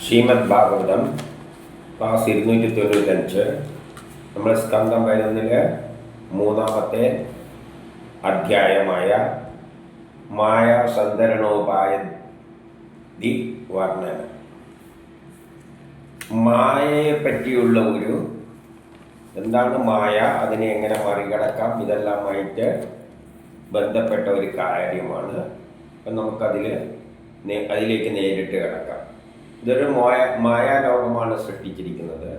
Shrimad Bhagavatam class 295. നമ്മൾ സ്കന്ധം 11 മൂന്നാമത്തെ അധ്യായമായ മായാസന്തരണോപായതി വർണ്ണന. മായയെ പറ്റിയുള്ള എന്താണ് മായ, അതിനെ എങ്ങനെ മറികടക്കാം, ഇതെല്ലാമായിട്ട് ബന്ധപ്പെട്ട ഒരു കാര്യമാണ്. അപ്പം അതിലേക്ക് നേരിട്ട് കിടക്കാം. ഇതൊരു മായാലോകമാണ് സൃഷ്ടിച്ചിരിക്കുന്നത്.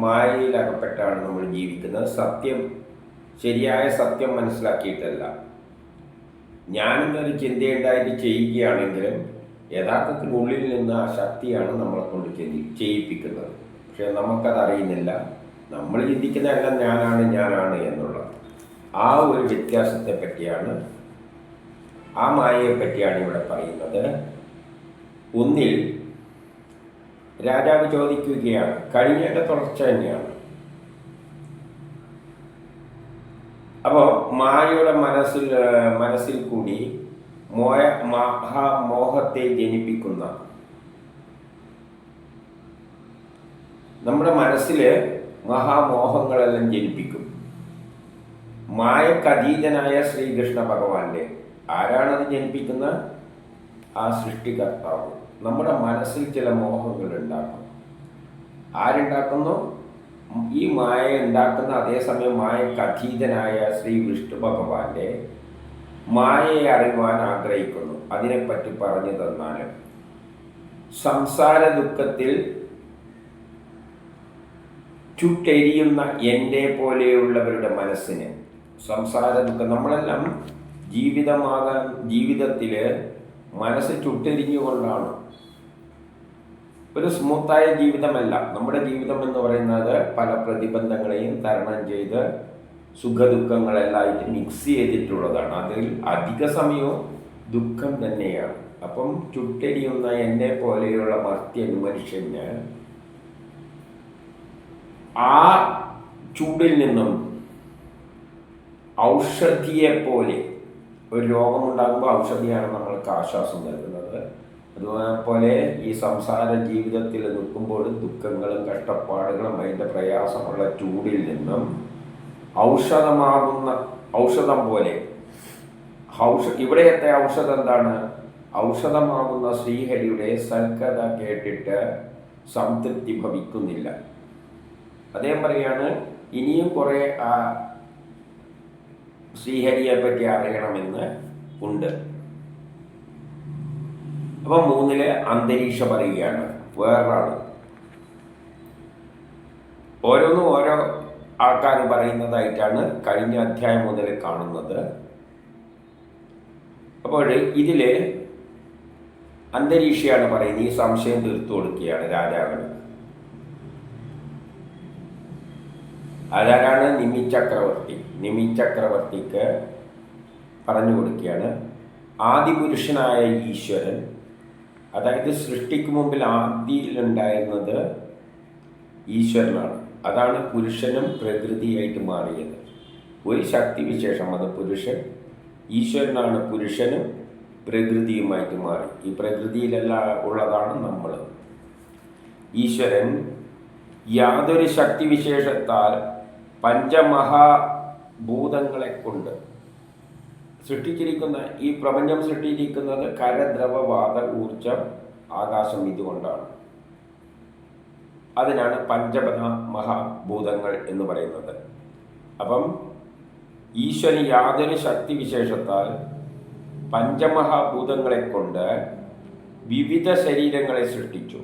മായയിൽ അകപ്പെട്ടാണ് നമ്മൾ ജീവിക്കുന്നത്. ശരിയായ സത്യം മനസ്സിലാക്കിയിട്ടല്ല. ഞാനെന്നൊരു ചിന്തയുണ്ടായിട്ട് ചെയ്യുകയാണെങ്കിലും യഥാർത്ഥത്തിൽ ഉള്ളിൽ നിന്ന് ആ ശക്തിയാണ് നമ്മളെ കൊണ്ട് ചെയ്യിപ്പിക്കുന്നത്. പക്ഷെ നമുക്കതറിയുന്നില്ല. നമ്മൾ ചിന്തിക്കുന്നതെല്ലാം ഞാനാണ് എന്നുള്ളത്. ആ ഒരു വ്യത്യാസത്തെ പറ്റിയാണ്, ആ മായയെ പറ്റിയാണ് ഇവിടെ പറയുന്നത്. ഒന്നിൽ രാജാവ് ചോദിക്കുകയാണ്, കഴിഞ്ഞതിൻ്റെ തുടർച്ച തന്നെയാണ്. അപ്പോൾ മായയുടെ മനസ്സിൽ കൂടി മഹാമോഹത്തെ ജനിപ്പിക്കുന്ന, നമ്മുടെ മനസ്സിൽ മഹാമോഹങ്ങളെല്ലാം ജനിപ്പിക്കും. മായക്കതീതനായ ശ്രീകൃഷ്ണ ഭഗവാന്റെ ആരാണത് ജനിപ്പിക്കുന്നത്? ആ സൃഷ്ടികർത്താവ് നമ്മുടെ മനസ്സിൽ ചില മോഹങ്ങൾ ഉണ്ടാക്കും. ആരുണ്ടാക്കുന്നു? ഈ മായ ഉണ്ടാക്കുന്ന. അതേസമയം മായക്കതീതനായ ശ്രീ വിഷ്ണു ഭഗവാന്റെ മായയെ അറിയുവാൻ ആഗ്രഹിക്കുന്നു. അതിനെപ്പറ്റി പറഞ്ഞു തന്നാലും സംസാര ദുഃഖത്തിൽ ചുട്ടെരിയുന്ന എൻ്റെ പോലെയുള്ളവരുടെ മനസ്സിന് സംസാര ദുഃഖം, നമ്മളെല്ലാം ജീവിതത്തിൽ മനസ്സ് ചുട്ടെരിഞ്ഞുകൊണ്ടാണ്. ഒരു സ്മൂത്തായ ജീവിതമല്ല നമ്മുടെ ജീവിതം എന്ന് പറയുന്നത്. പല പ്രതിബന്ധങ്ങളെയും തരണം ചെയ്ത് സുഖദുഃഖങ്ങളെല്ലാമായിട്ട് മിക്സ് ചെയ്തിട്ടുള്ളതാണ്. അതിൽ അധിക സമയവും ദുഃഖം തന്നെയാണ്. അപ്പം ചുട്ടെരിയുന്ന എന്നെ പോലെയുള്ള മനുഷ്യന് ആ ചൂടിൽ നിന്നും ഔഷധിയെപ്പോലെ, ഒരു രോഗമുണ്ടാകുമ്പോൾ ഔഷധിയാണ് നമ്മൾക്ക് ആശ്വാസം നൽകുന്നത്. അതുപോലെ ഈ സംസാര ജീവിതത്തിൽ നിൽക്കുമ്പോൾ ദുഃഖങ്ങളും കഷ്ടപ്പാടുകളും അതിൻ്റെ പ്രയാസമുള്ള ചൂടിൽ നിന്നും ഔഷധം പോലെ ഇവിടെയത്തെ ഔഷധം എന്താണ്? ഔഷധമാകുന്ന ശ്രീഹരിയുടെ സൽക്കഥ കേട്ടിട്ട് സംതൃപ്തി ഭവിക്കുന്നില്ല. അദ്ദേഹം പറയാണ്, ഇനിയും കുറേ ആ ശ്രീഹരിയെ പറ്റി അറിയണമെന്ന് ഉണ്ട്. അപ്പം 3 അന്തരീക്ഷ പറയുകയാണ്. വേറൊരാൾ ഓരോന്നും ഓരോ ആൾക്കാർ പറയുന്നതായിട്ടാണ് കഴിഞ്ഞ അധ്യായം മുതൽ കാണുന്നത്. അപ്പോൾ ഇതിൽ അന്തരീക്ഷയാണ് പറയുന്നത്. ഈ സംശയം തീർത്തു കൊടുക്കുകയാണ് രാജാവിന്. അതാരാണ്? നിമിചക്രവർത്തിക്ക് പറഞ്ഞു കൊടുക്കുകയാണ്. ആദിപുരുഷനായ ഈശ്വരൻ, അതായത് സൃഷ്ടിക്ക് മുമ്പിൽ ആദിയിലുണ്ടായിരുന്നത് ഈശ്വരനാണ്. അതാണ് പുരുഷനും പ്രകൃതിയായിട്ട് മാറിയത്. ഒരു ശക്തിവിശേഷം, അത് പുരുഷൻ. ഈശ്വരനാണ് പുരുഷനും പ്രകൃതിയുമായിട്ട് മാറി. ഈ പ്രകൃതിയിലെല്ലാം ഉള്ളതാണ് നമ്മൾ. ഈശ്വരൻ യാതൊരു ശക്തിവിശേഷത്താൽ പഞ്ചമഹാഭൂതങ്ങളെ കൊണ്ട് സൃഷ്ടിച്ചിരിക്കുന്ന, ഈ പ്രപഞ്ചം സൃഷ്ടിച്ചിരിക്കുന്നത് കരദ്രവ വാത ഊർജം ആകാശം ഇതുകൊണ്ടാണ്. അതിനാണ് മഹാഭൂതങ്ങൾ എന്ന് പറയുന്നത്. അപ്പം ഈശ്വരൻ യാതൊരു ശക്തിവിശേഷത്താൽ പഞ്ചമഹാഭൂതങ്ങളെ കൊണ്ട് വിവിധ ശരീരങ്ങളെ സൃഷ്ടിച്ചു.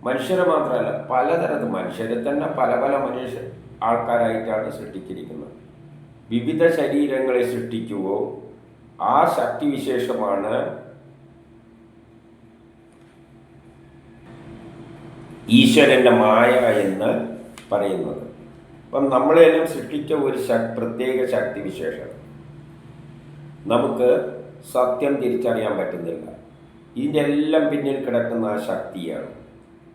മനുഷ്യരെ മാത്രമല്ല, പലതരത്തിൽ മനുഷ്യരെ തന്നെ പല ആൾക്കാരായിട്ടാണ് സൃഷ്ടിച്ചിരിക്കുന്നത്. വിവിധ ശരീരങ്ങളെ സൃഷ്ടിക്കുകയോ ആ ശക്തിവിശേഷമാണ് ഈശ്വരൻ്റെ മായ എന്ന് പറയുന്നത്. അപ്പം നമ്മളെല്ലാം സൃഷ്ടിച്ച ഒരു പ്രത്യേക ശക്തിവിശേഷം. നമുക്ക് സത്യം തിരിച്ചറിയാൻ പറ്റുന്നില്ല. ഇതിൻ്റെ എല്ലാം പിന്നിൽ കിടക്കുന്ന ആ ശക്തിയാണ്.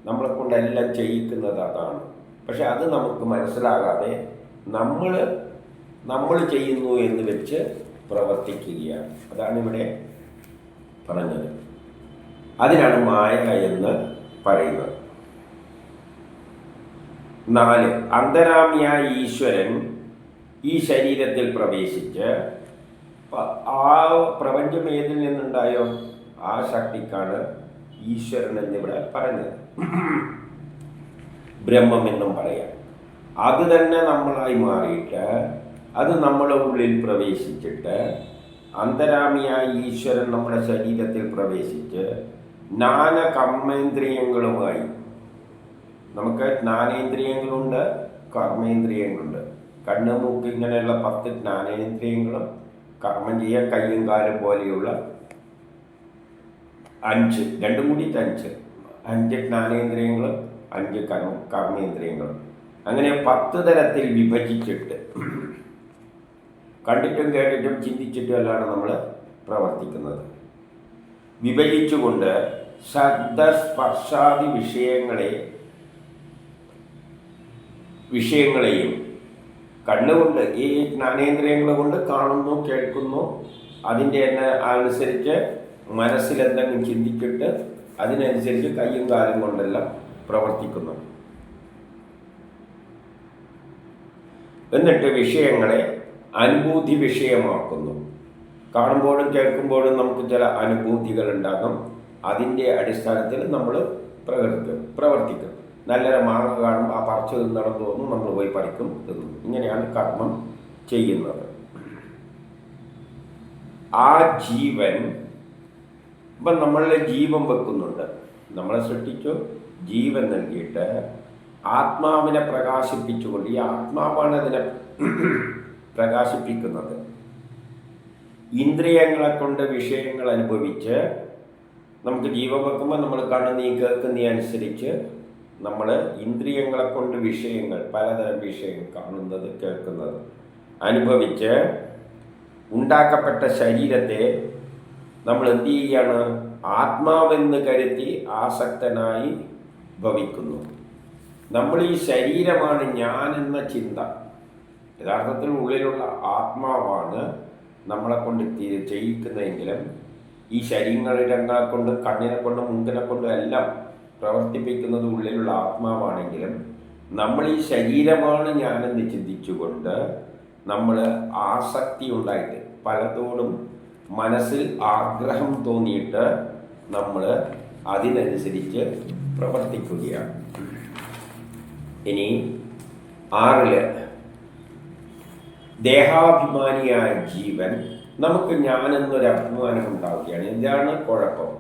നമ്മളെ കൊണ്ടെല്ലാം ചെയ്യിക്കുന്നത് അതാണ്. പക്ഷെ അത് നമുക്ക് മനസ്സിലാകാതെ നമ്മൾ ചെയ്യുന്നു എന്ന് വെച്ച് പ്രവർത്തിക്കുകയാണ്. അതാണ് ഇവിടെ പറഞ്ഞത്. അതിനാണ് മായ എന്ന് പറയുന്നത്. 4. അന്തരാമിയായ ഈശ്വരൻ ഈ ശരീരത്തിൽ പ്രവേശിച്ച് ആ പ്രപഞ്ചം ഏതിൽ നിന്നുണ്ടായോ ആ ശക്തിക്കാണ് ഈശ്വരൻ എന്നിവിടെ പറഞ്ഞത്. ബ്രഹ്മം എന്നും പറയാം. അത് തന്നെ നമ്മളായി മാറിയിട്ട് അത് നമ്മുടെ ഉള്ളിൽ പ്രവേശിച്ചിട്ട് അന്തരാമിയായ ഈശ്വരൻ നമ്മുടെ ശരീരത്തിൽ പ്രവേശിച്ച് കർമ്മേന്ദ്രിയങ്ങളുമായി, നമുക്ക് ജ്ഞാനേന്ദ്രിയങ്ങളുണ്ട്, കർമ്മേന്ദ്രിയങ്ങളുണ്ട്. കണ്ണ്, മൂക്ക് ഇങ്ങനെയുള്ള 10 ജ്ഞാനേന്ദ്രിയങ്ങളും കർമ്മം ചെയ്യാൻ കയ്യും കാലും പോലെയുള്ള 5, രണ്ടും കൂടിയിട്ട് 5 ജ്ഞാനേന്ദ്രിയങ്ങളും 5 കർമ്മേന്ദ്രിയങ്ങളും, അങ്ങനെ 10 തരത്തിൽ വിഭജിച്ചിട്ട് കണ്ടിട്ടും കേട്ടിട്ടും ചിന്തിച്ചിട്ടും എല്ലാം നമ്മൾ പ്രവർത്തിക്കുന്നത്. വിഭജിച്ചുകൊണ്ട് ശബ്ദസ്പർശാദി വിഷയങ്ങളെയും കണ്ണുകൊണ്ട്, ഈ ജ്ഞാനേന്ദ്രിയങ്ങൾ കൊണ്ട് കാണുന്നു, കേൾക്കുന്നു, അതിൻ്റെ തന്നെ അനുസരിച്ച് മനസ്സിലെന്തെങ്കിലും ചിന്തിച്ചിട്ട് അതിനനുസരിച്ച് കയ്യും കാലും കൊണ്ടെല്ലാം പ്രവർത്തിക്കുന്നു. എന്നിട്ട് വിഷയങ്ങളെ അനുഭൂതി വിഷയമാക്കുന്നു. കാണുമ്പോഴും കേൾക്കുമ്പോഴും നമുക്ക് ചില അനുഭൂതികൾ ഉണ്ടാകും. അതിൻ്റെ അടിസ്ഥാനത്തിൽ നമ്മൾ പ്രവർത്തിക്കും. നല്ലൊരു മാങ്ങ കാണുമ്പോൾ ആ പറിച്ചു തിന്നണം തോന്നും, നമ്മൾ പോയി പറിക്കും, തിന്നും. ഇങ്ങനെയാണ് കർമ്മം ചെയ്യുന്നത്. ആ ജീവൻ ഇപ്പം നമ്മളിലെ ജീവൻ വെക്കുന്നുണ്ട്. നമ്മളെ സൃഷ്ടിച്ചു, ജീവൻ നൽകിയിട്ട് ആത്മാവിനെ പ്രകാശിപ്പിച്ചുകൊണ്ട്, ഈ ആത്മാവാണ് അതിനെ പ്രകാശിപ്പിക്കുന്നത്. ഇന്ദ്രിയങ്ങളെ കൊണ്ട് വിഷയങ്ങൾ അനുഭവിച്ച് നമുക്ക് ജീവൻ വെക്കുമ്പോൾ നമ്മൾ കാണുന്ന കേൾക്കുന്ന അനുസരിച്ച് നമ്മൾ ഇന്ദ്രിയങ്ങളെ കൊണ്ട് വിഷയങ്ങൾ, പലതരം വിഷയങ്ങൾ കാണുന്നത്, കേൾക്കുന്നത് അനുഭവിച്ച് ഉണ്ടാക്കപ്പെട്ട ശരീരത്തെ നമ്മൾ എന്ത് ചെയ്യാണ്? ആത്മാവെന്ന് കരുതി ആസക്തനായി ഭവിക്കുന്നു. നമ്മൾ ഈ ശരീരമാണ് ഞാൻ എന്ന ചിന്ത. യഥാർത്ഥത്തിൽ ഉള്ളിലുള്ള ആത്മാവാണ് നമ്മളെ കൊണ്ട് ചെയ്യിക്കുന്നതെങ്കിലും ഈ ശരീരങ്ങളെ കൊണ്ട്, കണ്ണിനെ കൊണ്ടും മൂക്കിനെ കൊണ്ടും എല്ലാം പ്രവർത്തിപ്പിക്കുന്നത് ഉള്ളിലുള്ള ആത്മാവാണെങ്കിലും നമ്മൾ ഈ ശരീരമാണ് ഞാനെന്ന് ചിന്തിച്ചുകൊണ്ട് നമ്മൾ ആസക്തി ഉണ്ടായിട്ട് പലതോടും മനസ്സിൽ ആഗ്രഹം തോന്നിയിട്ട് നമ്മൾ അതിനനുസരിച്ച് പ്രവർത്തിക്കുകയാണ്. ഇനി 6 ദേഹാഭിമാനിയായ ജീവൻ നമുക്ക് ഞാനെന്നൊരു അഭിമാനം ഉണ്ടാവുകയാണ്. എന്താണ് കുഴപ്പം?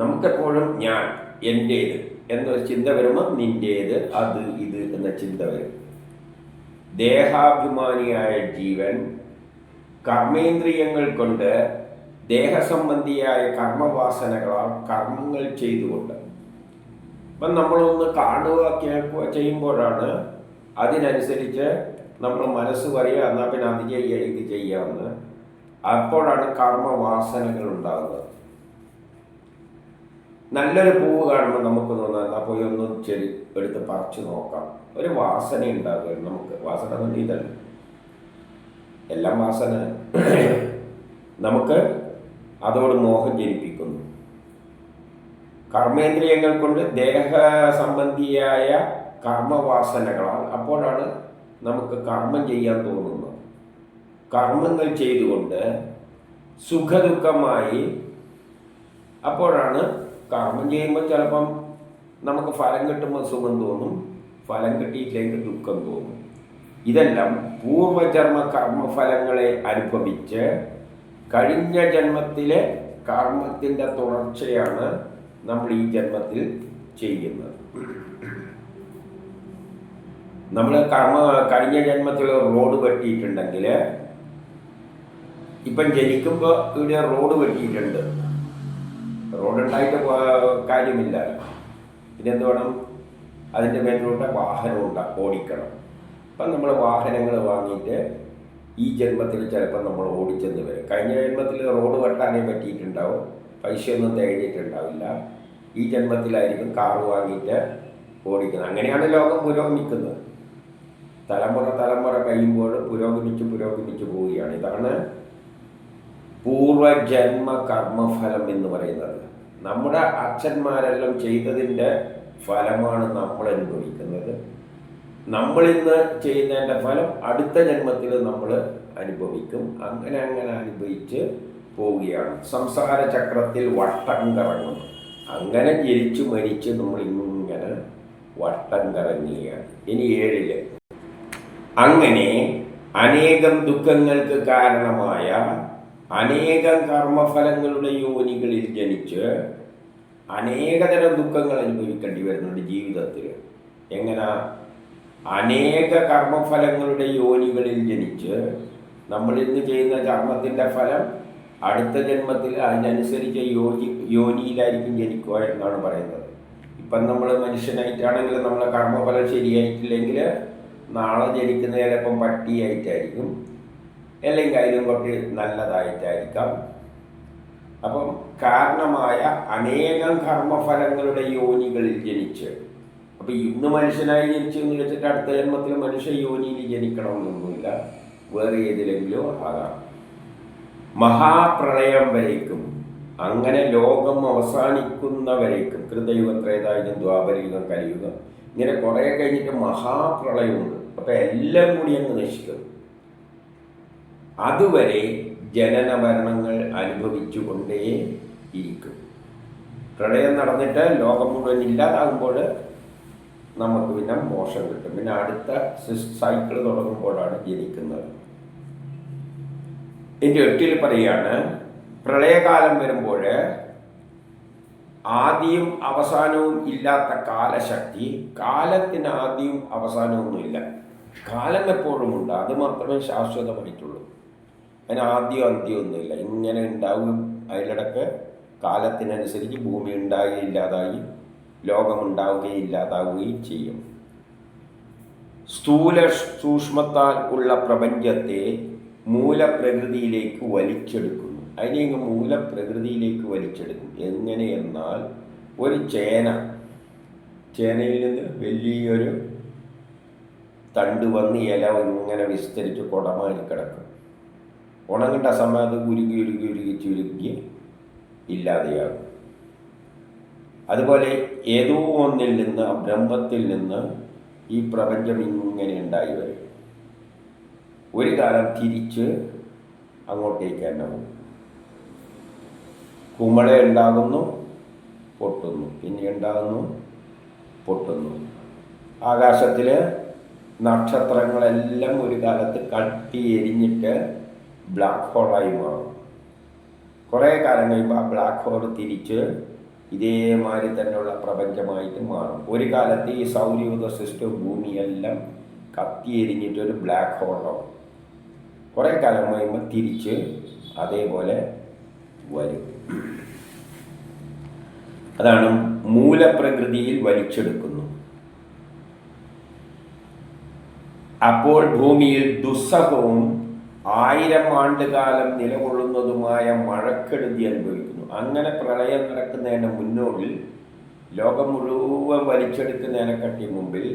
നമുക്കെപ്പോഴും ഞാൻ, എൻ്റേത് എന്നൊരു ചിന്ത വരുമ്പോൾ നിൻ്റേത്, അത്, ഇത് എന്ന ചിന്ത വരും. ദേഹാഭിമാനിയായ ജീവൻ കർമ്മേന്ദ്രിയങ്ങൾ കൊണ്ട് ദേഹസംബന്ധിയായ കർമ്മവാസനകളാൽ കർമ്മങ്ങൾ ചെയ്തുകൊണ്ട്, അപ്പം നമ്മളൊന്ന് കാണുക, കേൾക്കുക ചെയ്യുമ്പോഴാണ് അതിനനുസരിച്ച് നമ്മൾ മനസ്സ് പറയുക, എന്നാൽ പിന്നെ അത് ചെയ്യുക, ഇത് ചെയ്യാമെന്ന്. അപ്പോഴാണ് കർമ്മവാസനകൾ ഉണ്ടാകുന്നത്. നല്ലൊരു പൂവ് കാണുമ്പോൾ നമുക്ക് തോന്നാം, എന്നാൽ പോയി ഒന്ന് എടുത്ത് പറിച്ചു നോക്കാം. ഒരു വാസന ഉണ്ടാകുക. നമുക്ക് വാസന കൊണ്ട് ഇതല്ല, എല്ലാം വാസന. നമുക്ക് അതോട് മോഹം ജനിപ്പിക്കുന്നു. കർമ്മേന്ദ്രിയങ്ങൾ കൊണ്ട് ദേഹ സംബന്ധിയായ കർമ്മവാസനകളാൽ അപ്പോഴാണ് നമുക്ക് കർമ്മം ചെയ്യാൻ തോന്നുന്നത്. കർമ്മങ്ങൾ ചെയ്തുകൊണ്ട് സുഖദുഃഖമായി, അപ്പോഴാണ് കർമ്മം ചെയ്യുമ്പോൾ ചിലപ്പം നമുക്ക് ഫലം കിട്ടുമ്പോൾ സുഖം തോന്നും, ഫലം കിട്ടിയില്ലെങ്കിൽ ദുഃഖം തോന്നും. ഇതെല്ലാം പൂർവജന്മ കർമ്മഫലങ്ങളെ അനുഭവിച്ച് കഴിഞ്ഞ ജന്മത്തിലെ കർമ്മത്തിൻ്റെ തുടർച്ചയാണ് നമ്മൾ ഈ ജന്മത്തിൽ ചെയ്യുന്നത്. നമ്മൾ കഴിഞ്ഞ ജന്മത്തിൽ റോഡ് വെട്ടിയിട്ടുണ്ടെങ്കിൽ ഇപ്പം ജനിക്കുമ്പോൾ ഇവിടെ റോഡ് വെട്ടിയിട്ടുണ്ട്, റോഡ് ഉണ്ടായിട്ട് കാര്യമില്ല. പിന്നെന്ത് വേണം? അതിൻ്റെ മേലോട്ട് വാഹനം ഓടിക്കണം. അപ്പം നമ്മൾ വാഹനങ്ങൾ വാങ്ങിയിട്ട് ഈ ജന്മത്തിൽ ചിലപ്പോൾ നമ്മൾ ഓടിച്ചെന്ന് വരും. കഴിഞ്ഞ ജന്മത്തിൽ റോഡ് വെട്ടാനേ പറ്റിയിട്ടുണ്ടാവും, പൈസയൊന്നും തികഞ്ഞിട്ടുണ്ടാവില്ല. ഈ ജന്മത്തിലായിരിക്കും കാറ് വാങ്ങിയിട്ട് ഓടിക്കുന്നത്. അങ്ങനെയാണ് ലോകം പുരോഗമിക്കുന്നത്. തലമുറ കഴിയുമ്പോൾ പുരോഗമിച്ച് പോവുകയാണ്. ഇതാണ് പൂർവജന്മ കർമ്മഫലം എന്ന് പറയുന്നത്. നമ്മുടെ അച്ഛന്മാരെല്ലാം ചെയ്തതിൻ്റെ ഫലമാണ് നമ്മൾ അനുഭവിക്കുന്നത്. നമ്മളിന്ന് ചെയ്യുന്നതിൻ്റെ ഫലം അടുത്ത ജന്മത്തിൽ നമ്മൾ അനുഭവിക്കും. അങ്ങനെ അങ്ങനെ അനുഭവിച്ച് പോവുകയാണ്. സംസാര ചക്രത്തിൽ വട്ടം കറങ്ങുന്നു. അങ്ങനെ ജനിച്ചു മരിച്ച് നമ്മൾ ഇങ്ങനെ വട്ടം കറങ്ങുകയാണ്. ഇനി 7 അങ്ങനെ അനേകം ദുഃഖങ്ങൾക്ക് കാരണമായ അനേകം കർമ്മഫലങ്ങളുടെ യോനികളിൽ ജനിച്ച് അനേകതരം ദുഃഖങ്ങൾ അനുഭവിക്കേണ്ടി വരുന്നുണ്ട് ജീവിതത്തിൽ. എങ്ങനെ? അനേക കർമ്മഫലങ്ങളുടെ യോനികളിൽ ജനിച്ച് നമ്മൾ ഇന്ന് ചെയ്യുന്ന കർമ്മത്തിൻ്റെ ഫലം അടുത്ത ജന്മത്തിൽ അതിനനുസരിച്ച് യോനിയിലായിരിക്കും ജനിക്കുക എന്നാണ് പറയുന്നത്. ഇപ്പം നമ്മൾ മനുഷ്യനായിട്ടാണെങ്കിൽ നമ്മളെ കർമ്മഫലം ശരിയായിട്ടില്ലെങ്കിൽ നാളെ ജനിക്കുന്ന ചിലപ്പം പട്ടിയായിട്ടായിരിക്കും, അല്ലെങ്കിൽ അതിലും കുറച്ച് നല്ലതായിട്ടായിരിക്കാം. അപ്പം കാരണമായ അനേകം കർമ്മഫലങ്ങളുടെ യോനികളിൽ ജനിച്ച്, അപ്പം ഇന്ന് മനുഷ്യനായി ജനിച്ചു എന്ന് വെച്ചിട്ട് അടുത്ത ജന്മത്തിൽ മനുഷ്യ യോനിയിൽ ജനിക്കണമെന്നൊന്നുമില്ല, വേറെ ഏതിലെങ്കിലും ആകാം. മഹാപ്രളയം വരേക്കും, അങ്ങനെ ലോകം അവസാനിക്കുന്നവരേക്കും, കൃതയുഗം, ത്രേതായുഗം, ദ്വാപരയുഗം, കലിയുഗം, ഇങ്ങനെ കുറേ കഴിഞ്ഞിട്ട് മഹാപ്രളയമുണ്ട്. അപ്പം എല്ലാം കൂടി അങ്ങ് നശിക്കും. അതുവരെ ജനന മരണങ്ങൾ അനുഭവിച്ചു കൊണ്ടേ ഇരിക്കും. പ്രളയം നടന്നിട്ട് ലോകം മുഴുവൻ ഇല്ലാതാകുമ്പോൾ നമുക്ക് പിന്നെ മോശം കിട്ടും. പിന്നെ അടുത്ത സൈക്കിൾ തുടങ്ങുമ്പോഴാണ് ജനിക്കുന്നത്. ഇതിൻ്റെ 8 പറയുകയാണ്, പ്രളയകാലം വരുമ്പോൾ ആദിയും അവസാനവും ഇല്ലാത്ത കാലശക്തി. കാലത്തിന് ആദിയും അവസാനമൊന്നുമില്ല. കാലം എപ്പോഴും ഉണ്ട്, അത് മാത്രമേ ശാശ്വതമായിട്ടുള്ളൂ. അതിന് ആദ്യം അന്ത്യമൊന്നുമില്ല, ഇങ്ങനെ ഉണ്ടാവും. അതിലിടക്ക് കാലത്തിനനുസരിച്ച് ഭൂമി ഉണ്ടാകുകയും ഇല്ലാതായി, ലോകമുണ്ടാവുകയും ഇല്ലാതാവുകയും ചെയ്യും. സ്ഥൂല സൂക്ഷ്മത്താൽ ഉള്ള പ്രപഞ്ചത്തെ മൂലപ്രകൃതിയിലേക്ക് വലിച്ചെടുക്കുന്നു. അതിനെ ഇങ്ങ് മൂലപ്രകൃതിയിലേക്ക് വലിച്ചെടുക്കും. എങ്ങനെയെന്നാൽ, ഒരു ചേനയിൽ നിന്ന് വലിയൊരു തണ്ട് വന്ന് ഇല ഇങ്ങനെ വിസ്തരിച്ച് കുടമാരി കിടക്കും. ഉണങ്ങേണ്ട സമയത്ത് ഉരുകി ഉരുകി ഉരുകി ചുരുക്കി ഇല്ലാതെയാകും. അതുപോലെ ഏതോ ഒന്നിൽ നിന്ന്, ബ്രഹ്മത്തിൽ നിന്ന് ഈ പ്രപഞ്ചം ഇങ്ങനെ ഉണ്ടായി വരും. ഒരു കാലം തിരിച്ച് അങ്ങോട്ടേക്ക് തന്നെ പോകും. കുമള ഉണ്ടാകുന്നു, പൊട്ടുന്നു, പിന്നെ ഉണ്ടാകുന്നു, പൊട്ടുന്നു. ആകാശത്തിൽ നക്ഷത്രങ്ങളെല്ലാം ഒരു കാലത്ത് കട്ടി എരിഞ്ഞിട്ട് ബ്ലാക്ക് ഹോളായി മാറും. കുറേ കാലം കഴിയുമ്പോൾ ആ ബ്ലാക്ക് ഹോൾ തിരിച്ച് ഇതേമാതിരി തന്നെയുള്ള പ്രപഞ്ചമായിട്ട് മാറും. ഒരു കാലത്ത് ഈ സൗരയൂഥ സിസ്റ്റം, ഭൂമിയെല്ലാം കത്തി എരിഞ്ഞിട്ടൊരു ബ്ലാക്ക് ഹോളാവും. കുറേ കാലം കഴിയുമ്പോൾ തിരിച്ച് അതേപോലെ വരും. അതാണ് മൂലപ്രകൃതിയിൽ വലിച്ചെടുക്കുന്നു. അപ്പോൾ ഭൂമിയിൽ ദുസ്സഹവും 1000 ആണ്ടുകാലം നിലകൊള്ളുന്നതുമായ മഴക്കെടുതി അനുഭവിക്കുന്നു. അങ്ങനെ പ്രളയം നടക്കുന്നതിന് മുന്നോടിൽ ലോകം മുഴുവൻ വലിച്ചെടുക്കുന്നതിനെക്കാട്ടി മുമ്പിൽ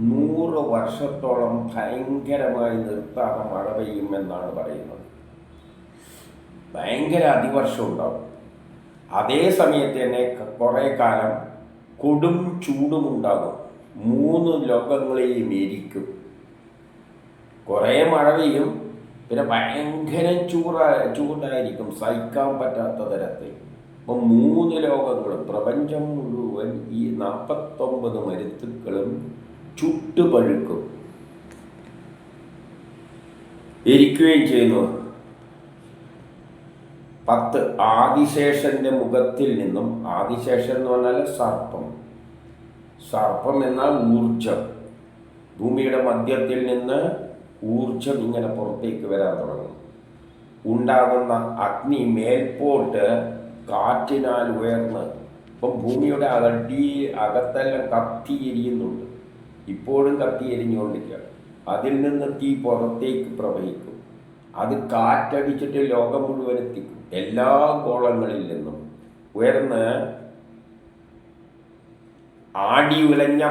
100 വർഷത്തോളം ഭയങ്കരമായി നിർത്താതെ മഴ പെയ്യുമെന്നാണ് പറയുന്നത്. ഭയങ്കര അതിവർഷം ഉണ്ടാവും. അതേ സമയത്ത് തന്നെ കുറേ കാലം കൊടും ചൂടുമുണ്ടാകും. 3 ലോകങ്ങളെയും എരിക്കും. കുറേ മഴ പെയ്യും, പിന്നെ ഭയങ്കര ചൂടായിരിക്കും, സഹിക്കാൻ പറ്റാത്ത തരത്തിൽ. അപ്പം 3 ലോകങ്ങളും, പ്രപഞ്ചം മുഴുവൻ ഈ 49 മരുത്തുക്കളും ചുട്ടുപഴുക്കും, എരിക്കുകയും ചെയ്യുന്നു. 10 ആദിശേഷന്റെ മുഖത്തിൽ നിന്നും, ആദിശേഷൻ എന്ന് പറഞ്ഞാൽ സർപ്പം എന്നാൽ ഊർജം. ഭൂമിയുടെ മധ്യത്തിൽ നിന്ന് ഊർജം ഇങ്ങനെ പുറത്തേക്ക് വരാൻ തുടങ്ങും. ഉണ്ടാകുന്ന അഗ്നി മേൽപോട്ട് കാറ്റിനാൽ ഉയർന്ന്, ഇപ്പം ഭൂമിയുടെ അകത്തെല്ലാം കത്തിയെരിയുന്നുണ്ട്, ഇപ്പോഴും കത്തിയെരിഞ്ഞുകൊണ്ടിരിക്കുകയാണ്. അതിൽ നിന്ന് തീ പുറത്തേക്ക് പ്രവഹിക്കും. അത് കാറ്റടിച്ചിട്ട് ലോകം മുഴുവൻ എത്തിക്കും. എല്ലാ ഗോളങ്ങളിൽ നിന്നും ഉയർന്ന് ആടി ഉലഞ്ഞ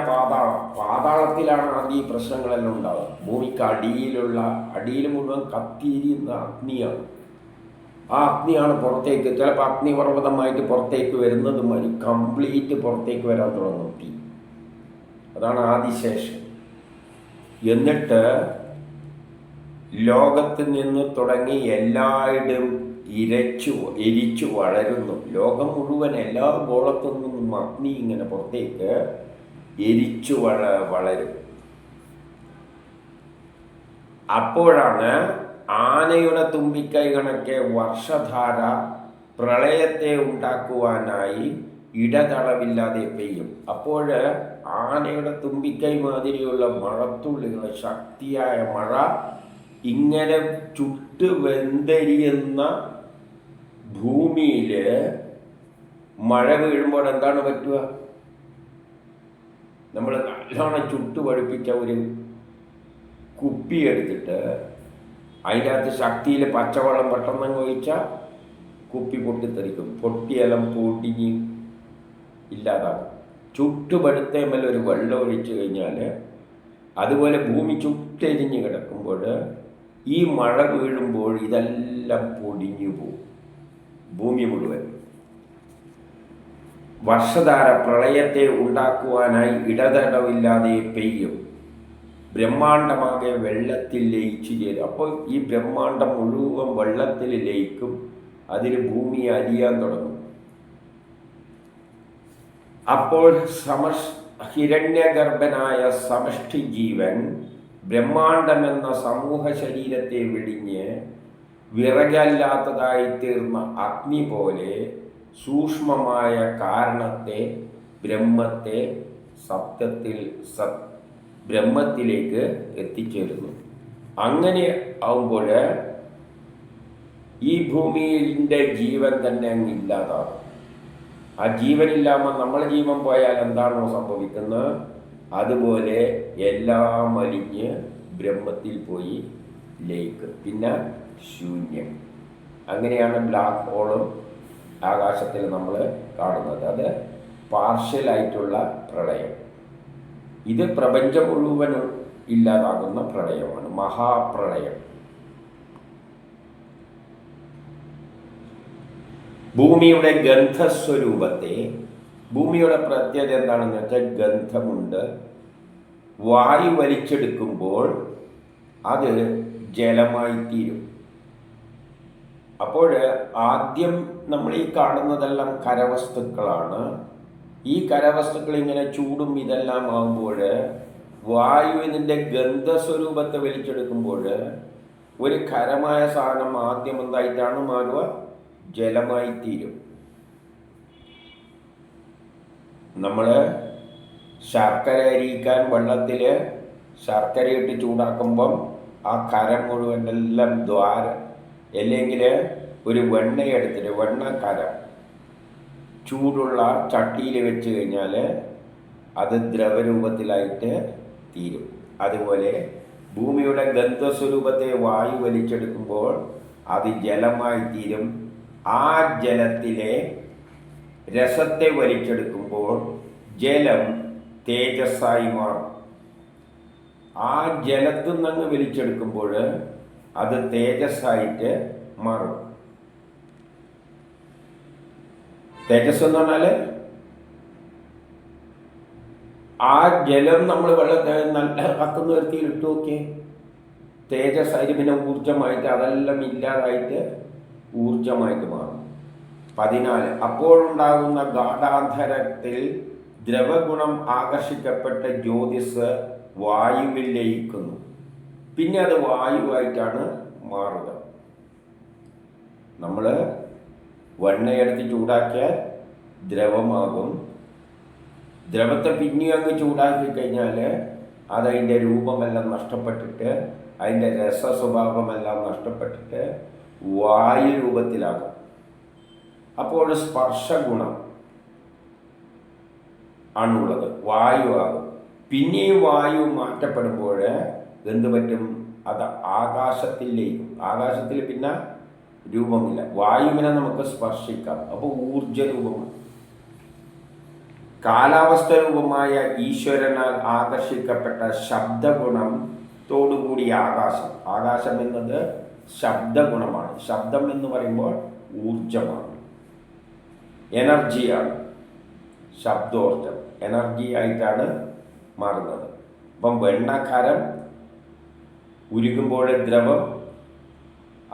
പാതാളത്തിലാണ് ആദ്യ ഈ പ്രശ്നങ്ങളെല്ലാം ഉണ്ടാവുക. ഭൂമിക്ക് അടിയിൽ മുഴുവൻ കത്തിയിരിക്കുന്ന അഗ്നിയാണ്. ആ അഗ്നിയാണ് പുറത്തേക്ക്, ചിലപ്പോൾ അഗ്നിപർവ്വതമായിട്ട് പുറത്തേക്ക് വരുന്നത് മതി, കംപ്ലീറ്റ് പുറത്തേക്ക് വരാൻ തുടങ്ങും തീ. അതാണ് ആദിശേഷൻ. എന്നിട്ട് ലോകത്ത് നിന്ന് തുടങ്ങി എല്ലായിടും എരിച്ചു വളരുന്നു. ലോകം മുഴുവൻ എല്ലാ ഗോളത്തു നിന്നും അഗ്നി ഇങ്ങനെ പുറത്തേക്ക് എരിച്ചു വളരും. അപ്പോഴാണ് ആനയുടെ തുമ്പിക്കൈ കണക്കെ വർഷധാര പ്രളയത്തെ ഉണ്ടാക്കുവാനായി ഇടതടവില്ലാതെ പെയ്യും. അപ്പോൾ ആനയുടെ തുമ്പിക്കൈ മാതിരിയുള്ള മഴത്തുള്ളികൾ, ശക്തിയായ മഴ ഇങ്ങനെ ചുട്ട് വെന്തെരിയുന്ന ഭൂമിയിൽ മഴ വീഴുമ്പോൾ എന്താണ് പറ്റുക? നമ്മൾ നല്ലോണം ചുട്ട് പഴുപ്പിച്ച ഒരു കുപ്പി എടുത്തിട്ട് അതിൻ്റെ അകത്ത് ശക്തിയിൽ പച്ചവെള്ളം പെട്ടെന്ന് ഒഴിച്ചാൽ കുപ്പി പൊട്ടിത്തെറിക്കും. പൊട്ടിയെല്ലാം പൊടിഞ്ഞ് ഇല്ലാതാകും. ചുട്ടുപഴുത്തേമേൽ ഒരു വെള്ളം ഒഴിച്ചു കഴിഞ്ഞാൽ അതുപോലെ ഭൂമി ചുട്ടെരിഞ്ഞ് കിടക്കുമ്പോൾ ഈ മഴ വീഴുമ്പോൾ ഇതെല്ലാം പൊടിഞ്ഞു പോകും, ഭൂമി മുഴുവൻ. വർഷധാര പ്രളയത്തെ ഉണ്ടാക്കുവാനായി ഇടതടവില്ലാതെ പെയ്യും. ബ്രഹ്മാണ്ടമാകെ വെള്ളത്തിൽ ലയിച്ചു ചേരും. അപ്പോൾ ഈ ബ്രഹ്മാണ്ടം മുഴുവൻ വെള്ളത്തിൽ ലയിക്കും. അതിൽ ഭൂമി അലിയാൻ തുടങ്ങും. അപ്പോൾ ഹിരണ്യഗർഭനായ സമഷ്ടി ജീവൻ ബ്രഹ്മാണ്ടമെന്ന സമൂഹ ശരീരത്തെ വെടിഞ്ഞ് വിറകല്ലാത്തതായി തീർന്ന അഗ്നി പോലെ സൂക്ഷ്മമായ കാരണത്തെ, ബ്രഹ്മത്തെ ബ്രഹ്മത്തിലേക്ക് എത്തിച്ചേരുന്നു. അങ്ങനെ ആവുമ്പോൾ ഈ ഭൂമിയിൻ്റെ ജീവൻ തന്നെ അങ്ങ് ഇല്ലാതാകും. ആ ജീവനില്ലാமல் നമ്മളെ ജീവൻ പോയാൽ എന്താണോ സംഭവിക്കുന്നത്, അതുപോലെ എല്ലാം അലിഞ്ഞ് ബ്രഹ്മത്തിൽ പോയി ലയിക്കും. പിന്നെ ശൂന്യം. അങ്ങനെയാണ് ബ്ലാക്ക് ഹോളും ആകാശത്തിൽ നമ്മൾ കാണുന്നത്. അത് പാർഷ്യലായിട്ടുള്ള പ്രളയം. ഇത് പ്രപഞ്ചം മുഴുവനും ഇല്ലാതാകുന്ന പ്രളയമാണ്, മഹാപ്രളയം. ഭൂമിയുടെ ഗന്ധസ്വരൂപത്തെ, ഭൂമിയുടെ പ്രത്യേകത എന്താണെന്ന് വെച്ചാൽ ഗന്ധമുണ്ട്. വായു വലിച്ചെടുക്കുമ്പോൾ അത് ജലമായി തീരും. അപ്പോൾ ആദ്യം നമ്മൾ ഈ കാണുന്നതെല്ലാം കരവസ്തുക്കളാണ്. ഈ കരവസ്തുക്കൾ ഇങ്ങനെ ചൂടും ഇതെല്ലാം ആകുമ്പോൾ വായു ഇതിൻ്റെ ഗന്ധസ്വരൂപത്തെ വലിച്ചെടുക്കുമ്പോൾ ഒരു ഖരമായ സാധനം ആദ്യം എന്തായിട്ടാണ് മാറുക? ജലമായി തീരും. നമ്മൾ ശർക്കര അരിയിക്കാൻ വെള്ളത്തിൽ ശർക്കര ഇട്ട് ചൂടാക്കുമ്പം ആ കരം മുഴുവൻ എല്ലാം അല്ലെങ്കിൽ ഒരു വെണ്ണയെടുത്തിട്ട് വെണ്ണക്കരം ചൂടുള്ള ചട്ടിയിൽ വെച്ച് കഴിഞ്ഞാൽ അത് ദ്രവരൂപത്തിലായിട്ട് തീരും. അതുപോലെ ഭൂമിയുടെ ഗന്ധസ്വരൂപത്തെ വായു വലിച്ചെടുക്കുമ്പോൾ അത് ജലമായി തീരും. ആ ജലത്തിലെ രസത്തെ വലിച്ചെടുക്കുമ്പോൾ ജലം തേജസ്സായി മാറും. ആ ജലത്തിൽ നിന്ന് വലിച്ചെടുക്കുമ്പോൾ അത് തേജസ്സായിട്ട് മാറും. തേജസ് എന്ന് പറഞ്ഞാൽ ആ ജലം നമ്മൾ വെള്ളത്തിൽ നല്ല കത്തുന്ന വൃത്തിയിൽ ഇട്ട് നോക്കിയേ, തേജസ്സായിട്ട് പിന്നെ ഊർജമായിട്ട് അതെല്ലാം ഇല്ലാതായിട്ട് ഊർജമായിട്ട് മാറും. 14 അപ്പോഴുണ്ടാകുന്ന ഗാഢാന്തരത്തിൽ ദ്രവഗുണം ആകർഷിക്കപ്പെട്ട ജ്യോതിസ് വായുവിൽ ലയിക്കുന്നു. പിന്നെ അത് വായുവായിട്ടാണ് മാറുക. നമ്മൾ വെണ്ണയെടുത്ത് ചൂടാക്കിയാൽ ദ്രവമാകും. ദ്രവത്തെ പിന്നെയും അങ്ങ് ചൂടാക്കി കഴിഞ്ഞാൽ അതതിൻ്റെ രൂപമെല്ലാം നഷ്ടപ്പെട്ടിട്ട് അതിൻ്റെ രസസ്വഭാവമെല്ലാം നഷ്ടപ്പെട്ടിട്ട് വായു രൂപത്തിലാകും. അപ്പോൾ സ്പർശഗുണം ആണുള്ളത്, വായു ആകും. പിന്നെയും വായു മാറ്റപ്പെടുമ്പോൾ എന്ത് പറ്റും? അത് ആകാശത്തിൽ ലയിക്കും. ആകാശത്തിൽ പിന്നെ രൂപമില്ല. വായുവിനെ നമുക്ക് സ്പർശിക്കാം. അപ്പോൾ ഊർജരൂപമാണ്. കാലാവസ്ഥ രൂപമായ ഈശ്വരനാൽ ആകർഷിക്കപ്പെട്ട ശബ്ദഗുണം തോടുകൂടി ആകാശം. ആകാശം എന്നത് ശബ്ദഗുണമാണ്. ശബ്ദം എന്ന് പറയുമ്പോൾ ഊർജമാണ്, എനർജിയാണ്. ശബ്ദോർജം എനർജി ആയിട്ടാണ് മാറുന്നത്. അപ്പം വെണ്ണക്കരം ഉരുകുമ്പോൾ ദ്രവം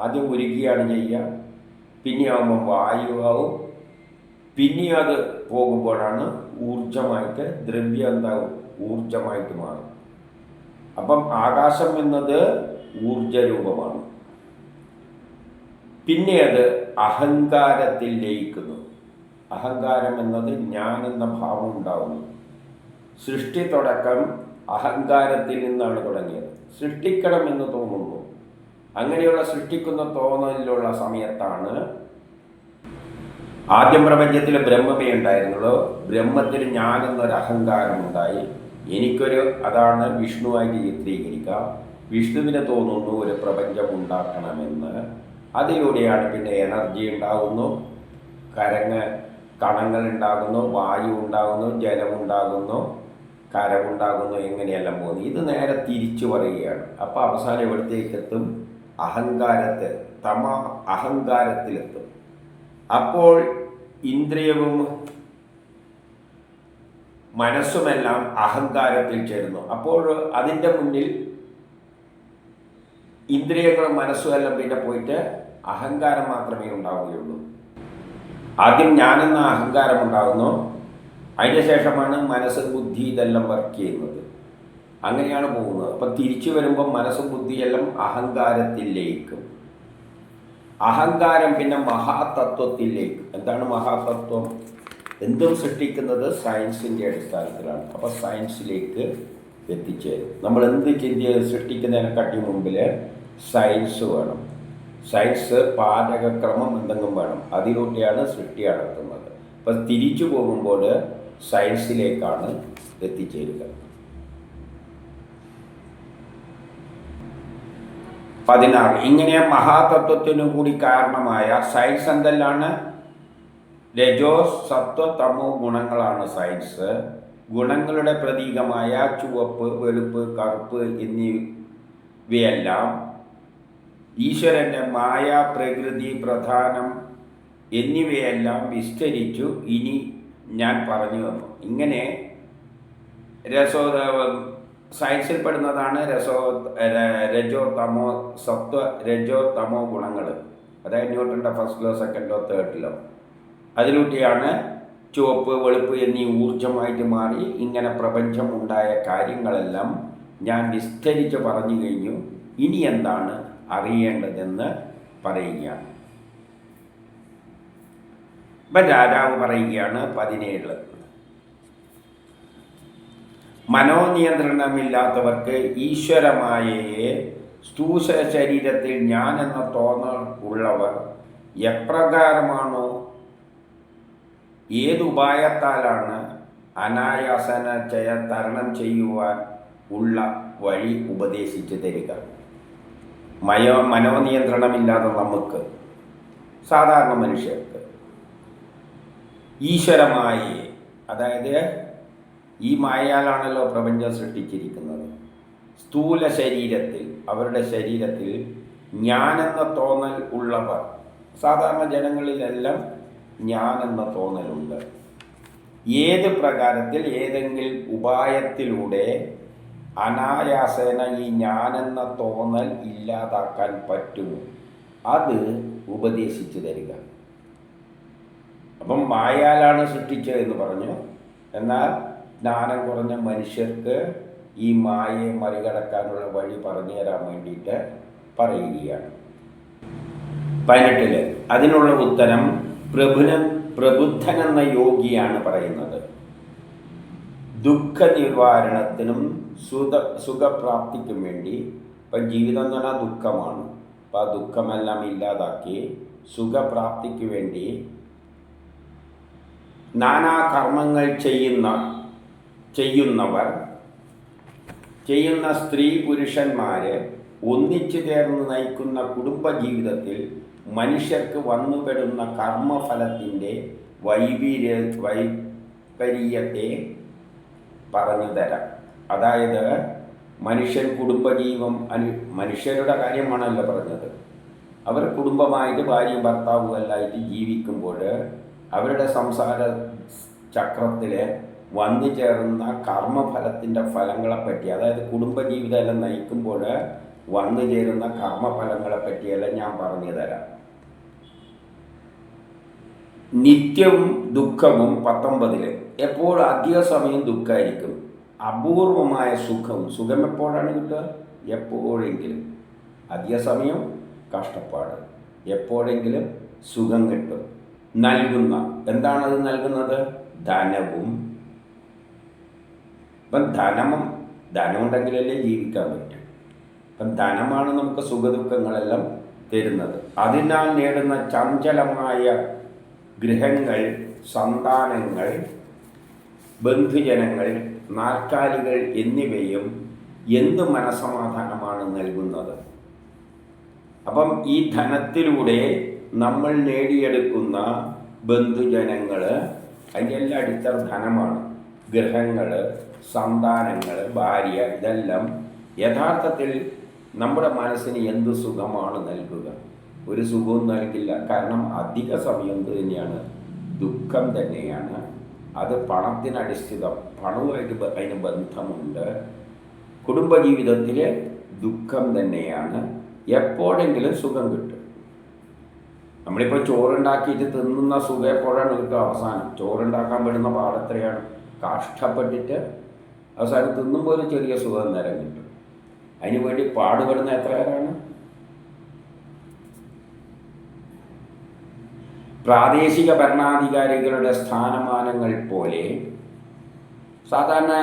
ആദ്യം ഉരുകിയാണ് ചെയ്യുക, പിന്നെയാകുമ്പോൾ വായുവാവും, പിന്നെ അത് പോകുമ്പോഴാണ് ഊർജമായിട്ട് ദ്രവ്യം എന്താകും, ഊർജമായിട്ട് മാറും. അപ്പം ആകാശം എന്നത് ഊർജരൂപമാണ്. പിന്നെ അത് അഹങ്കാരത്തിൽ ലയിക്കുന്നു. അഹങ്കാരം എന്നത് ഞാൻ എന്ന ഭാവം ഉണ്ടാകുന്നു. സൃഷ്ടി തുടക്കം അഹങ്കാരത്തിൽ നിന്നാണ് തുടങ്ങിയത്. സൃഷ്ടിക്കണമെന്ന് തോന്നുന്നു. അങ്ങനെയുള്ള സൃഷ്ടിക്കുന്ന തോന്നലിലുള്ള സമയത്താണ് ആദ്യം പ്രപഞ്ചത്തിൽ ബ്രഹ്മമേ ഉണ്ടായിരുന്നുള്ളൂ. ബ്രഹ്മത്തിൽ ഞാനെന്നൊരു അഹങ്കാരം ഉണ്ടായി. അതാണ് വിഷ്ണുവായിട്ട് ചിത്രീകരിക്കാം. വിഷ്ണുവിന് തോന്നുന്നു ഒരു പ്രപഞ്ചം ഉണ്ടാക്കണമെന്ന്. അതിലൂടെയാണ് പിന്നെ എനർജി ഉണ്ടാകുന്നു, കണങ്ങൾ ഉണ്ടാകുന്നു, വായു ഉണ്ടാകുന്നു, ജലമുണ്ടാകുന്നു, കരമുണ്ടാകുന്നു, എങ്ങനെയെല്ലാം പോകുന്നു. ഇത് നേരെ തിരിച്ചു പറയുകയാണ്. അപ്പോൾ അവസാനം എവിടത്തേക്കെത്തും? അഹങ്കാരത്തിലെത്തും. അപ്പോൾ ഇന്ദ്രിയവും മനസ്സുമെല്ലാം അഹങ്കാരത്തിൽ ചേരുന്നു. അപ്പോൾ അതിൻ്റെ മുന്നിൽ ഇന്ദ്രിയങ്ങളും മനസ്സും എല്ലാം പിന്നെ പോയിട്ട് അഹങ്കാരം മാത്രമേ ഉണ്ടാവുകയുള്ളൂ. ആദ്യം ഞാനെന്ന അഹങ്കാരം ഉണ്ടാകുന്നു, അതിന് ശേഷമാണ് മനസ്സ്, ബുദ്ധി ഇതെല്ലാം വർക്ക് ചെയ്യുന്നത്. അങ്ങനെയാണ് പോകുന്നത്. അപ്പം തിരിച്ചു വരുമ്പം മനസ്സും ബുദ്ധിയെല്ലാം അഹങ്കാരത്തിലേക്കും. അഹങ്കാരം പിന്നെ മഹാതത്വത്തിലേക്ക്. എന്താണ് മഹാതത്വം? എന്തും സൃഷ്ടിക്കുന്നത് സയൻസിൻ്റെ അടിസ്ഥാനത്തിലാണ്. അപ്പോൾ സയൻസിലേക്ക് എത്തിച്ചേരും. നമ്മൾ എന്ത് സൃഷ്ടിക്കുന്നതിനെക്കാട്ടി മുമ്പിൽ സയൻസ് വേണം. സയൻസ് പാചകക്രമം എന്തെങ്കിലും വേണം. അതിലൂടെയാണ് സൃഷ്ടി നടത്തുന്നത്. അപ്പം തിരിച്ചു പോകുമ്പോൾ സയൻസിലേക്കാണ് എത്തിച്ചേരുക. 16 ഇങ്ങനെ മഹാതത്വത്തിനു കൂടി കാരണമായ സയൻസ് എന്തെല്ലാണ്? രജോ സത്വ തമോ ഗുണങ്ങളാണ് സയൻസ്. ഗുണങ്ങളുടെ പ്രതീകമായ ചുവപ്പ്, വെളുപ്പ്, കറുപ്പ് എന്നിവയെല്ലാം ഈശ്വരൻ്റെ മായ, പ്രകൃതി, പ്രധാനം എന്നിവയെല്ലാം വിസ്തരിച്ചു ഇനി ഞാൻ പറഞ്ഞു തന്നു. ഇങ്ങനെ സയൻസിൽ പെടുന്നതാണ് രജോ തമോ സത്വ രജോ തമോ ഗുണങ്ങൾ. അതായത് ന്യൂട്ടൻ്റെ first law, second law, third law. അതിലൂടെയാണ് ചുവപ്പ്, വെളുപ്പ് എന്നീ ഊർജമായിട്ട് മാറി. ഇങ്ങനെ പ്രപഞ്ചം ഉണ്ടായ കാര്യങ്ങളെല്ലാം ഞാൻ വിസ്തരിച്ച് പറഞ്ഞു കഴിഞ്ഞു. ഇനി എന്താണ് അറിയേണ്ടതെന്ന് പറയുകയാണ്. ഇപ്പം രാജാവ് പറയുകയാണ് 17 മനോനിയന്ത്രണമില്ലാത്തവർക്ക് ഈശ്വരമായയെ സ്ഥൂല ശരീരത്തിൽ ഞാൻ എന്ന തോന്നൽ ഉള്ളവർ എപ്രകാരമാണോ ഏതുപായത്താലാണ് അനായാസന തരണം ചെയ്യുവാൻ ഉള്ള വഴി ഉപദേശിച്ചു തരിക. മനോനിയന്ത്രണമില്ലാതെ നമുക്ക്, സാധാരണ മനുഷ്യർക്ക്, ഈശ്വരമായി, അതായത് ഈ മായയാലാണല്ലോ പ്രപഞ്ചം സൃഷ്ടിച്ചിരിക്കുന്നത്. സ്ഥൂല ശരീരത്തിൽ, അവരുടെ ശരീരത്തിൽ ഞാനെന്ന തോന്നൽ ഉള്ളവർ, സാധാരണ ജനങ്ങളിലെല്ലാം ഞാനെന്ന തോന്നലുണ്ട്. ഏത് പ്രകാരത്തിൽ, ഏതെങ്കിലും ഉപായത്തിലൂടെ അനായാസേന ഈ ഞാനെന്ന തോന്നൽ ഇല്ലാതാക്കാൻ പറ്റുമോ അത് ഉപദേശിച്ചു തരിക. അപ്പം മായയാലാണ് സൃഷ്ടിച്ചതെന്ന് പറഞ്ഞു. എന്നാൽ ജ്ഞാനം കുറഞ്ഞ മനുഷ്യർക്ക് ഈ മായയെ മറികടക്കാനുള്ള വഴി പറഞ്ഞു തരാൻ വേണ്ടിയിട്ട് പറയുകയാണ്. 18 അതിനുള്ള ഉത്തരം പ്രബുദ്ധൻ എന്ന യോഗിയാണ് പറയുന്നത്. ദുഃഖ നിവാരണത്തിനും സുഖപ്രാപ്തിക്കും വേണ്ടി, ഇപ്പം ജീവിതം എന്ന് പറഞ്ഞാൽ ദുഃഖമാണ്. അപ്പം ആ ദുഃഖമെല്ലാം ഇല്ലാതാക്കി സുഖപ്രാപ്തിക്ക് വേണ്ടി നാനാ കർമ്മങ്ങൾ ചെയ്യുന്ന സ്ത്രീ പുരുഷന്മാർ ഒന്നിച്ചു ചേർന്ന് നയിക്കുന്ന കുടുംബജീവിതത്തിൽ മനുഷ്യർക്ക് വന്നുപെടുന്ന കർമ്മഫലത്തിൻ്റെ വൈപരീയത്തെ പറഞ്ഞു തരാം. അതായത് മനുഷ്യൻ കുടുംബജീവം, മനുഷ്യരുടെ കാര്യമാണല്ലോ പറഞ്ഞത്. അവർ കുടുംബമായിട്ട് ഭാര്യയും ഭർത്താവും എല്ലായിട്ട് ജീവിക്കുമ്പോൾ അവരുടെ സംസാര ചക്രത്തിൽ വന്നു ചേർന്ന കർമ്മഫലത്തിൻ്റെ ഫലങ്ങളെപ്പറ്റി, അതായത് കുടുംബജീവിതം എല്ലാം നയിക്കുമ്പോൾ വന്നു ചേരുന്ന കർമ്മഫലങ്ങളെപ്പറ്റിയെല്ലാം ഞാൻ പറഞ്ഞു തരാം. നിത്യവും ദുഃഖവും 19. എപ്പോഴും അധിക സമയം ദുഃഖമായിരിക്കും, അപൂർവമായ സുഖം എപ്പോഴാണ് കിട്ടുക? എപ്പോഴെങ്കിലും. അധിക സമയം കഷ്ടപ്പാട്, എപ്പോഴെങ്കിലും സുഖം കിട്ടും. നൽകുന്ന, എന്താണത് നൽകുന്നത്? ധനവും. ഇപ്പം ധനം ഉണ്ടെങ്കിലല്ലേ ജീവിക്കാൻ പറ്റും. അപ്പം ധനമാണ് നമുക്ക് സുഖദുഃഖങ്ങളെല്ലാം തരുന്നത്. അതിനാൽ നേടുന്ന ചഞ്ചലമായ ഗൃഹങ്ങൾ, സന്താനങ്ങൾ, ബന്ധുജനങ്ങൾ, നാൽക്കാലികൾ എന്നിവയും എന്ത് മനസ്സമാധാനമാണ് നൽകുന്നത്? അപ്പം ഈ ധനത്തിലൂടെ നമ്മൾ നേടിയെടുക്കുന്ന ബന്ധുജനങ്ങൾ, അതിൻ്റെ എല്ലാം അടിത്തറ ധനമാണ്. ഗൃഹങ്ങൾ, സന്താനങ്ങൾ, ഭാര്യ, ഇതെല്ലാം യഥാർത്ഥത്തിൽ നമ്മുടെ മനസ്സിന് എന്ത് സുഖമാണ് നൽകുക? ഒരു സുഖവും നൽകില്ല. കാരണം അധിക സമയം തന്നെയാണ് ദുഃഖം തന്നെയാണ്. അത് പണത്തിനടിസ്ഥിതം, പണവുമായിട്ട് അതിന് ബന്ധമുണ്ട്. കുടുംബജീവിതത്തിൽ ദുഃഖം തന്നെയാണ്. എപ്പോഴെങ്കിലും സുഖം കിട്ടും. നമ്മളിപ്പോൾ ചോറുണ്ടാക്കിയിട്ട് തിന്നുന്ന സുഖം എപ്പോഴാണ് കിട്ടുക? അവസാനം. ചോറുണ്ടാക്കാൻ പെടുന്ന പാടെത്രയാണ്? കഷ്ടപ്പെട്ടിട്ട് അവസാനം തിന്നുമ്പോൾ ഒരു ചെറിയ സുഖം നേരം കിട്ടും. അതിനു വേണ്ടി പാടുപെടുന്ന എത്ര പേരാണ്? പ്രാദേശിക ഭരണാധികാരികളുടെ സ്ഥാനമാനങ്ങൾ പോലെ സാധാരണ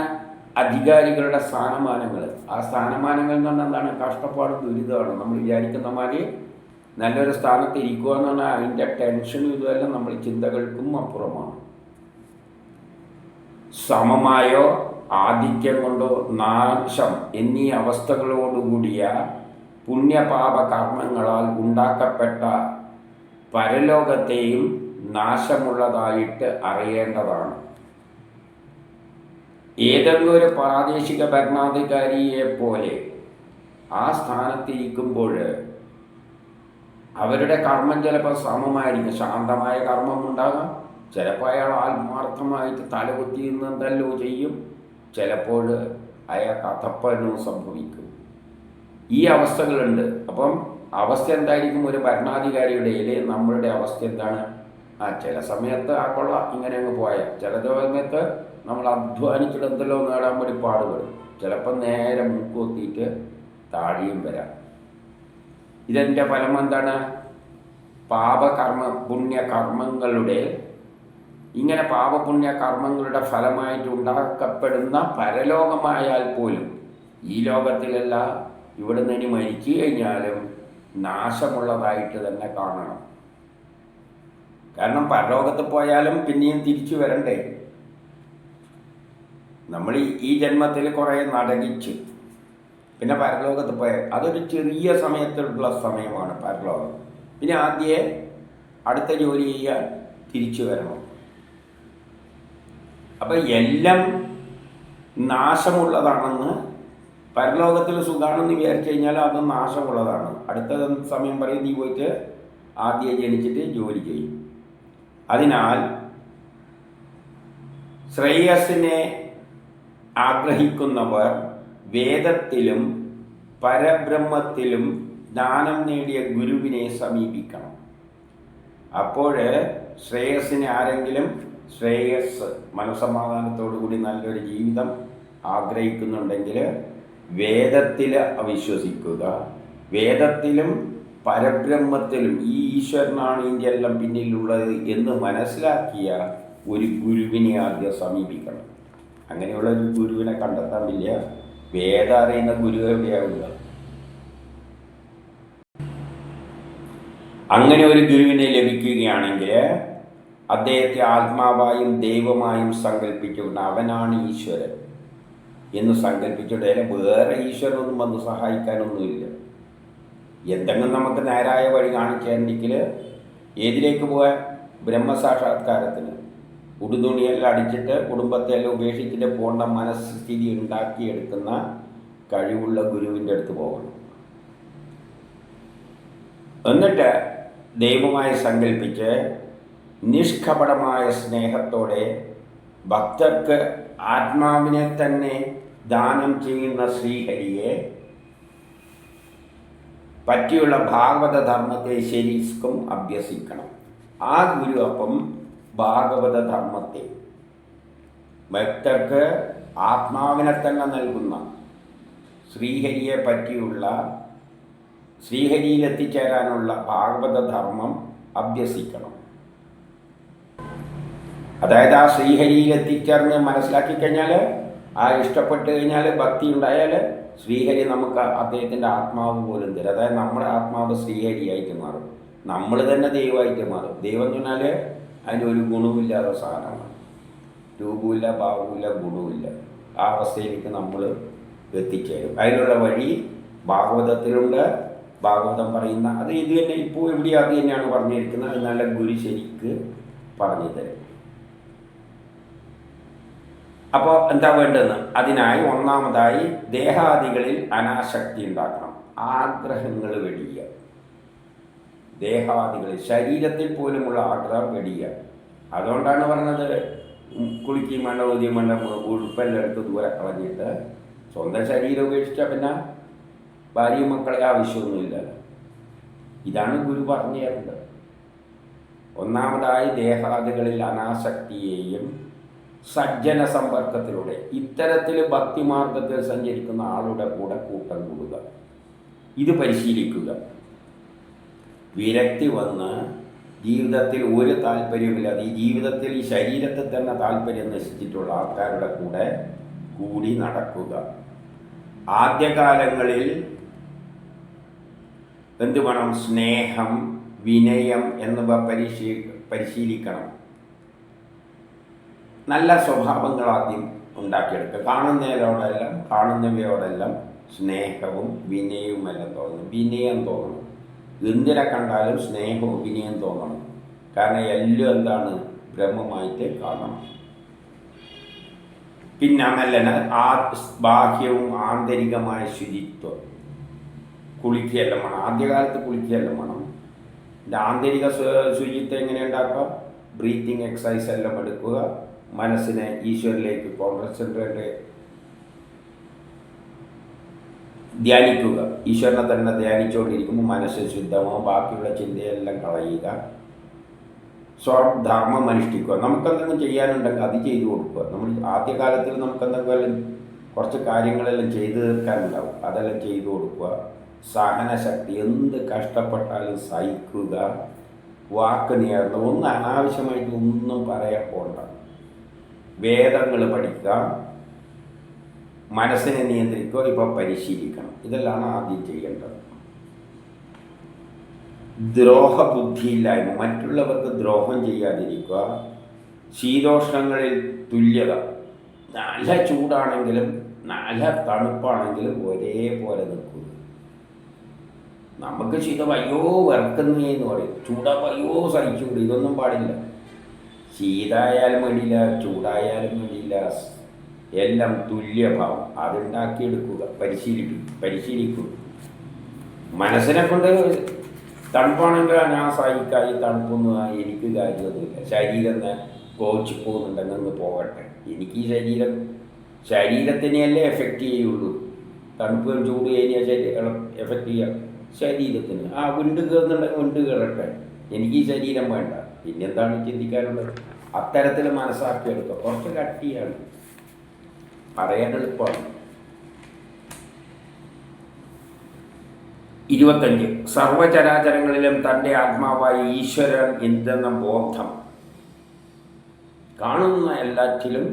അധികാരികളുടെ സ്ഥാനമാനങ്ങൾ, ആ സ്ഥാനമാനങ്ങൾ എന്ന് പറഞ്ഞാൽ എന്താണ്? കഷ്ടപ്പാടും ദുരിതമാണ്. നമ്മൾ വിചാരിക്കുന്ന മാതിരി നല്ലൊരു സ്ഥാനത്ത് ഇരിക്കുക എന്ന് പറഞ്ഞാൽ അതിൻ്റെ ടെൻഷനും ഇതുമെല്ലാം നമ്മൾ ചിന്തകൾക്കും അപ്പുറമാണ്. സമമായോ ആധിക്യം കൊണ്ടോ നാശം എന്നീ അവസ്ഥകളോടുകൂടിയ പുണ്യപാപ കർമ്മങ്ങളാൽ ഉണ്ടാക്കപ്പെട്ട പരലോകത്തെയും നാശമുള്ളതായിട്ട് അറിയേണ്ടതാണ്. ഏതെങ്കിലും ഒരു പ്രാദേശിക ഭരണാധികാരിയെ പോലെ ആ സ്ഥാനത്തിരിക്കുമ്പോൾ അവരുടെ കർമ്മം ചിലപ്പോൾ സമമായിരിക്കും. ശാന്തമായ കർമ്മം ഉണ്ടാകാം, ചിലപ്പോൾ അയാൾ ആത്മാർത്ഥമായിട്ട് തലകുത്തി നിന്നെന്തല്ലോ ചെയ്യും, ചിലപ്പോൾ അയാൾക്ക് അധപ്പതനവും സംഭവിക്കും. ഈ അവസ്ഥകളുണ്ട്. അപ്പം അവസ്ഥ എന്തായിരിക്കും? ഒരു ഭരണാധികാരിയുടെ നമ്മളുടെ അവസ്ഥ എന്താണ്? ചില സമയത്ത് ആ കൊള്ളാം ഇങ്ങനെ അങ്ങ് പോയാൽ, ചില സമയത്ത് നമ്മൾ അധ്വാനിച്ചിട്ട് എന്തെല്ലോ നേടാൻ വേണ്ടി പാടുപെടും, ചിലപ്പോൾ നേരെ മൂക്കുത്തിയിട്ട് താഴെയും വരാം. ഇതിൻ്റെ ഫലം എന്താണ്? പുണ്യകർമ്മങ്ങളുടെ ഇങ്ങനെ പാപപുണ്യ കർമ്മങ്ങളുടെ ഫലമായിട്ട് ഉണ്ടാക്കപ്പെടുന്ന പരലോകമായാൽ പോലും ഈ ലോകത്തിലല്ല, ഇവിടെ നിന്ന് മരിച്ചു കഴിഞ്ഞാലും നാശമുള്ളതായിട്ട് തന്നെ കാണണം. കാരണം പരലോകത്ത് പോയാലും പിന്നെയും തിരിച്ചു വരണ്ടേ? നമ്മൾ ഈ ജന്മത്തിൽ കുറേ നടകിച്ച് പിന്നെ പരലോകത്ത് പോയ അതൊരു ചെറിയ സമയത്തുള്ള സമയമാണ് പരലോകം. പിന്നെ ആദ്യമേ അടുത്ത ജോലി ചെയ്യാൻ തിരിച്ചു വരണം. അപ്പം എല്ലാം നാശമുള്ളതാണെന്ന്, പരലോകത്തിൽ സുഖമാണെന്ന് വിചാരിച്ചു കഴിഞ്ഞാൽ അത് നാശമുള്ളതാണ്. അടുത്ത സമയം പറയും നീ പോയിട്ട് ആദ്യം ജനിച്ചിട്ട് ജോലി ചെയ്യും. അതിനാൽ ശ്രേയസ്സിനെ ആഗ്രഹിക്കുന്നവർ വേദത്തിലും പരബ്രഹ്മത്തിലും ജ്ഞാനം നേടിയ ഗുരുവിനെ സമീപിക്കണം. അപ്പോൾ ശ്രേയസ്സിനെ ആരെങ്കിലും മനസ്സമാധാനത്തോടു കൂടി നല്ലൊരു ജീവിതം ആഗ്രഹിക്കുന്നുണ്ടെങ്കിൽ വേദത്തിൽ അവിശ്വസിക്കുക. വേദത്തിലും പരബ്രഹ്മത്തിലും ഈ ഈശ്വരനാണ് ഇതിൻ്റെ എല്ലാം പിന്നിലുള്ളത് എന്ന് മനസ്സിലാക്കിയ ഒരു ഗുരുവിനെ ആദ്യം സമീപിക്കണം. അങ്ങനെയുള്ള ഒരു ഗുരുവിനെ കണ്ടെത്താൻ വലിയ വേദം അറിയുന്ന ഗുരു എവിടെയാവുക? അങ്ങനെ ഒരു ഗുരുവിനെ ലഭിക്കുകയാണെങ്കിൽ അദ്ദേഹത്തെ ആത്മാവായും ദൈവമായും സങ്കല്പിച്ചുകൊണ്ട് അവനാണ് ഈശ്വരൻ എന്ന് സങ്കല്പിച്ചുകൊണ്ട് വേറെ ഈശ്വരനൊന്നും വന്ന് സഹായിക്കാനൊന്നുമില്ല. എന്തെങ്കിലും നമുക്ക് നേരായ വഴി കാണിച്ചെങ്കിൽ ഏതിലേക്ക് പോകാൻ? ബ്രഹ്മസാക്ഷാത്കാരത്തിന്. ഉടുതുണിയെല്ലാം അടിച്ചിട്ട് കുടുംബത്തെല്ലാം ഉപേക്ഷിച്ചിട്ട് പോകേണ്ട മനസ്ഥിതി ഉണ്ടാക്കിയെടുക്കുന്ന കഴിവുള്ള ഗുരുവിൻ്റെ അടുത്ത് പോകണം. എന്നിട്ട് ദൈവമായി സങ്കല്പിച്ച് നിഷ്കപടമായ സ്നേഹത്തോടെ ഭക്തർക്ക് ആത്മാവിനെ തന്നെ ദാനം ചെയ്യുന്ന ശ്രീഹരിയെ പറ്റിയുള്ള ഭാഗവത ധർമ്മത്തെ ശരിക്കും അഭ്യസിക്കണം. ആ ഗുരു അപ്പം ഭാഗവത ധർമ്മത്തെ ഭക്തർക്ക് ആത്മാവിനെ തന്നെ നൽകുന്ന ശ്രീഹരിയെ പറ്റിയുള്ള ശ്രീഹരിയിൽ എത്തിച്ചേരാനുള്ള ഭാഗവത ധർമ്മം അഭ്യസിക്കണം. അതായത് ആ ശ്രീഹരിയിൽ എത്തിച്ചേർന്ന് മനസ്സിലാക്കി കഴിഞ്ഞാൽ, ആ ഇഷ്ടപ്പെട്ട് കഴിഞ്ഞാൽ, ഭക്തി ഉണ്ടായാൽ ശ്രീഹരി നമുക്ക് അദ്ദേഹത്തിൻ്റെ ആത്മാവ് പോലും തരും. അതായത് നമ്മുടെ ആത്മാവ് ശ്രീഹരിയായിട്ട് മാറും, നമ്മൾ തന്നെ ദൈവമായിട്ട് മാറും. ദൈവം എന്ന് പറഞ്ഞാൽ അതിൻ്റെ ഒരു ഗുണവുമില്ലാത്ത സാധനമാണ്. രൂപമില്ല, ഭാവമില്ല, ഗുണവുമില്ല. ആ അവസ്ഥയിലേക്ക് നമ്മൾ എത്തിച്ചേരും. അതിനുള്ള വഴി ഭാഗവതത്തിലുണ്ട്. ഭാഗവതം പറയുന്ന അത് ഇത് തന്നെ, ഇപ്പോൾ ഇവിടെ അത് തന്നെയാണ് പറഞ്ഞിരിക്കുന്നത്. അത് നല്ല ഗുരു ശരിക്ക് പറഞ്ഞു തരും. അപ്പോൾ എന്താ വേണ്ടതെന്ന്, അതിനായി ഒന്നാമതായി ദേഹാദികളിൽ അനാസക്തി ഉണ്ടാക്കണം. ആഗ്രഹങ്ങൾ വെടിയുക. ദേഹാദികളിൽ, ശരീരത്തിൽ പോലുമുള്ള ആഗ്രഹം വെടിയുക. അതുകൊണ്ടാണ് പറഞ്ഞത് കുളിക്കുകയും വേണ്ട, ഒതിയും വേണ്ട, ഉടുപ്പെല്ലാം എടുത്ത് ദൂരെ കളഞ്ഞിട്ട് സ്വന്തം ശരീരം ഉപേക്ഷിച്ചാൽ പിന്നെ ഭാര്യയും മക്കളെ ആവശ്യമൊന്നുമില്ലല്ലോ. ഇതാണ് ഗുരു പറഞ്ഞു തരുന്നത്. ഒന്നാമതായി ദേഹാദികളിൽ അനാസക്തിയെയും സജ്ജന സമ്പർക്കത്തിലൂടെ ഇത്തരത്തിൽ ഭക്തിമാർഗത്തിൽ സഞ്ചരിക്കുന്ന ആളുടെ കൂടെ കൂട്ടം കൂടുക, ഇത് പരിശീലിക്കുക. വിരക്തി വന്ന് ജീവിതത്തിൽ ഒരു താല്പര്യമില്ലാതെ ഈ ജീവിതത്തിൽ ഈ ശരീരത്തിൽ തന്നെ താല്പര്യം നശിച്ചിട്ടുള്ള ആൾക്കാരുടെ കൂടെ കൂടി നടക്കുക. ആദ്യകാലങ്ങളിൽ എന്ത് വേണം? സ്നേഹം, വിനയം എന്നിവ പരിശീലിക്കണം. നല്ല സ്വഭാവങ്ങൾ ആദ്യം ഉണ്ടാക്കിയെടുക്കുക. കാണുന്നവയോടെല്ലാം സ്നേഹവും വിനയവും എല്ലാം തോന്നണം. വിനയം തോന്നണം. എന്തിനെ കണ്ടാലും സ്നേഹവും വിനയം തോന്നണം. കാരണം എല്ലാം എന്താണ്? ബ്രഹ്മമായിട്ട് കാണണം. പിന്നെ മെല്ലനെ ബാഹ്യവും ആന്തരികമായ ശുചിത്വം. കുളിക്കുകയെല്ലാം വേണം. ആദ്യകാലത്ത് കുളിക്കുകയെല്ലാം വേണം. ആന്തരിക ശുചിത്വം എങ്ങനെ ഉണ്ടാക്കുക? ബ്രീത്തിങ് എക്സസൈസ് എല്ലാം എടുക്കുക. മനസ്സിനെ ഈശ്വരിലേക്ക് കോൺസെൻട്രേറ്റ് ധ്യാനിക്കുക. ഈശ്വരനെ തന്നെ ധ്യാനിച്ചുകൊണ്ടിരിക്കുമ്പോൾ മനസ്സ് ശുദ്ധമാവും. ബാക്കിയുള്ള ചിന്തയെല്ലാം കളയുക. സ്വധർമ്മം അനുഷ്ഠിക്കുക. നമുക്കെന്തെങ്കിലും ചെയ്യാനുണ്ടെങ്കിൽ അത് ചെയ്തു കൊടുക്കുക. നമ്മൾ ആദ്യകാലത്തിൽ നമുക്കെന്തെങ്കിലും കുറച്ച് കാര്യങ്ങളെല്ലാം ചെയ്തു തീർക്കാനുണ്ടാവും, അതെല്ലാം ചെയ്തു കൊടുക്കുക. സഹനശക്തി, എന്ത് കഷ്ടപ്പെട്ടാലും സഹിക്കുക. വാക്ക് നിയന്ത്രണം, ഒന്നും അനാവശ്യമായിട്ട് ഒന്നും പറയാൻ പോകണ്ട. വേദങ്ങൾ പഠിക്കുക, മനസ്സിനെ നിയന്ത്രിക്കുക, ഇപ്പോൾ പരിശീലിക്കണം. ഇതെല്ലാം ആദ്യം ചെയ്യേണ്ടത്. ദ്രോഹബുദ്ധിയില്ലായ്മ, മറ്റുള്ളവർക്ക് ദ്രോഹം ചെയ്യാതിരിക്കുക. ശീതോഷ്ണങ്ങളിൽ തുല്യത, നല്ല ചൂടാണെങ്കിലും നല്ല തണുപ്പാണെങ്കിലും ഒരേപോലെ നിൽക്കുക. നമുക്ക് ശീതം അയ്യോ വിറക്കുന്നേന്ന് പറയും, ചൂടാകുമ്പോൾ അയ്യോ സഹിച്ചുകൂടി, ഇതൊന്നും പാടില്ല. ശീതമായാലും വേണ്ടിയില്ല, ചൂടായാലും വേണ്ടിയില്ല, എല്ലാം തുല്യഭാവം അതുണ്ടാക്കിയെടുക്കുക. പരിശീലിക്കുക. മനസ്സിനെ കൊണ്ട് തണുപ്പാണെങ്കിൽ ഞാൻ സഹിക്കായി, തണുപ്പൊന്നും എനിക്ക് കാര്യമൊന്നുമില്ല. ശരീരം കോച്ച് പോകുന്നുണ്ടെങ്കിൽ ഒന്ന് പോകട്ടെ. എനിക്ക് ഈ ശരീരത്തിനെയല്ലേ എഫക്റ്റ് ചെയ്യുള്ളൂ. തണുപ്പും ചൂട് കഴിഞ്ഞാൽ എഫക്റ്റ് ചെയ്യാം ശരീരത്തിന്. ആ വിണ്ട് കയറുന്നുണ്ടെങ്കിൽ വിണ്ട് കയറട്ടെ, എനിക്ക് ഈ ശരീരം വേണ്ട. പിന്നെന്താണ് ചിന്തിക്കാനുള്ളത്? അത്തരത്തിൽ മനസ്സാക്കിയെടുക്കുക. കുറച്ച് കട്ടിയാണ്, പറയാൻ എളുപ്പമാണ്. 25. സർവചരാചരങ്ങളിലും തൻ്റെ ആത്മാവായി ഈശ്വരൻ എന്തെന്ന ബോധം. കാണുന്ന എല്ലാറ്റിലും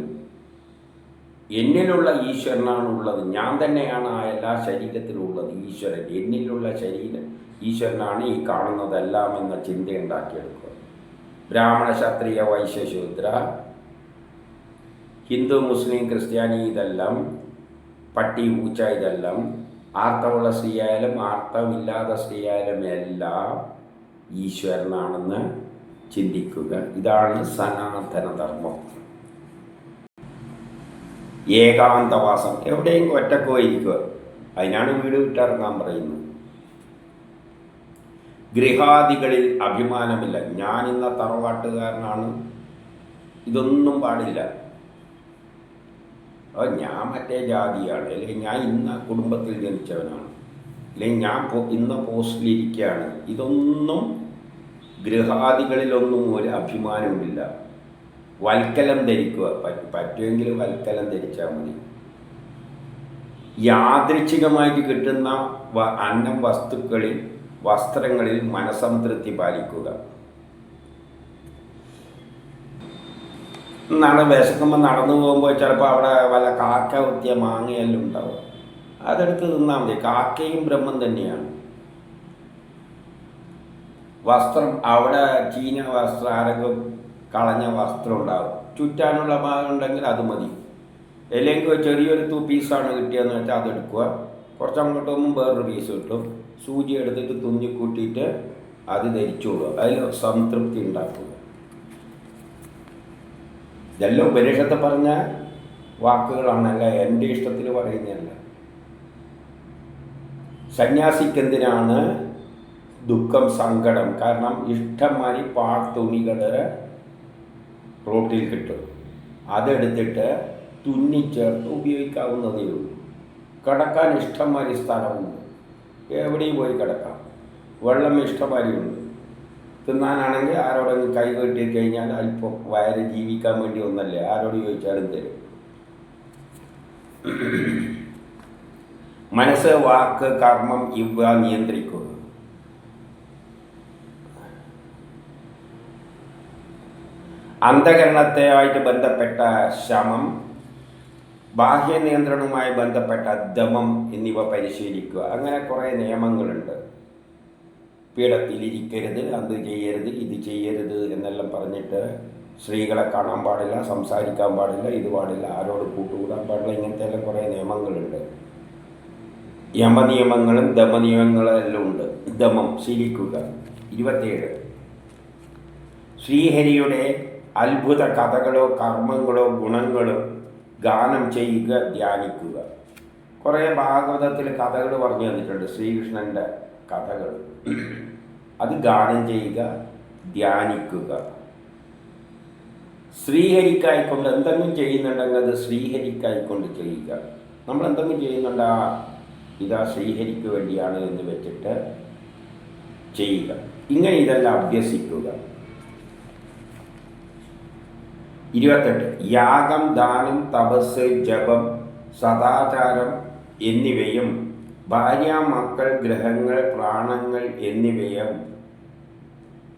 എന്നിലുള്ള ഈശ്വരനാണ് ഉള്ളത്. ഞാൻ തന്നെയാണ് ആ എല്ലാ ശരീരത്തിലുള്ളത്. ഈശ്വരൻ എന്നിലുള്ള ശരീരം ഈശ്വരനാണ് ഈ കാണുന്നതെല്ലാം എന്ന ചിന്ത ഉണ്ടാക്കിയെടുക്കുക. ബ്രാഹ്മണ, ക്ഷത്രിയ, വൈശ്യ, ശൂദ്ര, ഹിന്ദു, മുസ്ലിം, ക്രിസ്ത്യാനി, ഇതെല്ലാം പട്ടി, പൂച്ച, ഇതെല്ലാം ആർത്തമുള്ള സ്ത്രീയായാലും ആർത്തമില്ലാത്ത സ്ത്രീയായാലും എല്ലാം ഈശ്വരനാണെന്ന് ചിന്തിക്കുക. ഇതാണ് സനാതനധർമ്മം. ഏകാന്തവാസം, എവിടെയെങ്കിലും ഒറ്റക്ക് പോയിരിക്കുക. അതിനാണ് വീട് വിട്ടിറങ്ങാൻ പറയുന്നത്. ഗൃഹാദികളിൽ അഭിമാനമില്ല. ഞാൻ ഇന്ന തറവാട്ടുകാരനാണ്, ഇതൊന്നും പാടില്ല. ഞാൻ മറ്റേ ജാതിയാണ്, അല്ലെങ്കിൽ ഞാൻ ഇന്ന കുടുംബത്തിൽ ജനിച്ചവനാണ്, അല്ലെങ്കിൽ ഞാൻ ഇന്ന പോസ്റ്റിലിരിക്കുകയാണ്, ഇതൊന്നും ഗൃഹാദികളിലൊന്നും ഒരു അഭിമാനമില്ല. വൽക്കലം ധരിക്കുക, പറ്റുമെങ്കിൽ വൽക്കലം ധരിച്ചാൽ മതി. യാദൃച്ഛികമായിട്ട് കിട്ടുന്ന അന്നം വസ്ത്രങ്ങളിൽ മനസംതൃപ്തി പാലിക്കുക. വിശക്കുമ്പോൾ നടന്നു പോകുമ്പോൾ ചിലപ്പോൾ അവിടെ വല്ല കാക്ക കുത്തിയ മാങ്ങയെല്ലാം ഉണ്ടാവും, അതെടുത്ത് തിന്നാൽ മതി. കാക്കയും ബ്രഹ്മം തന്നെയാണ്. വസ്ത്രം അവിടെ ചീന വസ്ത്രം, ആരെങ്കിലും കളഞ്ഞ വസ്ത്രം ഉണ്ടാവും, ചുറ്റാനുള്ള ഭാഗം ഉണ്ടെങ്കിൽ അത് മതി. അല്ലെങ്കിൽ ചെറിയൊരു പീസാണ് കിട്ടിയതെന്ന് വെച്ചാൽ അതെടുക്കുക. കുറച്ചങ്ങോട്ട് പോകുമ്പോൾ വേറൊരു പീസ് കിട്ടും, സൂചി എടുത്തിട്ട് തുന്നിക്കൂട്ടിയിട്ട് അത് ധരിച്ചോളുക. അതിൽ സംതൃപ്തി ഉണ്ടാക്കുക. ഇതെല്ലാം ഉപനിഷത്ത് പറഞ്ഞ വാക്കുകളാണല്ല, എൻ്റെ ഇഷ്ടത്തിൽ പറയുന്നതല്ല. സന്യാസിക്കെന്തിനാണ് ദുഃഖം, സങ്കടം? കാരണം ഇഷ്ടംമാതിരി തുണികൾ റോട്ടിൽ കിട്ടും, അതെടുത്തിട്ട് തുന്നിച്ചേർത്ത് ഉപയോഗിക്കാവുന്നതേ ഉള്ളൂ. കിടക്കാൻ ഇഷ്ടംമാതിരി സ്ഥലമുണ്ട്, എവിടെയും പോയി കിടക്കാം. വെള്ളം ഇഷ്ടംമാതിരിയുണ്ട്. തിന്നാനാണെങ്കിൽ ആരോടെങ്കിലും കൈ കെട്ടി കഴിഞ്ഞാൽ അല്പം വയറ് ജീവിക്കാൻ വേണ്ടി ഒന്നല്ലേ, ആരോട് ചോദിച്ചാലും തരും. മനസ്സ്, വാക്ക്, കർമ്മം ഇവ നിയന്ത്രിക്കുക. അന്ധകരണത്തെയായിട്ട് ബന്ധപ്പെട്ട ശമം, ബാഹ്യ നിയന്ത്രണവുമായി ബന്ധപ്പെട്ട ദമം എന്നിവ പരിശീലിക്കുക. അങ്ങനെ കുറേ നിയമങ്ങളുണ്ട്. പീഠത്തിലിരിക്കരുത്, അത് ചെയ്യരുത്, ഇത് ചെയ്യരുത് എന്നെല്ലാം പറഞ്ഞിട്ട് സ്ത്രീകളെ കാണാൻ പാടില്ല, സംസാരിക്കാൻ പാടില്ല, ഇത് പാടില്ല, ആരോട് കൂട്ടുകൂടാൻ പാടില്ല, ഇങ്ങനത്തെ എല്ലാം കുറേ നിയമങ്ങളുണ്ട്. യമനിയമങ്ങളും ദമനിയമങ്ങളും എല്ലാം ഉണ്ട്. ദമം ശീലിക്കുക. 27 ശ്രീഹരിയുടെ അത്ഭുത കഥകളോ കർമ്മങ്ങളോ ഗുണങ്ങളോ ഗാനം ചെയ്യുക, ധ്യാനിക്കുക. കുറേ ഭാഗവതത്തിൽ കഥകൾ പറഞ്ഞു തന്നിട്ടുണ്ട്, ശ്രീകൃഷ്ണൻ്റെ കഥകൾ. അത് ഗാനം ചെയ്യുക, ധ്യാനിക്കുക. ശ്രീഹരിക്കായിക്കൊണ്ട് എന്തെങ്കിലും ചെയ്യുന്നുണ്ടെങ്കിൽ അത് ശ്രീഹരിക്കായിക്കൊണ്ട് ചെയ്യുക. നമ്മൾ എന്തെങ്കിലും ചെയ്യുന്നുണ്ട്, ഇതാ ശ്രീഹരിക്ക് വേണ്ടിയാണ് എന്ന് വെച്ചിട്ട് ചെയ്യുക. ഇങ്ങനെ ഇതെല്ലാം അഭ്യസിക്കുക. 28 യാഗം, ദാനം, തപസ്, ജപം, സദാചാരം എന്നിവയും ഭാര്യ, മക്കൾ, ഗ്രഹങ്ങൾ, പ്രാണങ്ങൾ എന്നിവയും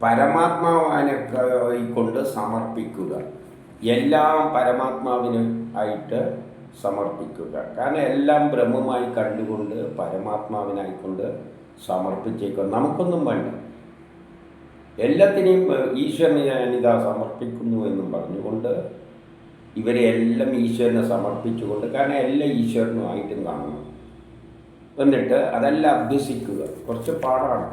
പരമാത്മാവിനെ കൊണ്ട് സമർപ്പിക്കുക. എല്ലാം പരമാത്മാവിന് ആയിട്ട് സമർപ്പിക്കുക. കാരണം എല്ലാം ബ്രഹ്മമായി കണ്ടുകൊണ്ട് പരമാത്മാവിനായിക്കൊണ്ട് സമർപ്പിച്ചേക്കുക. നമുക്കൊന്നും വേണ്ട, എല്ലാത്തിനെയും ഈശ്വരനെ ഞാനിതാ സമർപ്പിക്കുന്നു എന്നും പറഞ്ഞുകൊണ്ട് ഇവരെ എല്ലാം ഈശ്വരനെ സമർപ്പിച്ചുകൊണ്ട്, കാരണം എല്ലാം ഈശ്വരനുമായിട്ടും കാണണം. എന്നിട്ട് അതെല്ലാം അഭ്യസിക്കുക. കുറച്ച് പാടാണ്.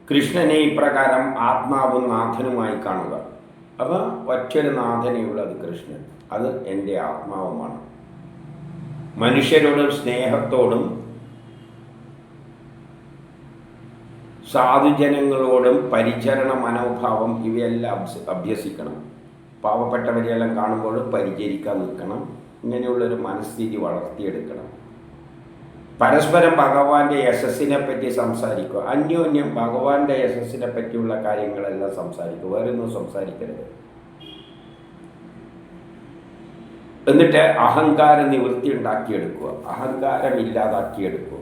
കൃഷ്ണനെ ഇപ്രകാരം ആത്മാവും നാഥനുമായി കാണുക. അപ്പോൾ ഒറ്റൊരു നാഥനെയുള്ളത് കൃഷ്ണൻ, അത് എൻ്റെ ആത്മാവുമാണ്. മനുഷ്യരോടും സ്നേഹത്തോടും സാധുജനങ്ങളോടും പരിചരണ മനോഭാവം ഇവയെല്ലാം അഭ്യസിക്കണം. പാവപ്പെട്ടവരെയെല്ലാം കാണുമ്പോൾ പരിചരിക്കാൻ നിൽക്കണം. ഇങ്ങനെയുള്ളൊരു മനസ്ഥിതി വളർത്തിയെടുക്കണം. പരസ്പരം ഭഗവാന്റെ യശസ്സിനെ പറ്റി സംസാരിക്കുക. അന്യോന്യം ഭഗവാന്റെ യശസ്സിനെ പറ്റിയുള്ള കാര്യങ്ങളെല്ലാം സംസാരിക്കുക, വേറൊന്നും സംസാരിക്കരുത്. എന്നിട്ട് അഹങ്കാര നിവൃത്തി ഉണ്ടാക്കിയെടുക്കുക, അഹങ്കാരം ഇല്ലാതാക്കിയെടുക്കുക.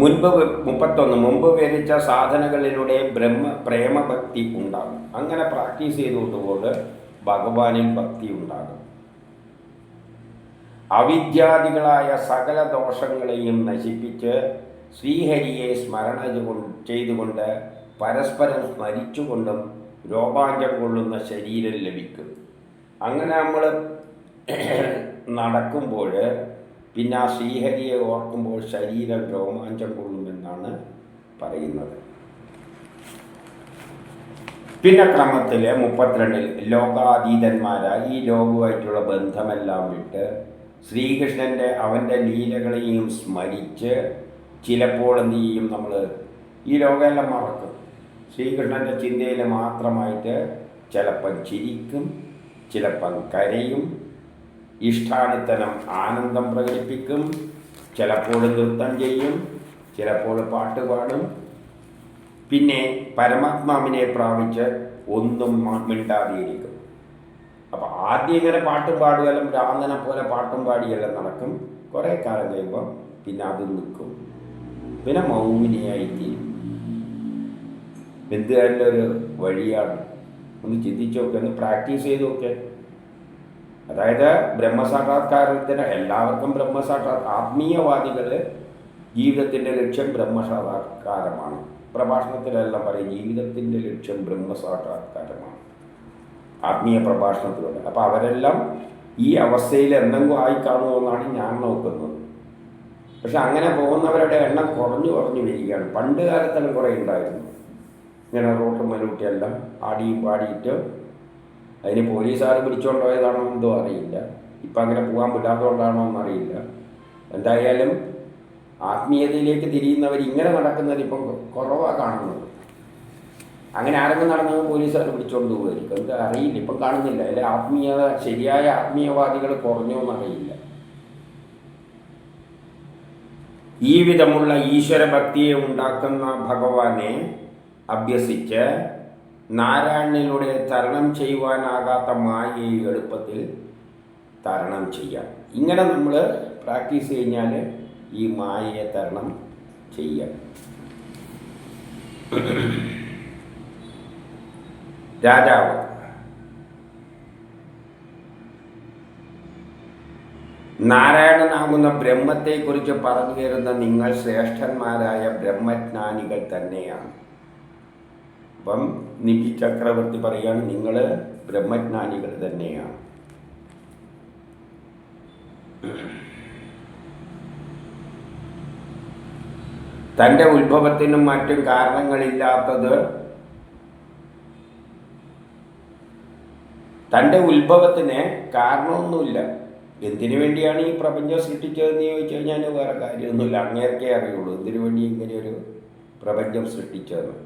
31 മുമ്പ് വിവരിച്ച സാധനകളിലൂടെ പ്രേമഭക്തി ഉണ്ടാകും. അങ്ങനെ പ്രാക്ടീസ് ചെയ്തുകൊണ്ട് ഭഗവാനിൽ ഭക്തി ഉണ്ടാകും. അവിദ്യാദികളായ സകല ദോഷങ്ങളെയും നശിപ്പിച്ച് ശ്രീഹരിയെ സ്മരണ ചെയ്തുകൊണ്ട് പരസ്പരം സ്മരിച്ചുകൊണ്ടും രോമാഞ്ചം കൊള്ളുന്ന ശരീരം ലഭിക്കും. അങ്ങനെ നമ്മൾ നടക്കുമ്പോൾ പിന്നെ ആ ശ്രീഹരിയെ ഓർക്കുമ്പോൾ ശരീരം രോമാഞ്ചം കൊള്ളുമെന്നാണ് പറയുന്നത്. പിന്നെ ക്രമത്തിൽ 32 ലോകാതീതന്മാരായി ഈ ലോകവുമായിട്ടുള്ള ബന്ധമെല്ലാം വിട്ട് ശ്രീകൃഷ്ണൻ്റെ അവൻ്റെ ലീലകളെയും സ്മരിച്ച് ചിലപ്പോൾ എന്ത് ചെയ്യും, നമ്മൾ ഈ ലോകമെല്ലാം മറക്കും. ശ്രീകൃഷ്ണൻ്റെ ചിന്തയിൽ മാത്രമായിട്ട് ചിലപ്പം ചിരിക്കും, ചിലപ്പം കരയും, ഇഷ്ടാനുത്തരം ആനന്ദം പ്രകടിപ്പിക്കും, ചിലപ്പോൾ നൃത്തം ചെയ്യും, ചിലപ്പോൾ പാട്ട് പാടും. പിന്നെ പരമാത്മാവിനെ പ്രാപിച്ച് ഒന്നും മിണ്ടാതിരിക്കും. അപ്പോൾ ആദ്യം ഇങ്ങനെ പാട്ടും പാടുകയെല്ലാം ഭ്രാന്തനെ പോലെ പാട്ടും പാടിയെല്ലാം നടക്കും. കുറേ കാലം കഴിയുമ്പോൾ പിന്നെ അത് നിൽക്കും, പിന്നെ മൗനിയായിത്തീരും. എന്തുകാരുടെ ഒരു വഴിയാണ്, ഒന്ന് ചിന്തിച്ചു നോക്കെ, ഒന്ന് പ്രാക്ടീസ് ചെയ്ത് നോക്കെ. അതായത് ബ്രഹ്മസാക്ഷാത്കാരത്തിന് എല്ലാവർക്കും ആത്മീയവാദികൾ ജീവിതത്തിൻ്റെ ലക്ഷ്യം ബ്രഹ്മസാക്ഷാത്കാരമാണ്. പ്രഭാഷണത്തിലെല്ലാം പറയും ജീവിതത്തിൻ്റെ ലക്ഷ്യം ബ്രഹ്മസാക്ഷാത്കാരമാണ്, ആത്മീയ പ്രഭാഷണത്തിലുണ്ട്. അപ്പോൾ അവരെല്ലാം ഈ അവസ്ഥയിൽ എന്തെങ്കിലും ആയിക്കാണുമെന്നാണ് ഞാൻ നോക്കുന്നത്. പക്ഷെ അങ്ങനെ പോകുന്നവരുടെ എണ്ണം കുറഞ്ഞു വരികയാണ്. പണ്ട് കാലത്തെല്ലാം കുറേ ഉണ്ടായിരുന്നു ഇങ്ങനെ റോട്ടും മലൂട്ടിയെല്ലാം ആടിയും പാടിയിട്ട്. അതിന് പോലീസുകാർ പിടിച്ചുകൊണ്ട് പോയതാണോ എന്തോ അറിയില്ല, ഇപ്പം അങ്ങനെ പോകാൻ വിടാത്തതുകൊണ്ടാണോ എന്നറിയില്ല. എന്തായാലും ആത്മീയതയിലേക്ക് തിരിയുന്നവർ ഇങ്ങനെ നടക്കുന്നത് ഇപ്പം കുറവാണ് കാണുന്നത്. അങ്ങനെ ആരെങ്കിലും നടന്നത് പോലീസുകാർ പിടിച്ചുകൊണ്ട് പോകുമായിരിക്കും, എന്താ അറിയില്ല, ഇപ്പം കാണുന്നില്ല. അതിൽ ശരിയായ ആത്മീയവാദികൾ കുറഞ്ഞോ എന്നറിയില്ല. ഈ വിധമുള്ള ഈശ്വരഭക്തിയെ ഉണ്ടാക്കുന്ന ഭഗവാനെ അഭ്യസിച്ച് നാരായണനിലൂടെ തരണം ചെയ്യുവാനാകാത്ത മായയെ എളുപ്പത്തിൽ തരണം ചെയ്യാം. ഇങ്ങനെ നമ്മൾ പ്രാക്ടീസ് കഴിഞ്ഞാൽ ഈ മായയെ തരണം ചെയ്യാം. രാജാവ് നാരായണനാകുന്ന ബ്രഹ്മത്തെക്കുറിച്ച് പറഞ്ഞു തരുന്ന നിങ്ങൾ ശ്രേഷ്ഠന്മാരായ ബ്രഹ്മജ്ഞാനികൾ തന്നെയാണ്. അപ്പം നിധി ചക്രവർത്തി പറയുകയാണ്, നിങ്ങൾ ബ്രഹ്മജ്ഞാനികൾ തന്നെയാണ്. തൻ്റെ ഉത്ഭവത്തിനും മറ്റും കാരണങ്ങളില്ലാത്തത്, തൻ്റെ ഉത്ഭവത്തിന് കാരണമൊന്നുമില്ല. എന്തിനു വേണ്ടിയാണ് ഈ പ്രപഞ്ചം സൃഷ്ടിച്ചതെന്ന് ചോദിച്ചു കഴിഞ്ഞാൽ വേറെ കാര്യമൊന്നുമില്ല, അങ്ങേർക്കേ അറിയുള്ളൂ എന്തിനു വേണ്ടി ഇങ്ങനെയൊരു പ്രപഞ്ചം സൃഷ്ടിച്ചതെന്ന്.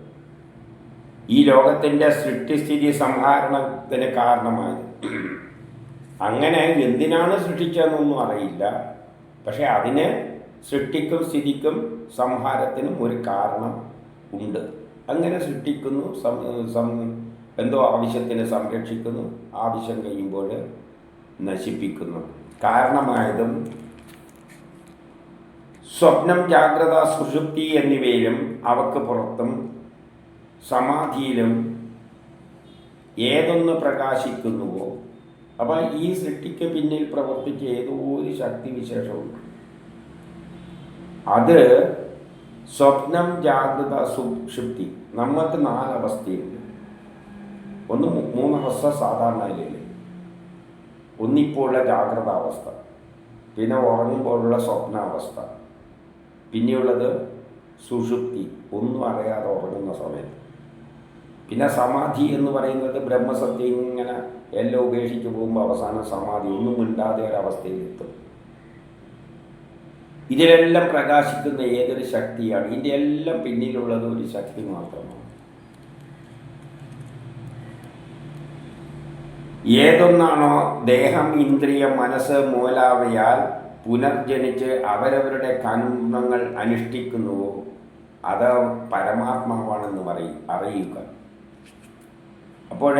ഈ ലോകത്തിൻ്റെ സൃഷ്ടിസ്ഥിതി സംഹാരണത്തിന് കാരണമായത്. അങ്ങനെ എന്തിനാണ് സൃഷ്ടിച്ചതെന്നൊന്നും അറിയില്ല, പക്ഷെ അതിന് സൃഷ്ടിക്കും സ്ഥിതിക്കും സംഹാരത്തിനും ഒരു കാരണം ഉണ്ട്. അങ്ങനെ സൃഷ്ടിക്കുന്നു, എന്തോ ആവശ്യത്തിന് സംരക്ഷിക്കുന്നു, ആവശ്യം കഴിയുമ്പോൾ നശിപ്പിക്കുന്നു. കാരണമായതും സ്വപ്നം, ജാഗ്രത, സുഷുപ്തി എന്നിവയിലും അവക്ക് പുറത്തും സമാധിയിലും ഏതൊന്ന് പ്രകാശിക്കുന്നുവോ, അപ്പോൾ ഈ സൃഷ്ടിക്ക് പിന്നിൽ പ്രവർത്തിച്ച ഏതോ ഒരു ശക്തിവിശേഷമുണ്ട്. അത് സ്വപ്നം, ജാഗ്രത, സുഷുപ്തി, നമുക്ക് 4 അവസ്ഥയുണ്ട്. ഒന്ന് 3 അവസ്ഥ സാധാരണയിലേ. ഒന്നിപ്പോഴുള്ള ജാഗ്രത അവസ്ഥ, പിന്നെ ഉറങ്ങുമ്പോഴുള്ള സ്വപ്നാവസ്ഥ, പിന്നെയുള്ളത് സുഷുപ്തി, ഒന്നും അറിയാതെ ഉറങ്ങുന്ന സമയത്ത്. പിന്നെ സമാധി എന്ന് പറയുന്നത് ബ്രഹ്മസത്യം ഇങ്ങനെ എല്ലാം ഉപേക്ഷിച്ച് പോകുമ്പോൾ അവസാനം സമാധി, ഒന്നും മിണ്ടാതെ ഒരവസ്ഥയിലെത്തും. ഇതിലെല്ലാം പ്രകാശിക്കുന്ന ഏതൊരു ശക്തിയാണ്, ഇതിൻ്റെ എല്ലാം പിന്നിലുള്ളത് ഒരു ശക്തി മാത്രമാണ്. ഏതൊന്നാണോ ദേഹം, ഇന്ദ്രിയം, മനസ്സ് മൂലാവയാൽ പുനർജനിച്ച് അവരവരുടെ കർമ്മങ്ങൾ അനുഷ്ഠിക്കുന്നുവോ അത് പരമാത്മാവാണെന്ന് അറിയുക. അപ്പോൾ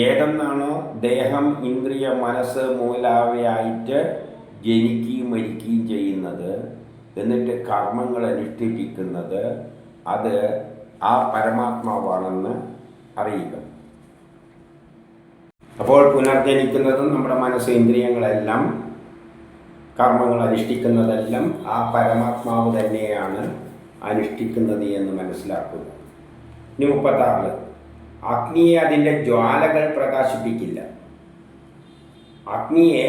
ഏതെന്നാണോ ദേഹം, ഇന്ദ്രിയ, മനസ്സ് മൂലാവയായിട്ട് ജനിക്കുകയും മരിക്കുകയും ചെയ്യുന്നത്, എന്നിട്ട് കർമ്മങ്ങൾ അനുഷ്ഠിപ്പിക്കുന്നത്, അത് ആ പരമാത്മാവാണെന്ന് അറിയുക. അപ്പോൾ പുനർജനിക്കുന്നതും നമ്മുടെ മനസ്സ്, ഇന്ദ്രിയങ്ങളെല്ലാം കർമ്മങ്ങൾ അനുഷ്ഠിക്കുന്നതെല്ലാം ആ പരമാത്മാവ് തന്നെയാണ് അനുഷ്ഠിക്കുന്നത് എന്ന് മനസ്സിലാക്കുക. ഇനി 36, അഗ്നിയെ അതിൻ്റെ ജ്വാലകൾ പ്രകാശിപ്പിക്കില്ല. അഗ്നിയെ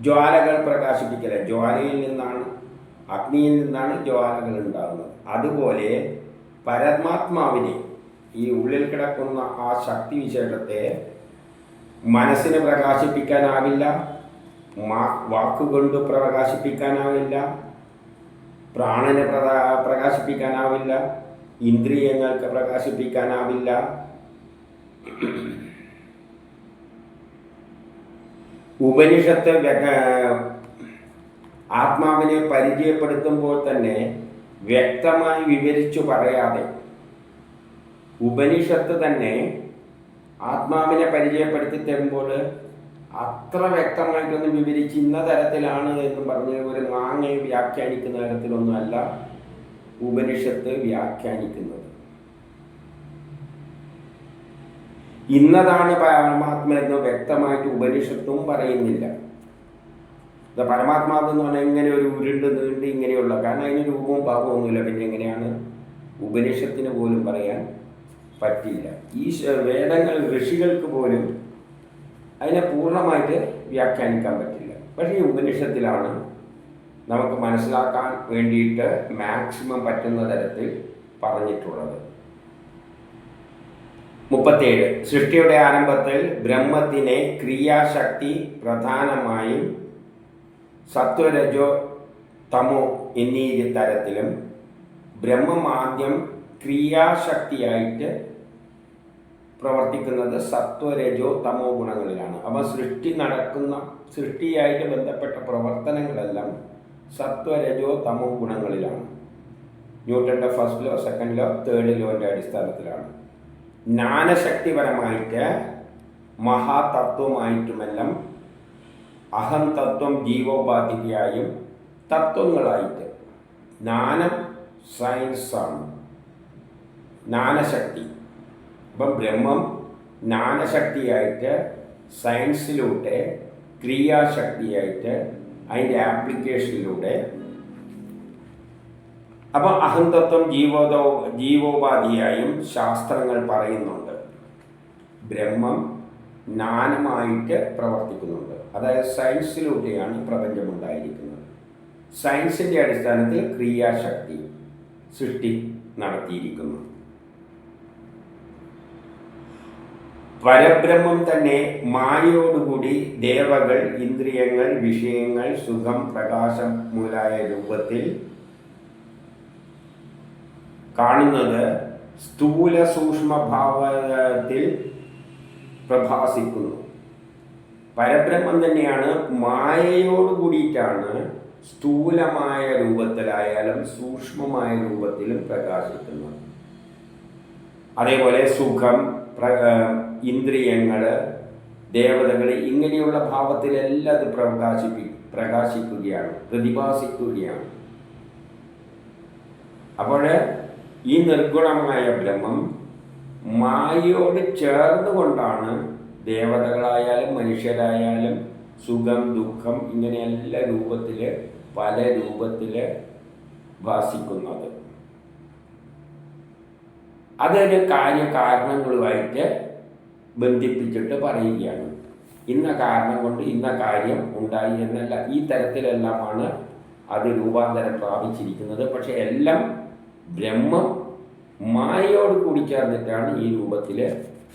ജ്വാലകൾ പ്രകാശിപ്പിക്കില്ല. അഗ്നിയിൽ നിന്നാണ് ജ്വാലകൾ ഉണ്ടാകുന്നത്. അതുപോലെ പരമാത്മാവിനെ, ഈ ഉള്ളിൽ കിടക്കുന്ന ആ ശക്തിവിശേഷത്തെ മനസ്സിന് പ്രകാശിപ്പിക്കാനാവില്ല, വാക്കുകൊണ്ട് പ്രകാശിപ്പിക്കാനാവില്ല, പ്രാണനെ പ്രകാശിപ്പിക്കാനാവില്ല, ഇന്ദ്രിയങ്ങൾക്ക് പ്രകാശിപ്പിക്കാനാവില്ല. ഉപനിഷത്ത് ആത്മാവിനെ പരിചയപ്പെടുത്തുമ്പോൾ തന്നെ വ്യക്തമായി വിവരിച്ചു പറയാതെ, ഉപനിഷത്ത് തന്നെ ആത്മാവിനെ പരിചയപ്പെടുത്തി തരുമ്പോൾ അത്ര വ്യക്തമായിട്ടൊന്നും വിവരിച്ച് ഇന്ന തരത്തിലാണ് എന്ന് പറഞ്ഞ് ഒരു മാങ്ങയെ വ്യാഖ്യാനിക്കുന്ന തരത്തിലൊന്നുമല്ല ഉപനിഷത്ത് വ്യാഖ്യാനിക്കുന്നത്. ഇന്നതാണ് പരമാത്മ എന്ന് വ്യക്തമായിട്ട് ഉപനിഷത്തും പറയുന്നില്ല. പരമാത്മാവെന്ന് പറഞ്ഞാൽ ഇങ്ങനെ ഒരു ഉരുണ്ട് നീണ്ട് ഇങ്ങനെയുള്ള, കാരണം അതിന് രൂപവും ഭാവവും ഒന്നുമില്ല. പിന്നെ എങ്ങനെയാണ് ഉപനിഷത്തിന് പോലും പറയാൻ പറ്റില്ല. ഈ വേദങ്ങൾ ഋഷികൾക്ക് പോലും അതിനെ പൂർണ്ണമായിട്ട് വ്യാഖ്യാനിക്കാൻ പറ്റില്ല. പക്ഷേ ഈ ഉപനിഷത്തിലാണ് നമുക്ക് മനസ്സിലാക്കാൻ വേണ്ടിയിട്ട് മാക്സിമം പറ്റുന്ന തരത്തിൽ പറഞ്ഞിട്ടുള്ളത്. 37. സൃഷ്ടിയുടെ ആരംഭത്തിൽ ബ്രഹ്മത്തിനെ ക്രിയാശക്തി പ്രധാനമായും സത്വരജോ തമോ എന്നീ തരത്തിലും, ബ്രഹ്മം ആദ്യം ക്രിയാശക്തിയായിട്ട് പ്രവർത്തിക്കുന്നത് സത്വരജോ തമോ ഗുണങ്ങളിലാണ്. അപ്പം സൃഷ്ടിയായിട്ട് ബന്ധപ്പെട്ട പ്രവർത്തനങ്ങളെല്ലാം സത്വരജോ തമോ ഗുണങ്ങളിലാണ്. ന്യൂട്ടൻ്റെ first law, second law, third ലോൻ്റെ അടിസ്ഥാനത്തിലാണ്. ജ്ഞാനശക്തിപരമായിട്ട് മഹാതത്വമായിട്ടുമെല്ലാം അഹം തത്വം ജീവോപാധികയായും തത്വങ്ങളായിട്ട്. ജ്ഞാനം സയൻസാണ്, ജ്ഞാനശക്തി. അപ്പം ബ്രഹ്മം ജ്ഞാനശക്തിയായിട്ട്, സയൻസിലൂടെ ക്രിയാശക്തിയായിട്ട്, അതിൻ്റെ ആപ്ലിക്കേഷനിലൂടെ. അപ്പം അഹംതത്വം ജീവോപാധിയായും ശാസ്ത്രങ്ങൾ പറയുന്നുണ്ട്. ബ്രഹ്മം ജ്ഞാനമായിട്ട് പ്രവർത്തിക്കുന്നുണ്ട്. അതായത് സയൻസിലൂടെയാണ് പ്രപഞ്ചമുണ്ടായിരിക്കുന്നത്. സയൻസിൻ്റെ അടിസ്ഥാനത്തിൽ ക്രിയാശക്തി സൃഷ്ടി നടത്തിയിരിക്കുന്നു. പരബ്രഹ്മം തന്നെ മായയോടുകൂടി ദേവകൾ, ഇന്ദ്രിയങ്ങൾ, വിഷയങ്ങൾ, സുഖം, പ്രകാശം മുതലായ രൂപത്തിൽ കാണുന്നത് സ്ഥൂല സൂക്ഷ്മഭാവത്തിൽ പ്രഭാസിക്കുന്നു. പരബ്രഹ്മം തന്നെയാണ് മായയോട് കൂടിയിട്ടാണ് സ്ഥൂലമായ രൂപത്തിലായാലും സൂക്ഷ്മമായ രൂപത്തിലും പ്രകാശിക്കുന്നത്. അതേപോലെ സുഖം, ഇന്ദ്രിയങ്ങൾ, ദേവതകൾ ഇങ്ങനെയുള്ള ഭാവത്തിലെല്ലാം അത് പ്രകാശിക്കുകയാണ്, പ്രതിഭാസിക്കുകയാണ്. അപ്പോൾ ഈ നിർഗുണമായ ബ്രഹ്മം മായയോട് ചേർന്നുകൊണ്ടാണ് ദേവതകളായാലും മനുഷ്യരായാലും സുഖം, ദുഃഖം ഇങ്ങനെ എല്ലാ രൂപത്തിൽ പല രൂപത്തിൽ ഭാസിക്കുന്നത്. അതൊരു കാര്യകാരണങ്ങളുമായിട്ട് ബന്ധിപ്പിച്ചിട്ട് പറയുകയാണ്. ഇന്ന കാരണം കൊണ്ട് ഇന്ന കാര്യം ഉണ്ടായി എന്നല്ല, ഈ തരത്തിലെല്ലാമാണ് അത് രൂപാന്തരം പ്രാപിച്ചിരിക്കുന്നത്. പക്ഷെ എല്ലാം ബ്രഹ്മം മായയോട് കൂടി ചേർന്നിട്ടാണ് ഈ രൂപത്തിൽ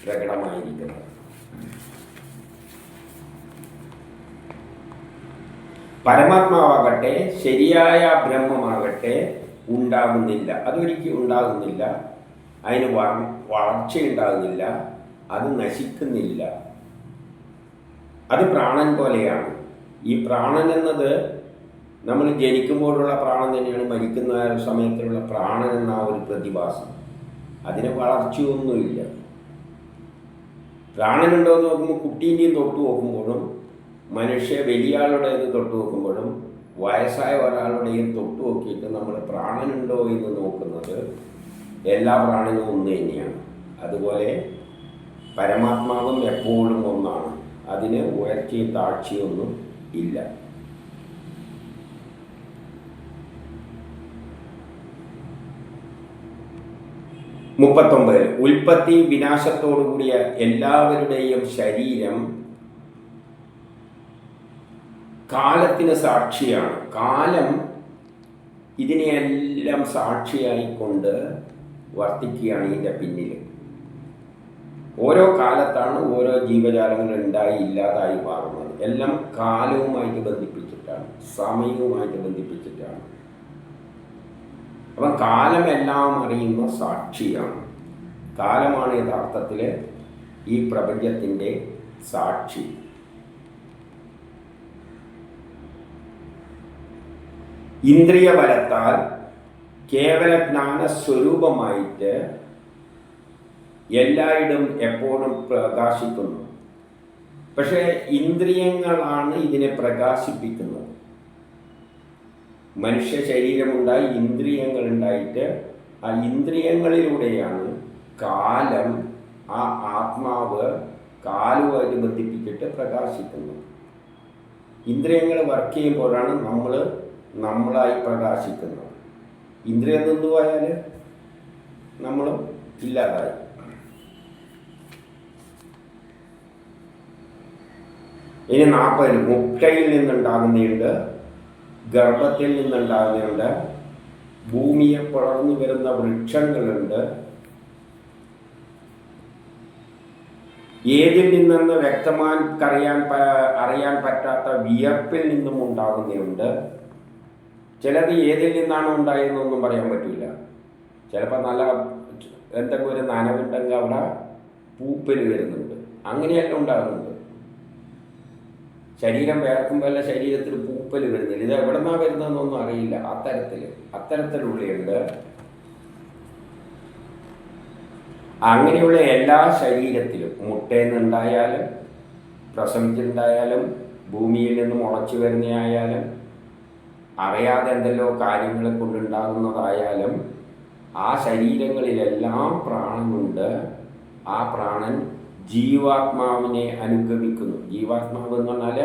പ്രകടമായിരിക്കുന്നത്. പരമാത്മാവാകട്ടെ ശരിയായ ബ്രഹ്മമാകട്ടെ ഉണ്ടാകുന്നില്ല, അതൊരിക്കലും ഉണ്ടാകുന്നില്ല. അതിന് വളർച്ചയുണ്ടാകുന്നില്ല, അത് നശിക്കുന്നില്ല. അത് പ്രാണൻ പോലെയാണ്. ഈ പ്രാണൻ എന്നത് നമ്മൾ ജനിക്കുമ്പോഴുള്ള പ്രാണൻ തന്നെയാണ് മരിക്കുന്ന സമയത്തുള്ള പ്രാണൻ എന്ന ആ ഒരു പ്രതിഭാസം. അതിന് വളർച്ചയൊന്നുമില്ല. പ്രാണനുണ്ടോ എന്ന് നോക്കുമ്പോൾ കുട്ടീൻ്റെയും തൊട്ട് നോക്കുമ്പോഴും വലിയ ആളുടേത് തൊട്ട് നോക്കുമ്പോഴും വയസ്സായ ഒരാളുടെയും തൊട്ട് നോക്കിയിട്ട് നമ്മൾ പ്രാണനുണ്ടോ എന്ന് നോക്കുന്നത് എല്ലാ പ്രാണനും ഒന്ന് തന്നെയാണ്. അതുപോലെ പരമാത്മാവും എപ്പോഴും ഒന്നാണ്. അതിന് ഉയർച്ചയും താഴ്ചയൊന്നും ഇല്ല. മുപ്പത്തൊമ്പത്. ഉൽപ്പത്തി വിനാശത്തോടുകൂടിയ എല്ലാവരുടെയും ശരീരം കാലത്തിന് സാക്ഷിയാണ്. കാലം ഇതിനെയെല്ലാം സാക്ഷിയായിക്കൊണ്ട് വർത്തിക്കുകയാണ് ഇതിൻ്റെ പിന്നിൽ. ഓരോ കാലത്താണ് ഓരോ ജീവജാലങ്ങൾ ഉണ്ടായി ഇല്ലാതായി മാറുന്നത്. എല്ലാം കാലവുമായിട്ട് ബന്ധിപ്പിച്ചിട്ടാണ്, സമയവുമായിട്ട് ബന്ധിപ്പിച്ചിട്ടാണ്. അപ്പം കാലം എല്ലാം അറിയുന്ന സാക്ഷിയാണ്. കാലമാണ് യഥാർത്ഥത്തിൽ ഈ പ്രപഞ്ചത്തിൻ്റെ സാക്ഷി. ഇന്ദ്രിയ ബലത്താൽ കേവല ജ്ഞാനസ്വരൂപമായിട്ട് എല്ലായിടും എപ്പോഴും പ്രകാശിക്കുന്നു. പക്ഷേ ഇന്ദ്രിയങ്ങളാണ് ഇതിനെ പ്രകാശിപ്പിക്കുന്നത്. മനുഷ്യ ശരീരമുണ്ടായി ഇന്ദ്രിയങ്ങളുണ്ടായിട്ട് ആ ഇന്ദ്രിയങ്ങളിലൂടെയാണ് കാലം, ആ ആത്മാവ് കാലുമായിട്ട് ബന്ധിപ്പിച്ചിട്ട് പ്രകാശിക്കുന്നത്. ഇന്ദ്രിയങ്ങൾ വർക്ക് ചെയ്യുമ്പോഴാണ് നമ്മളായി പ്രകാശിക്കുന്നത്. ഇന്ദ്രിയം നിന്നുപോയാൽ നമ്മളും ഇല്ലാതായി. ഇനി 40 മുട്ടയിൽ നിന്നുണ്ടാകുന്നുണ്ട്, ഗർഭത്തിൽ നിന്നുണ്ടാകുന്നുണ്ട്, ഭൂമിയെ പടർന്നു വരുന്ന വൃക്ഷങ്ങളുണ്ട്, ഏതിൽ നിന്നെന്ന് വ്യക്തമായി അറിയാൻ പറ്റാത്ത വിയർപ്പിൽ നിന്നും ഉണ്ടാകുന്നുണ്ട്. ചിലത് ഏതിൽ നിന്നാണ് ഉണ്ടായതെന്നൊന്നും പറയാൻ പറ്റില്ല. ചിലപ്പോൾ നല്ല എന്തെങ്കിലും ഒരു നനവുണ്ടെങ്കിൽ അവിടെ പൂപ്പൽ വരുന്നുണ്ട്, അങ്ങനെയെല്ലാം ഉണ്ടാകുന്നുണ്ട്. ശരീരം വേർക്കുമ്പോൾ ശരീരത്തിൽ പൂപ്പൽ വരുന്നില്ല. ഇത് എവിടെ നിന്നാണ് വരുന്നതെന്നൊന്നും അറിയില്ല. അത്തരത്തിലുള്ളുണ്ട്. അങ്ങനെയുള്ള എല്ലാ ശരീരത്തിലും മുട്ടയിൽ നിന്നുണ്ടായാലും പ്രസവിച്ചിട്ടുണ്ടായാലും ഭൂമിയിൽ നിന്ന് മുളച്ചു വരുന്നതായാലും അറിയാതെ എന്തെല്ലോ കാര്യങ്ങൾ കൊണ്ടുണ്ടാകുന്നതായാലും ആ ശരീരങ്ങളിലെല്ലാം പ്രാണനുണ്ട്. ആ പ്രാണൻ ജീവാത്മാവിനെ അനുഗമിക്കുന്നു. ജീവാത്മാവ് എന്ന് പറഞ്ഞാൽ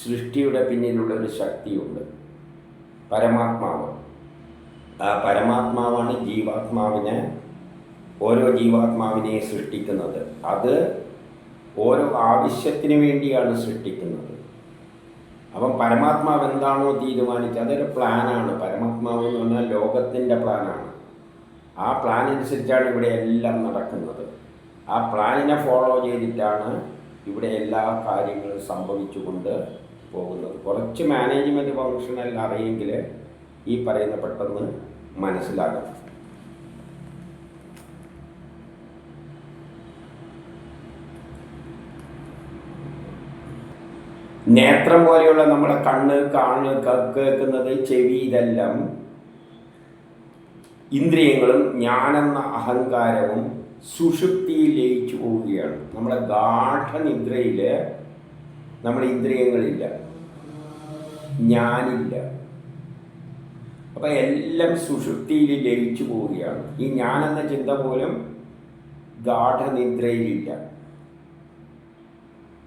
സൃഷ്ടിയുടെ പിന്നിലുള്ള ഒരു ശക്തിയുണ്ട്, പരമാത്മാവ്. ആ പരമാത്മാവാണ് ഓരോ ജീവാത്മാവിനെ സൃഷ്ടിക്കുന്നത്. അത് ഓരോ ആവശ്യത്തിന് വേണ്ടിയാണ് സൃഷ്ടിക്കുന്നത്. അപ്പം പരമാത്മാവ് എന്താണോ തീരുമാനിച്ചത് അതൊരു പ്ലാനാണ്. പരമാത്മാവ് എന്ന് പറഞ്ഞാൽ ലോകത്തിൻ്റെ പ്ലാനാണ്. ആ പ്ലാൻ അനുസരിച്ചാണ് ഇവിടെ എല്ലാം നടക്കുന്നത്. ആ പ്ലാനിനെ ഫോളോ ചെയ്തിട്ടാണ് ഇവിടെ എല്ലാ കാര്യങ്ങളും സംഭവിച്ചുകൊണ്ട് പോകുന്നത്. കുറച്ച് മാനേജ്മെൻറ്റ് ഫങ്ഷണൽ അറിയെങ്കിൽ ഈ പറയുന്ന പെട്ടെന്ന് മനസ്സിലാകും. നേത്രം പോലെയുള്ള നമ്മളെ കണ്ണ്, കേൾക്കുന്നത്, ചെവി, ഇതെല്ലാം ഇന്ദ്രിയങ്ങളും ഞാനെന്ന അഹങ്കാരവും സുഷുപ്തിയിൽ ലയിച്ചു പോവുകയാണ്. നമ്മളെ ഗാഠനിദ്രയിൽ നമ്മുടെ ഇന്ദ്രിയങ്ങളില്ല, ഞാനില്ല. അപ്പം എല്ലാം സുഷുപ്തിയിൽ ലയിച്ചു പോവുകയാണ്. ഈ ഞാനെന്ന ചിന്ത പോലും ഗാഠനിദ്രയിലില്ല.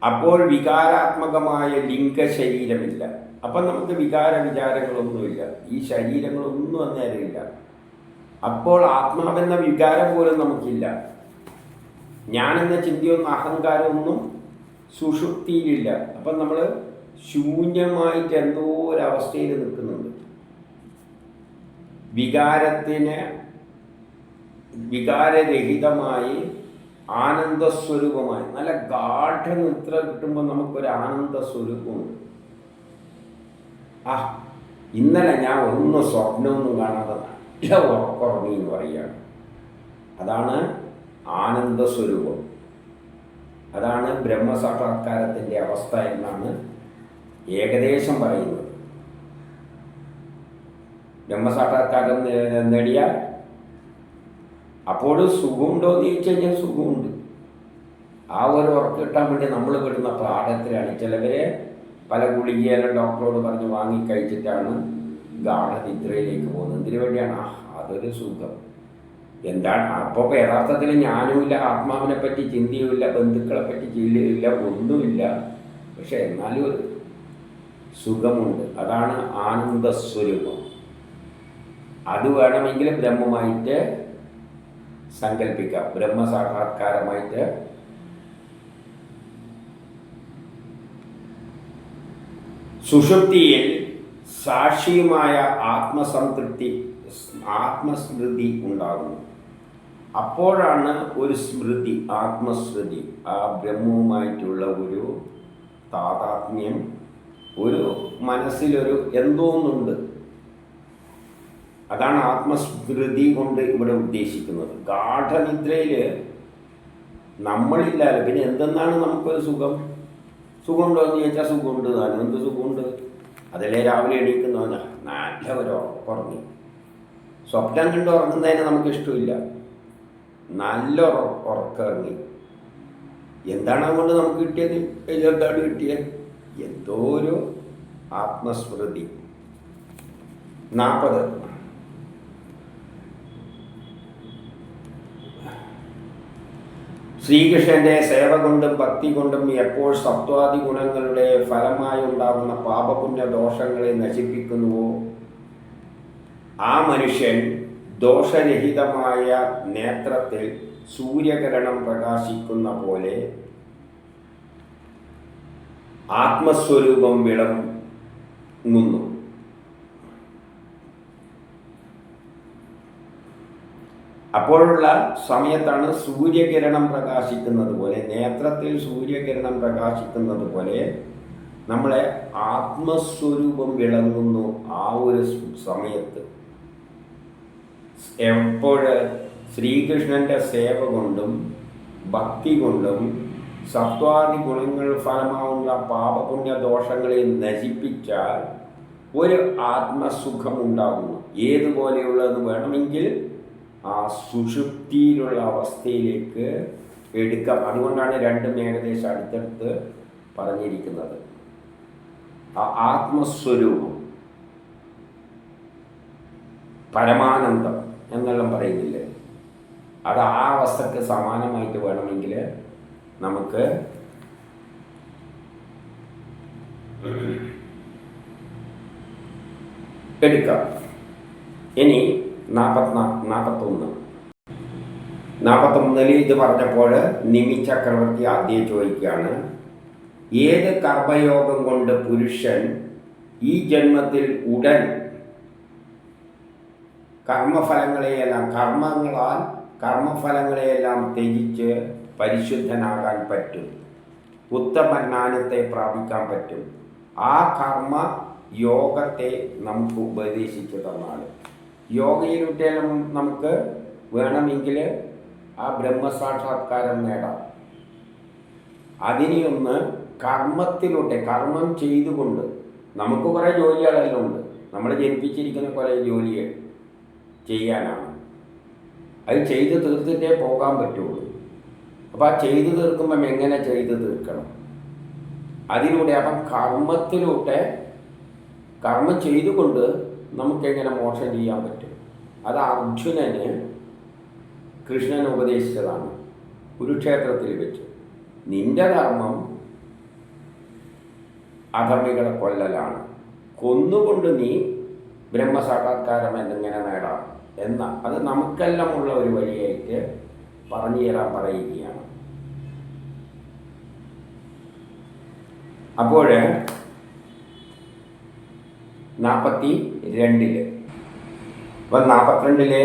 അപ്പോൾ വികാരാത്മകമായ ലിംഗശരീരമില്ല. അപ്പം നമുക്ക് വിചാരങ്ങളൊന്നുമില്ല. ഈ ശരീരങ്ങളൊന്നും അന്നേരമില്ല. അപ്പോൾ ആത്മാവെന്ന വികാരം പോലും നമുക്കില്ല. ഞാനെന്ന ചിന്തയൊന്നും അഹങ്കാരമൊന്നും സുഷുപ്തിയിലില്ല. അപ്പം നമ്മൾ ശൂന്യമായിട്ട് എന്തോ ഒരവസ്ഥയിൽ നിൽക്കുന്നുണ്ട്. വികാരരഹിതമായി ആനന്ദസ്വരൂപമായി നല്ല ഗാഠനിദ്ര കിട്ടുമ്പോൾ നമുക്കൊരു ആനന്ദസ്വരൂപമുണ്ട്. ഇന്നലെ ഞാൻ ഒന്നും സ്വപ്നമൊന്നും കാണാതെ നല്ല ഉറക്കുറങ്ങി എന്ന് പറയുകയാണ്. അതാണ് ആനന്ദസ്വരൂപം. അതാണ് ബ്രഹ്മസാക്ഷാത്കാരത്തിൻ്റെ അവസ്ഥ എന്നാണ് ഏകദേശം പറയുന്നത്. ബ്രഹ്മസാക്ഷാത്കാരം നേടിയാൽ അപ്പോഴും സുഖമുണ്ടോ എന്ന് ചോദിച്ചു കഴിഞ്ഞാൽ സുഖമുണ്ട്. ആ ഒരു ഉറപ്പ് കിട്ടാൻ വേണ്ടി നമ്മൾ വിടുന്ന പാഠത്തിലാണ്. ചിലവരെ പല ഗുളികയെല്ലാം ഡോക്ടറോട് പറഞ്ഞ് വാങ്ങിക്കഴിച്ചിട്ടാണ് ഗാഠനിദ്രയിലേക്ക് പോകുന്നത്. എന്തിനു വേണ്ടിയാണ്? അതൊരു സുഖം. എന്താണ് അപ്പോൾ യഥാർത്ഥത്തിൽ ഞാനുമില്ല, ആത്മാവിനെ പറ്റി ചിന്തയുമില്ല, ബന്ധുക്കളെ പറ്റി ചിന്തയില്ല, ഒന്നുമില്ല. പക്ഷെ എന്നാലും ഒരു സുഖമുണ്ട്. അതാണ് ആനന്ദസ്വരൂപം. അത് വേണമെങ്കിൽ ബ്രഹ്മമായിട്ട് സങ്കല്പിക്കാം, ബ്രഹ്മസാക്ഷാത്കാരമായിട്ട്. സുഷുപ്തിയിൽ സാക്ഷിയുമായ ആത്മസ്മൃതി ഉണ്ടാകുന്നു. അപ്പോഴാണ് ഒരു സ്മൃതി, ആത്മസ്മൃതി, ആ ബ്രഹ്മവുമായിട്ടുള്ള ഒരു താതാത്മ്യം, ഒരു മനസ്സിലൊരു എന്തോന്നുണ്ട്. അതാണ് ആത്മസ്മൃതി കൊണ്ട് ഇവിടെ ഉദ്ദേശിക്കുന്നത്. ഗാഠനിദ്രയിൽ നമ്മളില്ലാതെ പിന്നെ എന്തെന്നാണ് നമുക്കൊരു സുഖം? സുഖമുണ്ടോ എന്ന് ചോദിച്ചാൽ സുഖമുണ്ട് താനും. എന്ത് സുഖമുണ്ട്? അതിലെ രാവിലെ എണീക്കുന്നവനാ നല്ല ഒരു ഉറങ്ങി. സ്വപ്നം കണ്ട് ഉറങ്ങുന്നതിന് നമുക്കിഷ്ടമില്ല. നല്ല ഉറക്കമിറങ്ങി. എന്താണ് അതുകൊണ്ട് നമുക്ക് കിട്ടിയത്? എന്താണ് കിട്ടിയത്? എന്തോ ഒരു ആത്മസ്മൃതി. 40 ശ്രീകൃഷ്ണന്റെ സേവ കൊണ്ടും ഭക്തി കൊണ്ടും എപ്പോൾ സത്വാദി ഗുണങ്ങളുടെ ഫലമായി ഉണ്ടാകുന്ന പാപപുണ്യ ദോഷങ്ങളെ നശിപ്പിക്കുന്നുവോ ആ മനുഷ്യൻ ദോഷരഹിതമായ നേത്രത്തിൽ സൂര്യകിരണം പ്രകാശിക്കുന്ന പോലെ ആത്മസ്വരൂപം വിളങ്ങുന്നു. അപ്പോഴുള്ള സമയത്താണ് സൂര്യകിരണം പ്രകാശിക്കുന്നത് പോലെ, നേത്രത്തിൽ സൂര്യകിരണം പ്രകാശിക്കുന്നത് പോലെ നമ്മളെ ആത്മസ്വരൂപം വിളങ്ങുന്നു. ആ ഒരു സമയത്ത് എപ്പോഴ് ശ്രീകൃഷ്ണന്റെ സേവ കൊണ്ടും ഭക്തി കൊണ്ടും സത്വാദി ഗുണങ്ങൾ ഫലമാവുന്ന പാപപുണ്യ ദോഷങ്ങളെ നശിപ്പിച്ചാൽ ഒരു ആത്മസുഖം ഉണ്ടാകുന്നു. ഏതുപോലെയുള്ളതെന്ന് വേണമെങ്കിൽ ആ സുഷുപ്തിയിലുള്ള അവസ്ഥയിലേക്ക് എടുക്കാം. അതുകൊണ്ടാണ് രണ്ടും ഏകദേശം അടുത്തടുത്ത് പറഞ്ഞിരിക്കുന്നത്. ആ ആത്മസ്വരൂപം, പരമാനന്ദം എന്നെല്ലാം പറയുന്നില്ലേ, അത് ആ അവസ്ഥക്ക് സമാനമായിട്ട് വേണമെങ്കിൽ നമുക്ക് എടുക്കാം. ഇനി 41 ഇത് പറഞ്ഞപ്പോൾ നിമി ചക്രവർത്തി ആദ്യം ചോദിക്കുകയാണ്, ഏത് കർമ്മയോഗം കൊണ്ട് പുരുഷൻ ഈ ജന്മത്തിൽ ഉടൻ കർമ്മഫലങ്ങളെയെല്ലാം ത്യജിച്ച് പരിശുദ്ധനാകാൻ പറ്റും, ഉത്തമ ജ്ഞാനത്തെ പ്രാപിക്കാൻ പറ്റും? ആ കർമ്മ യോഗത്തെ നമുക്ക് ഉപദേശിച്ചു തന്നാൽ, യോഗയിലൂടെ നമുക്ക് വേണമെങ്കിൽ ആ ബ്രഹ്മസാക്ഷാത്കാരം നേടാം. അതിനെയൊന്ന് കർമ്മത്തിലൂടെ, കർമ്മം ചെയ്തുകൊണ്ട്, നമുക്ക് കുറേ ജോലികളെല്ലാം ഉണ്ട്. നമ്മൾ ജനിപ്പിച്ചിരിക്കുന്ന കുറേ ജോലികൾ ചെയ്യാനാണ്. അത് ചെയ്ത് തീർത്തിട്ടേ പോകാൻ പറ്റുള്ളൂ. അപ്പോൾ ആ ചെയ്തു തീർക്കുമ്പം എങ്ങനെ ചെയ്ത് തീർക്കണം? അതിലൂടെ അപ്പം കർമ്മത്തിലൂടെ, കർമ്മം ചെയ്തുകൊണ്ട് നമുക്കെങ്ങനെ മോക്ഷം ചെയ്യാൻ പറ്റും? അത് അർജുനന് കൃഷ്ണൻ ഉപദേശിച്ചതാണ് കുരുക്ഷേത്രത്തിൽ വെച്ച്. നിന്റെ ധർമ്മം അധർമ്മികളെ കൊല്ലലാണ്, കൊന്നുകൊണ്ട് നീ ബ്രഹ്മസാക്ഷാത്കാരം എന്നിങ്ങനെ നേടാം എന്ന, അത് നമുക്കെല്ലാം ഉള്ള ഒരു വഴിയായിട്ട് പറഞ്ഞു തരാൻ പറയുകയാണ്. അപ്പോൾ 42 അപ്പം 42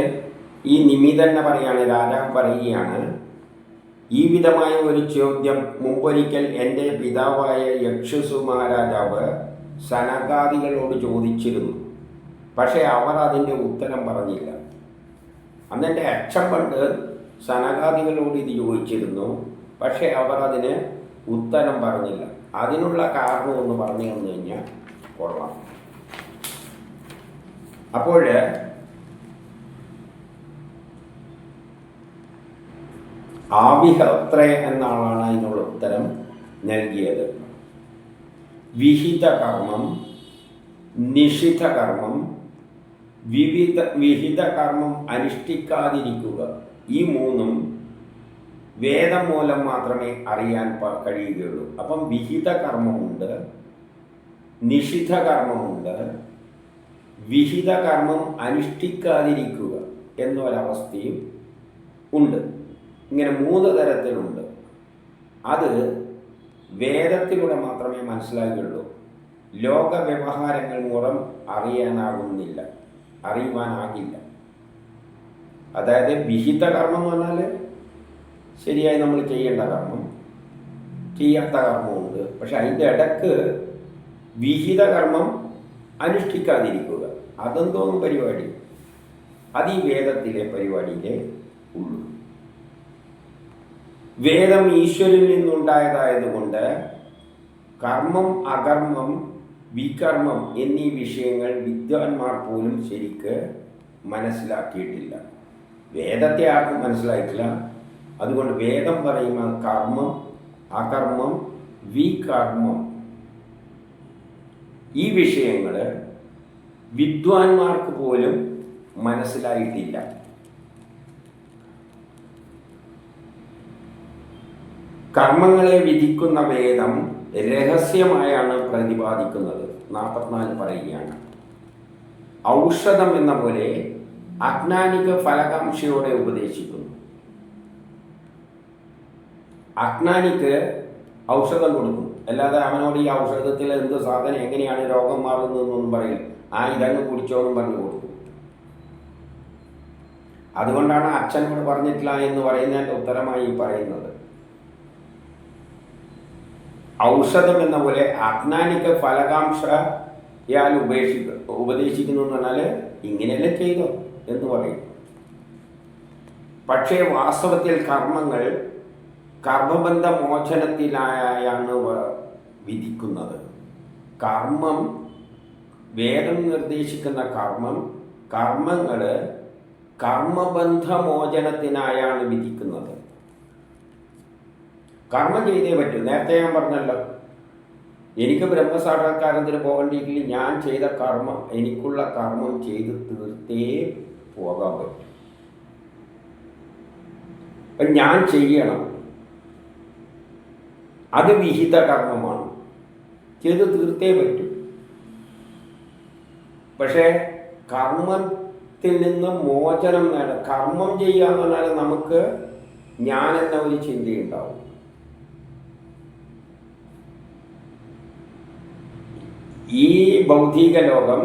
ഈ നിമി തന്നെ പറയാണ്, രാജാവ് പറയുകയാണ്, ഈ വിധമായ ഒരു ചോദ്യം മുമ്പൊരിക്കൽ എൻ്റെ പിതാവായ യക്ഷസു മഹാരാജാവ് സനകാദികളോട് ചോദിച്ചിരുന്നു. പക്ഷേ അവർ അതിൻ്റെ ഉത്തരം പറഞ്ഞില്ല. അന്ന് എൻ്റെ അച്ഛൻ പണ്ട് സനകാദികളോട് ഇത് ചോദിച്ചിരുന്നു, പക്ഷേ അവർ അതിന് ഉത്തരം പറഞ്ഞില്ല. അതിനുള്ള കാരണം ഒന്ന് പറഞ്ഞു തന്നു കഴിഞ്ഞാൽ കൊള്ളാം. അപ്പോൾ ആവിഹത്രേ എന്ന ആളാണ് അതിനുള്ള ഉത്തരം നൽകിയത്. വിഹിത കർമ്മം, നിഷിദ്ധ കർമ്മം, വിഹിത കർമ്മം അനുഷ്ഠിക്കാതിരിക്കുക, ഈ മൂന്നും വേദം മൂലം മാത്രമേ അറിയാൻ കഴിയുകയുള്ളൂ. അപ്പം വിഹിത കർമ്മമുണ്ട്, നിഷിദ്ധ കർമ്മമുണ്ട്, വിഹിത കർമ്മം അനുഷ്ഠിക്കാതിരിക്കുക എന്നൊരവസ്ഥയും ഉണ്ട്. ഇങ്ങനെ 3 തരത്തിലുണ്ട്. അത് വേദത്തിലൂടെ മാത്രമേ മനസ്സിലാകുകയുള്ളൂ. ലോക വ്യവഹാരങ്ങൾ മൂലം അറിയാനാകില്ല. അതായത് വിഹിത കർമ്മം എന്ന് പറഞ്ഞാൽ ശരിയായി നമ്മൾ ചെയ്യേണ്ട കർമ്മം, ചെയ്യാത്ത കർമ്മമുണ്ട്. പക്ഷെ അതിൻ്റെ ഇടക്ക് വിഹിത കർമ്മം അനുഷ്ഠിക്കാതിരിക്കുക, അതെന്തോന്നും പരിപാടി, അത് ഈ വേദത്തിലെ പരിപാടിയിലേ ഉള്ളൂ. വേദം ഈശ്വരനിൽ നിന്നുണ്ടായതായതുകൊണ്ട് കർമ്മം, അകർമ്മം, വികർമ്മം എന്നീ വിഷയങ്ങൾ വിദ്വാൻമാർ പോലും ശരിക്ക് മനസ്സിലാക്കിയിട്ടില്ല. വേദത്തെ ആർക്കും മനസ്സിലായിട്ടില്ല. അതുകൊണ്ട് വേദം പറയുന്ന കർമ്മം, അകർമ്മം, വികർമ്മം ഈ വിഷയങ്ങൾ വിദ്വാൻമാർക്ക് പോലും മനസ്സിലായിട്ടില്ല. കർമ്മങ്ങളെ വിധിക്കുന്ന വേദം രഹസ്യമായാണ് പ്രതിപാദിക്കുന്നത്. 44 പറയുകയാണ്, ഔഷധം എന്ന പോലെ അജ്ഞാനിക്ക് ഫലകാംക്ഷയോടെ ഉപദേശിക്കുന്നു. അജ്ഞാനിക്ക് ഔഷധം കൊടുക്കും, അല്ലാതെ അവനോട് ഈ ഔഷധത്തിൽ എന്ത് സാധനം, എങ്ങനെയാണ് രോഗം മാറുന്നതെന്നൊന്നും പറയും. ഇതങ്ങ് കുടിച്ചോന്നും പറഞ്ഞു കൊടുക്കും. അതുകൊണ്ടാണ് അച്ഛനോട് പറഞ്ഞിട്ടില്ല എന്ന് പറയുന്നതിൻ്റെ ഉത്തരമായി പറയുന്നത്. ഔഷധം എന്ന പോലെ അജ്ഞാനിക്ക് ഫലകാംക്ഷയാൽ ഉപദേശിക്കുന്നു എന്ന് പറഞ്ഞാൽ ഇങ്ങനെയല്ലേ ചെയ്തോ എന്ന് പറയും. പക്ഷേ വാസ്തവത്തിൽ കർമ്മങ്ങൾ കർമ്മബന്ധ മോചനത്തിലായാണ് വിധിക്കുന്നത്. കർമ്മം, വേദം നിർദ്ദേശിക്കുന്ന കർമ്മങ്ങൾ കർമ്മബന്ധ മോചനത്തിനായാണ് വിധിക്കുന്നത്. കർമ്മം ചെയ്തേ പറ്റൂ. നേരത്തെ ഞാൻ പറഞ്ഞല്ലോ, എനിക്ക് ബ്രഹ്മസാക്ഷാത്കാരത്തിന് പോകേണ്ടെങ്കിൽ ഞാൻ ചെയ്ത കർമ്മം, എനിക്കുള്ള കർമ്മം ചെയ്ത് തീർത്തേ പോകാൻ പറ്റും. അപ്പം ഞാൻ ചെയ്യണം, അത് വിഹിത കർമ്മമാണ്, ചെയ്ത് തീർത്തേ പറ്റൂ. പക്ഷേ കർമ്മത്തിൽ നിന്ന് മോചനം നേടാം. കർമ്മം ചെയ്യുക എന്ന് പറഞ്ഞാൽ നമുക്ക് ഞാൻ എന്ന ഒരു ചിന്തയുണ്ടാവും. ഈ ഭൗതിക ലോകം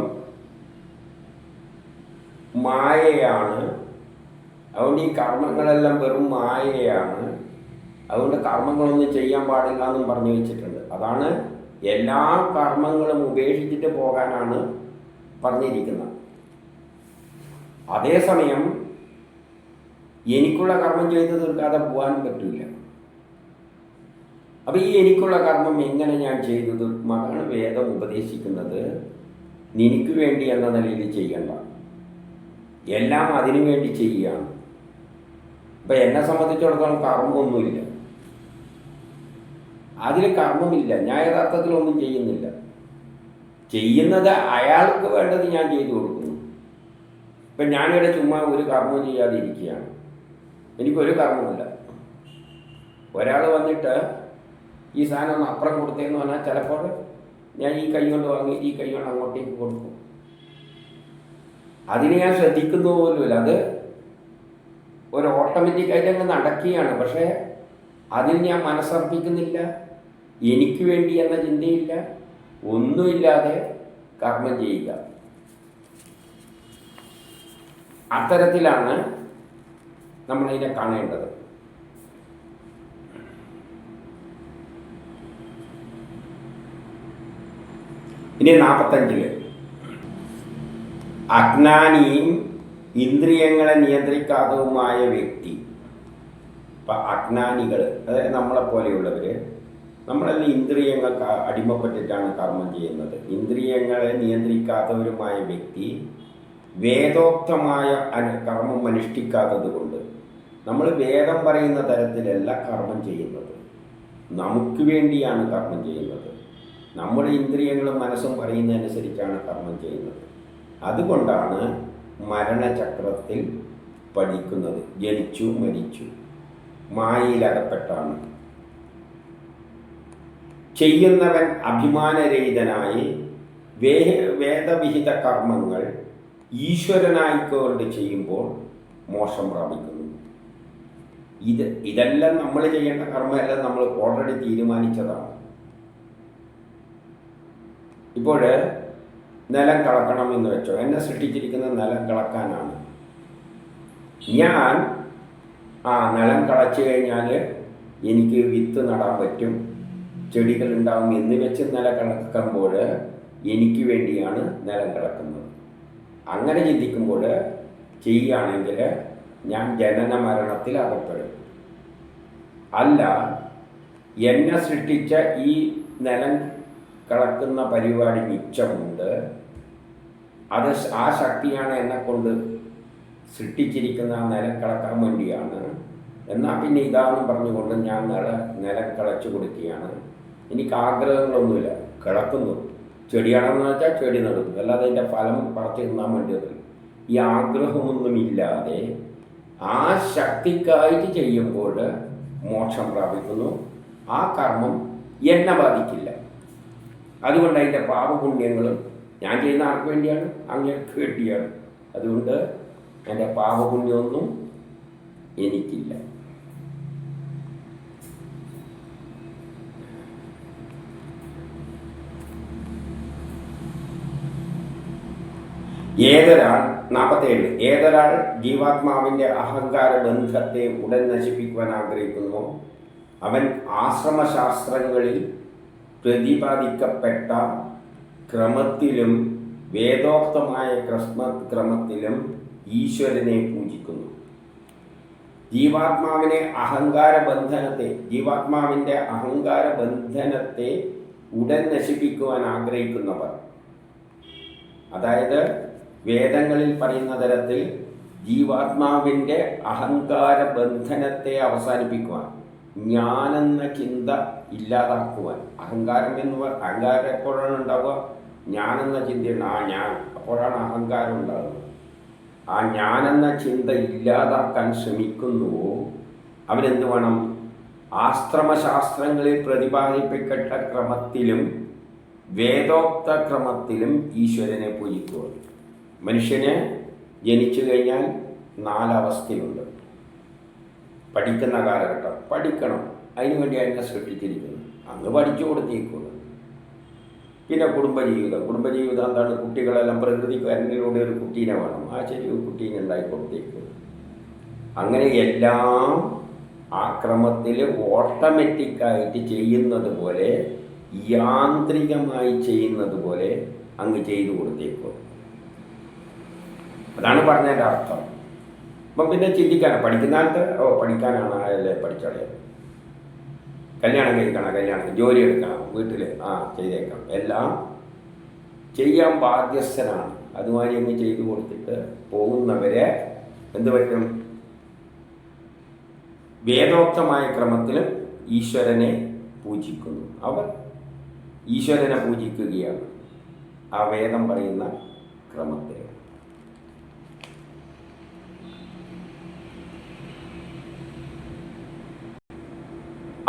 മായയാണ്. അതുകൊണ്ട് ഈ കർമ്മങ്ങളെല്ലാം വെറും മായയാണ്. അതുകൊണ്ട് കർമ്മങ്ങളൊന്നും ചെയ്യാൻ പാടില്ല എന്നും പറഞ്ഞു വെച്ചിട്ടുണ്ട്. അതാണ് എല്ലാ കർമ്മങ്ങളും ഉപേക്ഷിച്ചിട്ട് പോകാനാണ് പറഞ്ഞിരിക്കുന്നത്. അതേസമയം എനിക്കുള്ള കർമ്മം ചെയ്ത് തീർക്കാതെ പോകാനും പറ്റില്ല. അപ്പം ഈ എനിക്കുള്ള കർമ്മം എങ്ങനെ ഞാൻ ചെയ്തു തീർക്കും? അതാണ് വേദം ഉപദേശിക്കുന്നത്. നിനക്ക് വേണ്ടി എന്ന നിലയിൽ ചെയ്യണ്ട, എല്ലാം അതിനു വേണ്ടി ചെയ്യുകയാണ്. അപ്പം എന്നെ സംബന്ധിച്ചിടത്തോളം കർമ്മമൊന്നുമില്ല, അതിൽ കർമ്മമില്ല. ഞാൻ യഥാർത്ഥത്തിലൊന്നും ചെയ്യുന്നില്ല. ചെയ്യുന്നത് അയാൾക്ക് വേണ്ടത് ഞാൻ ചെയ്തു കൊടുക്കുന്നു. ഇപ്പം ഞാനിവിടെ ചുമ്മാ ഒരു കർമ്മം ചെയ്യാതെ ഇരിക്കുകയാണ്, എനിക്കൊരു കർമ്മമില്ല. ഒരാൾ വന്നിട്ട് ഈ സാധനം ഒന്ന് അപ്പുറം കൊടുത്തേന്ന് പറഞ്ഞാൽ ചിലപ്പോൾ ഞാൻ ഈ കൈ കൊണ്ട് വാങ്ങി ഈ കൈ കൊണ്ട് അങ്ങോട്ടേക്ക് കൊടുക്കും. അതിന് ഞാൻ ശ്രദ്ധിക്കുന്നു പോലുമില്ല. അത് ഒരു ഓട്ടോമാറ്റിക്കായിട്ട് അങ്ങ് നടക്കുകയാണ്. പക്ഷേ അതിൽ ഞാൻ മനസ്സർപ്പിക്കുന്നില്ല, എനിക്ക് വേണ്ടി എന്ന ചിന്തയില്ല, ഒന്നുമില്ലാതെ കർമ്മം ചെയ്യുക. അത്തരത്തിലാണ് നമ്മളതിനെ കാണേണ്ടത്. ഇനി 45 അജ്ഞാനിയും ഇന്ദ്രിയങ്ങളെ നിയന്ത്രിക്കാത്തതുമായ വ്യക്തി. ഇപ്പം അജ്ഞാനികൾ, അതായത് നമ്മളെപ്പോലെയുള്ളവർ, നമ്മളെല്ലാം ഇന്ദ്രിയങ്ങൾക്ക് അടിമപ്പെട്ടിട്ടാണ് കർമ്മം ചെയ്യുന്നത്. ഇന്ദ്രിയങ്ങളെ നിയന്ത്രിക്കാത്തവരുമായ വ്യക്തി വേദോക്തമായ കർമ്മം അനുഷ്ഠിക്കാത്തത് കൊണ്ട്, നമ്മൾ വേദം പറയുന്ന തരത്തിലല്ല കർമ്മം ചെയ്യുന്നത്, നമുക്ക് വേണ്ടിയാണ് കർമ്മം ചെയ്യുന്നത്. നമ്മുടെ ഇന്ദ്രിയങ്ങളും മനസ്സും പറയുന്നതനുസരിച്ചാണ് കർമ്മം ചെയ്യുന്നത്. അതുകൊണ്ടാണ് മരണചക്രത്തിൽ പഠിക്കുന്നത്. ജനിച്ചു മരിച്ചു, മായയിലകപ്പെട്ടാണ്. ചെയ്യുന്നവൻ അഭിമാനരഹിതനായി വേദവിഹിത കർമ്മങ്ങൾ ഈശ്വരനായിക്കൊണ്ട് ചെയ്യുമ്പോൾ മോക്ഷം പ്രാപിക്കുന്നു. ഇതെല്ലാം നമ്മൾ ചെയ്യേണ്ട കർമ്മമെല്ലാം നമ്മൾ ഓൾറെഡി തീരുമാനിച്ചതാണ്. ഇപ്പോൾ നിലം കളക്കണം എന്ന് വെച്ചോ, എന്നെ സൃഷ്ടിച്ചിരിക്കുന്ന നിലം കളക്കാനാണ്. ഞാൻ നിലം കളച്ചു കഴിഞ്ഞാൽ എനിക്ക് വിത്ത് നടാൻ പറ്റും, ചെടികൾ ഉണ്ടാവും എന്ന് വെച്ച് നിലം കളക്കുമ്പോൾ എനിക്ക് വേണ്ടിയാണ് നിലം കളക്കുന്നത്. അങ്ങനെ ചിന്തിക്കുമ്പോൾ ചെയ്യുകയാണെങ്കിൽ ഞാൻ ജനന മരണത്തിൽ അകപ്പെടും. അല്ല, എന്നെ സൃഷ്ടിച്ച ഈ നിലം കളക്കുന്ന പരിപാടി മിച്ചമുണ്ട്, അത് ആ ശക്തിയാണ് എന്നെ കൊണ്ട് സൃഷ്ടിച്ചിരിക്കുന്ന ആ നിലം കളക്കാൻ വേണ്ടിയാണ്, എന്നാൽ പിന്നെ ഇതാണെന്ന് പറഞ്ഞുകൊണ്ട് ഞാൻ നിലം കളച്ചു കൊടുക്കുകയാണ്. എനിക്ക് ആഗ്രഹങ്ങളൊന്നുമില്ല, കിളക്കുന്നു. ചെടിയാണെന്ന് വെച്ചാൽ ചെടി നടുന്നു, അല്ലാതെ അതിൻ്റെ ഫലം പറിച്ച് തിന്നാൻ വേണ്ടിയത്. ഈ ആഗ്രഹമൊന്നുമില്ലാതെ ആ ശക്തിക്കായിട്ട് ചെയ്യുമ്പോൾ മോക്ഷം പ്രാപിക്കുന്നു. ആ കർമ്മം എന്നെ ബാധിക്കില്ല. അതുകൊണ്ട് അതിൻ്റെ പാപപുണ്യങ്ങളും ഞാൻ ചെയ്യുന്ന ആർക്ക് വേണ്ടിയാണ്? അങ്ങേക്ക് വേണ്ടിയാണ്. അതുകൊണ്ട് എൻ്റെ പാപപുണ്യമൊന്നും എനിക്കില്ല. ഏതൊരാൾ 47 ഏതൊരാൾ ജീവാത്മാവിൻ്റെ അഹങ്കാര ബന്ധത്തെ ഉടൻ നശിപ്പിക്കുവാൻ ആഗ്രഹിക്കുന്നു, അവൻ ആശ്രമശാസ്ത്രങ്ങളിൽ പ്രതിപാദിക്കപ്പെട്ട ക്രമത്തിലും വേദോക്തമായ ക്രമത്തിലും ഈശ്വരനെ പൂജിക്കുന്നു. ജീവാത്മാവിൻ്റെ അഹങ്കാര ബന്ധനത്തെ ഉടൻ നശിപ്പിക്കുവാൻ ആഗ്രഹിക്കുന്നവർ, അതായത് വേദങ്ങളിൽ പറയുന്ന തരത്തിൽ ജീവാത്മാവിൻ്റെ അഹങ്കാര ബന്ധനത്തെ അവസാനിപ്പിക്കുവാൻ, ഞാനെന്ന ചിന്ത ഇല്ലാതാക്കുവാൻ. അഹങ്കാരം എപ്പോഴാണ് ഉണ്ടാവുക? ഞാനെന്ന ചിന്തയാണ്. ഞാൻ അപ്പോഴാണ് അഹങ്കാരം ഉണ്ടാകുന്നത്. ആ ഞാനെന്ന ചിന്ത ഇല്ലാതാക്കാൻ ശ്രമിക്കുന്നുവോ അവനെന്ത് വേണം? ആശ്രമശാസ്ത്രങ്ങളിൽ പ്രതിപാദിപ്പിക്കപ്പെട്ട ക്രമത്തിലും വേദോക്ത ക്രമത്തിലും ഈശ്വരനെ പൂജിക്കുക. മനുഷ്യന് ജനിച്ചു കഴിഞ്ഞാൽ 4 അവസ്ഥയുണ്ട്. പഠിക്കുന്ന കാലഘട്ടം പഠിക്കണം, അതിനുവേണ്ടി അതിനെ സൃഷ്ടിച്ചിരിക്കുന്നു, അങ്ങ് പഠിച്ചു കൊടുത്തേക്കുന്നു. പിന്നെ കുടുംബജീവിതം എന്താണ്? കുട്ടികളെല്ലാം പ്രകൃതിക്കാരനിലൂടെ ഒരു കുട്ടീനെ വേണം, ആ ശരി കുട്ടീനെ ഉണ്ടാക്കി കൊടുത്തേക്കുന്നു. അങ്ങനെ എല്ലാം ആ ക്രമത്തിൽ ഓട്ടോമാറ്റിക്കായിട്ട് ചെയ്യുന്നത് പോലെ, യാന്ത്രികമായി ചെയ്യുന്നത് പോലെ അങ്ങ് ചെയ്തു കൊടുത്തേക്കും. അതാണ് പറഞ്ഞതിൻ്റെ അർത്ഥം. അപ്പം പിന്നെ ചിന്തിക്കാനാണ് പഠിക്കുന്ന കാലത്ത് പഠിക്കാനാണ് അല്ലേ പഠിച്ചോളെ, കല്യാണം കഴിക്കണം, ജോലി എടുക്കണം, വീട്ടിൽ ചെയ്തേക്കാം, എല്ലാം ചെയ്യാൻ ബാധ്യസ്ഥനാണ്. അതുമാതിരി അങ്ങ് ചെയ്തു കൊടുത്തിട്ട് പോകുന്നവരെ എന്ത് പറ്റും? വേദോക്തമായ ക്രമത്തിലും ഈശ്വരനെ പൂജിക്കുന്നു. അവർ ഈശ്വരനെ പൂജിക്കുകയാണ് ആ വേദം പറയുന്ന ക്രമത്തിൽ.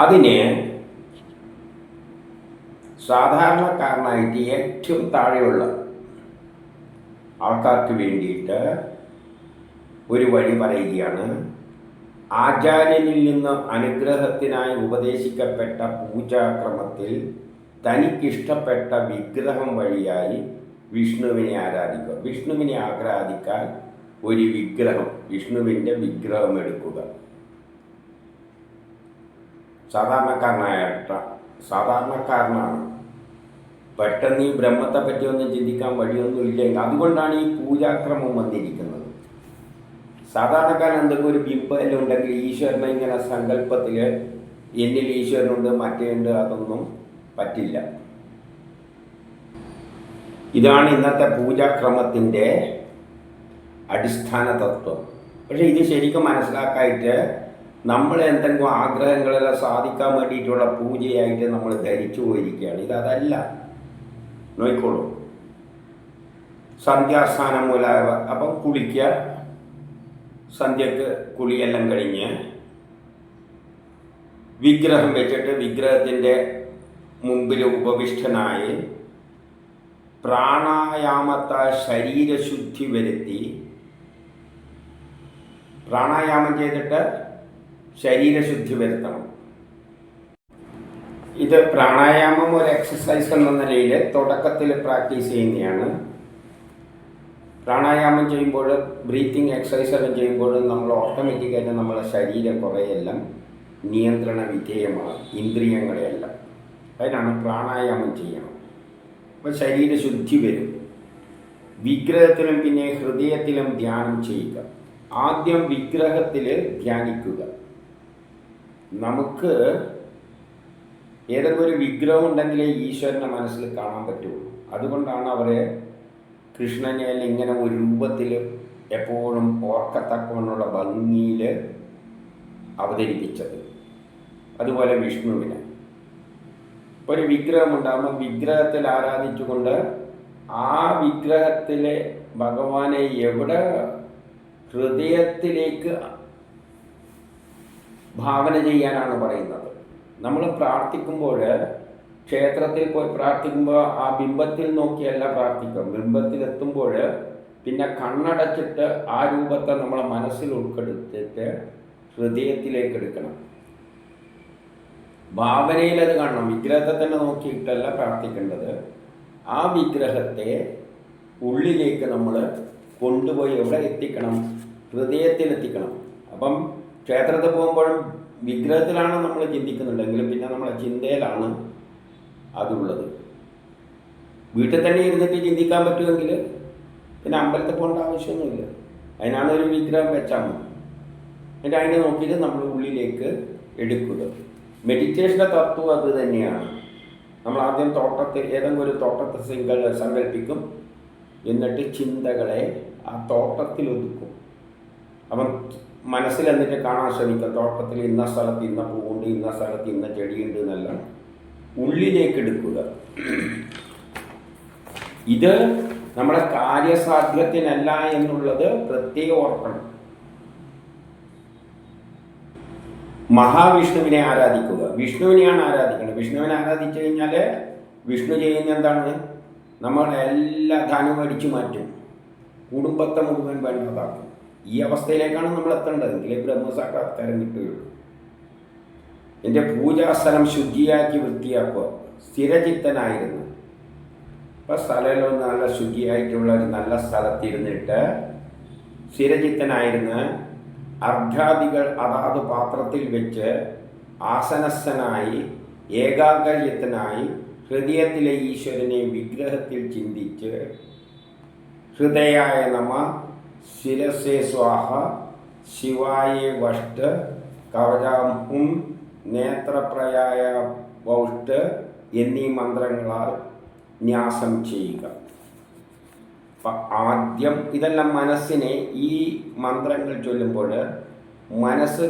അതിന് സാധാരണക്കാരനായിട്ട് ഏറ്റവും താഴെയുള്ള ആൾക്കാർക്ക് വേണ്ടിയിട്ട് ഒരു വഴി പറയുകയാണ്. ആചാര്യനിൽ നിന്ന് അനുഗ്രഹത്തിനായി ഉപദേശിക്കപ്പെട്ട പൂജാക്രമത്തിൽ തനിക്കിഷ്ടപ്പെട്ട വിഗ്രഹം വഴിയായി വിഷ്ണുവിനെ ആരാധിക്കുക. വിഷ്ണുവിനെ ആരാധിക്കാൻ ഒരു വിഗ്രഹം, വിഷ്ണുവിൻ്റെ വിഗ്രഹം എടുക്കുക. സാധാരണക്കാരനാണ്. പെട്ടെന്ന് ഈ ബ്രഹ്മത്തെ പറ്റിയൊന്നും ചിന്തിക്കാൻ വഴിയൊന്നും ഇല്ലെങ്കിൽ, അതുകൊണ്ടാണ് ഈ പൂജാക്രമം വന്നിരിക്കുന്നത്. സാധാരണക്കാരൻ എന്തെങ്കിലും ഒരു ബിംബം എല്ലാം ഉണ്ടെങ്കിൽ ഈശ്വരനെ ഇങ്ങനെ സങ്കല്പത്തിൽ എന്നിൽ ഈശ്വരനുണ്ട് മറ്റേണ്ട്, അതൊന്നും പറ്റില്ല. ഇതാണ് ഇന്നത്തെ പൂജാക്രമത്തിൻ്റെ അടിസ്ഥാന തത്വം. പക്ഷെ ഇത് ശരിക്കും മനസ്സിലാക്കായിട്ട് നമ്മൾ എന്തെങ്കിലും ആഗ്രഹങ്ങളെല്ലാം സാധിക്കാൻ വേണ്ടിയിട്ടുള്ള പൂജയായിട്ട് നമ്മൾ ധരിച്ചു പോയിരിക്കുകയാണ്. ഇതല്ല. നോക്കിക്കോളൂ, സന്ധ്യാസ്ഥാനം മൂലം അപ്പം കുളിക്കുക, സന്ധ്യക്ക് കുളിയെല്ലാം കഴിഞ്ഞ് വിഗ്രഹം വെച്ചിട്ട് വിഗ്രഹത്തിൻ്റെ മുമ്പിൽ ഉപവിഷ്ടനായി പ്രാണായാമത്താൽ ശരീരശുദ്ധി വരുത്തി, പ്രാണായാമം ചെയ്തിട്ട് ശരീരശുദ്ധി വരുത്തണം. ഇത് പ്രാണായാമം ഒരു എക്സസൈസ് എന്ന നിലയിൽ തുടക്കത്തിൽ പ്രാക്ടീസ് ചെയ്യുന്നതാണ്. പ്രാണായാമം ചെയ്യുമ്പോൾ, ബ്രീത്തിങ് എക്സസൈസ് എല്ലാം ചെയ്യുമ്പോൾ നമ്മൾ ഓട്ടോമാറ്റിക്കായിട്ട് നമ്മളെ ശരീരം കുറേയെല്ലാം നിയന്ത്രണ വിധേയമാണ്, ഇന്ദ്രിയങ്ങളെയെല്ലാം. അതിനാണ് പ്രാണായാമം ചെയ്യണം. അപ്പോൾ ശരീരശുദ്ധി വരും. വിഗ്രഹത്തിലും പിന്നെ ഹൃദയത്തിലും ധ്യാനം ചെയ്യുക. ആദ്യം വിഗ്രഹത്തിൽ ധ്യാനിക്കുക. നമുക്ക് ഏതെങ്കിലും ഒരു വിഗ്രഹം ഉണ്ടെങ്കിലേ ഈശ്വരനെ മനസ്സിൽ കാണാൻ പറ്റുള്ളൂ. അതുകൊണ്ടാണ് അവരെ കൃഷ്ണനെ ഇങ്ങനെ ഒരു രൂപത്തിൽ എപ്പോഴും ഓർക്കത്തക്കവണ്ണുള്ള ഭംഗിയിൽ അവതരിപ്പിച്ചത്. അതുപോലെ വിഷ്ണുവിനെ ഒരു വിഗ്രഹം ഉണ്ടാകുമ്പോൾ വിഗ്രഹത്തിൽ ആരാധിച്ചുകൊണ്ട് ആ വിഗ്രഹത്തിലെ ഭഗവാനെ എവിടെ ഹൃദയത്തിലേക്ക് ഭാവന ചെയ്യാനാണ് പറയുന്നത്. നമ്മൾ പ്രാർത്ഥിക്കുമ്പോൾ, ക്ഷേത്രത്തിൽ പോയി പ്രാർത്ഥിക്കുമ്പോൾ ആ ബിംബത്തിൽ നോക്കിയല്ല പ്രാർത്ഥിക്കുക. ബിംബത്തിലെത്തുമ്പോൾ പിന്നെ കണ്ണടച്ചിട്ട് ആ രൂപത്തെ നമ്മളെ മനസ്സിൽ ഉൾപ്പെടുത്തിയിട്ട് ഹൃദയത്തിലേക്ക് എടുക്കണം. ഭാവനയിൽ അത് കാണണം. വിഗ്രഹത്തെ തന്നെ നോക്കിയിട്ടല്ല പ്രാർത്ഥിക്കേണ്ടത്. ആ വിഗ്രഹത്തെ ഉള്ളിലേക്ക് നമ്മൾ കൊണ്ടുപോയി എവിടെ എത്തിക്കണം? ഹൃദയത്തിലെത്തിക്കണം. അപ്പം ക്ഷേത്രത്തിൽ പോകുമ്പോഴും വിഗ്രഹത്തിലാണ് നമ്മൾ ചിന്തിക്കുന്നുണ്ടെങ്കിലും പിന്നെ നമ്മളെ ചിന്തയിലാണ് അതുള്ളത്. വീട്ടിൽ തന്നെ ഇരുന്നിട്ട് ചിന്തിക്കാൻ പറ്റുമെങ്കിൽ പിന്നെ അമ്പലത്തിൽ പോകേണ്ട ആവശ്യമൊന്നുമില്ല. അതിനാണ് ഒരു വിഗ്രഹം വെച്ചാൽ മതി. എന്നിട്ട് അതിനെ നോക്കിയിട്ട് നമ്മൾ ഉള്ളിലേക്ക് എടുക്കുക. മെഡിറ്റേഷൻ്റെ തത്വം അത് തന്നെയാണ്. നമ്മൾ ആദ്യം ഏതെങ്കിലും ഒരു തോട്ടത്തെ സങ്കല്പിക്കും. എന്നിട്ട് ചിന്തകളെ ആ തോട്ടത്തിൽ ഒതുക്കും. അപ്പം മനസ്സിൽ എന്നിട്ട് കാണാൻ ശ്രമിക്കുക. തോട്ടത്തിൽ ഇന്ന സ്ഥലത്ത് ഇന്ന പൂവുണ്ട്, ഇന്ന സ്ഥലത്ത് ഇന്ന ചെടിയുണ്ട് എന്നെല്ലാം ഉള്ളിലേക്ക് എടുക്കുക. ഇത് നമ്മുടെ കാര്യസാധ്യത്തിനല്ല എന്നുള്ളത് പ്രത്യേകം ഓർക്കണം. മഹാവിഷ്ണുവിനെ ആരാധിക്കുക. വിഷ്ണുവിനെയാണ് ആരാധിക്കുന്നത്. വിഷ്ണുവിനെ ആരാധിച്ചു കഴിഞ്ഞാൽ വിഷ്ണു ചെയ്യുന്ന എന്താണ്? നമ്മളെല്ലാ ധനവും അടിച്ചു മാറ്റും, കുടുംബത്തെ മുഴുവൻ വേണ്ടതാക്കും. ഈ അവസ്ഥയിലേക്കാണ് നമ്മൾ എത്തേണ്ടതെങ്കിൽ ബ്രഹ്മസാക്ഷാത്കാരം കിട്ടുകയുള്ളൂ. എൻ്റെ പൂജാസ്ഥലം ശുചിയാക്കി വൃത്തിയാക്കുക. സ്ഥിരചിത്തനായിരുന്നു. ഇപ്പം സ്ഥലമല്ലോ നല്ല ശുചിയായിട്ടുള്ള ഒരു നല്ല സ്ഥലത്തിരുന്നിട്ട് സ്ഥിരചിത്തനായിരുന്ന് അർഘാദികൾ അതാത് പാത്രത്തിൽ വെച്ച് ആസനസ്ഥനായി ഏകാഗ്രചിത്തനായി ഹൃദയത്തിലെ ഈശ്വരനെ വിഗ്രഹത്തിൽ ചിന്തിച്ച് ഹൃദയായ നമ, ശിരസേ സ്വാഹ, ശിവായ വഷ്ട്, കവചാംഹും, നേത്രപ്രയായ വൗഷ്ട് എന്നീ മന്ത്രങ്ങളാൽ ന്യാസം ചെയ്യുക. ആദ്യം ഇതെല്ലാം മനസ്സിനെ ഈ മന്ത്രങ്ങൾ ചൊല്ലുമ്പോൾ മനസ്സ്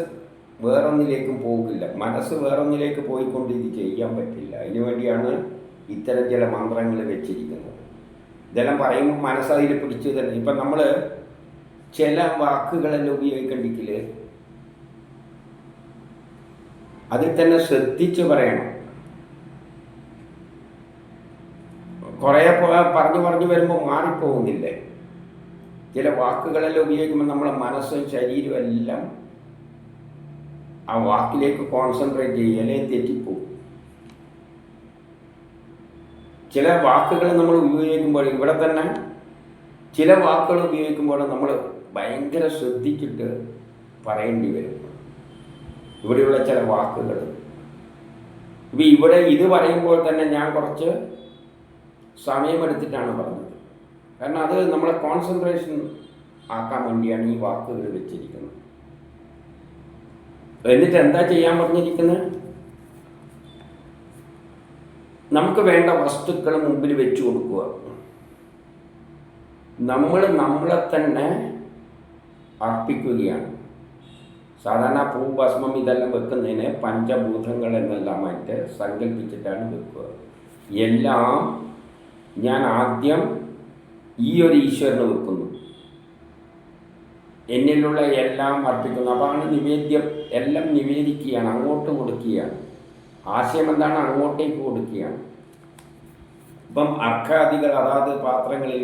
വേറൊന്നിലേക്കും പോകില്ല. മനസ്സ് വേറൊന്നിലേക്ക് പോയിക്കൊണ്ട് ഇത് ചെയ്യാൻ പറ്റില്ല. അതിനു വേണ്ടിയാണ് ഇത്തരം ചില മന്ത്രങ്ങൾ വെച്ചിരിക്കുന്നത്. ഇതെല്ലാം പറയുമ്പോൾ മനസ്സതിൽ പിടിച്ചു തന്നെ. ഇപ്പം നമ്മൾ ചില വാക്കുകളെല്ലാം ഉപയോഗിക്കണ്ടെങ്കിൽ അതിൽ തന്നെ ശ്രദ്ധിച്ച് പറയണം. കുറേ പറഞ്ഞു വരുമ്പോൾ മാറിപ്പോകുന്നില്ലേ? ചില വാക്കുകളെല്ലാം ഉപയോഗിക്കുമ്പോൾ നമ്മളെ മനസ്സും ശരീരവും എല്ലാം ആ വാക്കിലേക്ക് കോൺസെൻട്രേറ്റ് ചെയ്യലേ തെറ്റിപ്പോകും. ചില വാക്കുകൾ നമ്മൾ ഉപയോഗിക്കുമ്പോൾ ഇവിടെ തന്നെ ചില വാക്കുകൾ ഉപയോഗിക്കുമ്പോൾ നമ്മൾ ഭയങ്കര ശ്രദ്ധിച്ചിട്ട് പറയേണ്ടി വരും. ഇവിടെയുള്ള ചില വാക്കുകൾ ഇപ്പം ഇവിടെ ഇത് പറയുമ്പോൾ തന്നെ ഞാൻ കുറച്ച് സമയമെടുത്തിട്ടാണ് പറഞ്ഞത്. കാരണം അത് നമ്മളെ കോൺസെൻട്രേഷൻ ആക്കാൻ വേണ്ടിയാണ് ഈ വാക്കുകൾ വെച്ചിരിക്കുന്നത്. എന്നിട്ട് എന്താ ചെയ്യാൻ പറഞ്ഞിരിക്കുന്നത്? നമുക്ക് വേണ്ട വസ്തുക്കൾ മുമ്പിൽ വെച്ചു കൊടുക്കുക. നമ്മളെ തന്നെ അർപ്പിക്കുകയാണ്. സാധാരണ ഭൂഭസ്മം ഇതെല്ലാം വെക്കുന്നതിന് പഞ്ചഭൂതങ്ങൾ എന്നെല്ലാമായിട്ട് സങ്കല്പിച്ചിട്ടാണ് വെക്കുക. എല്ലാം ഞാൻ ആദ്യം ഈ ഒരു ഈശ്വരന് വെക്കുന്നു, എന്നിലുള്ള എല്ലാം അർപ്പിക്കുന്നു. അതാണ് നിവേദ്യം. എല്ലാം നിവേദിക്കുകയാണ്, അങ്ങോട്ട് കൊടുക്കുകയാണ്. ആശയം എന്താണ്? അങ്ങോട്ടേക്ക് കൊടുക്കുകയാണ്. ഇപ്പം അർഘാദികൾ അതാത് പാത്രങ്ങളിൽ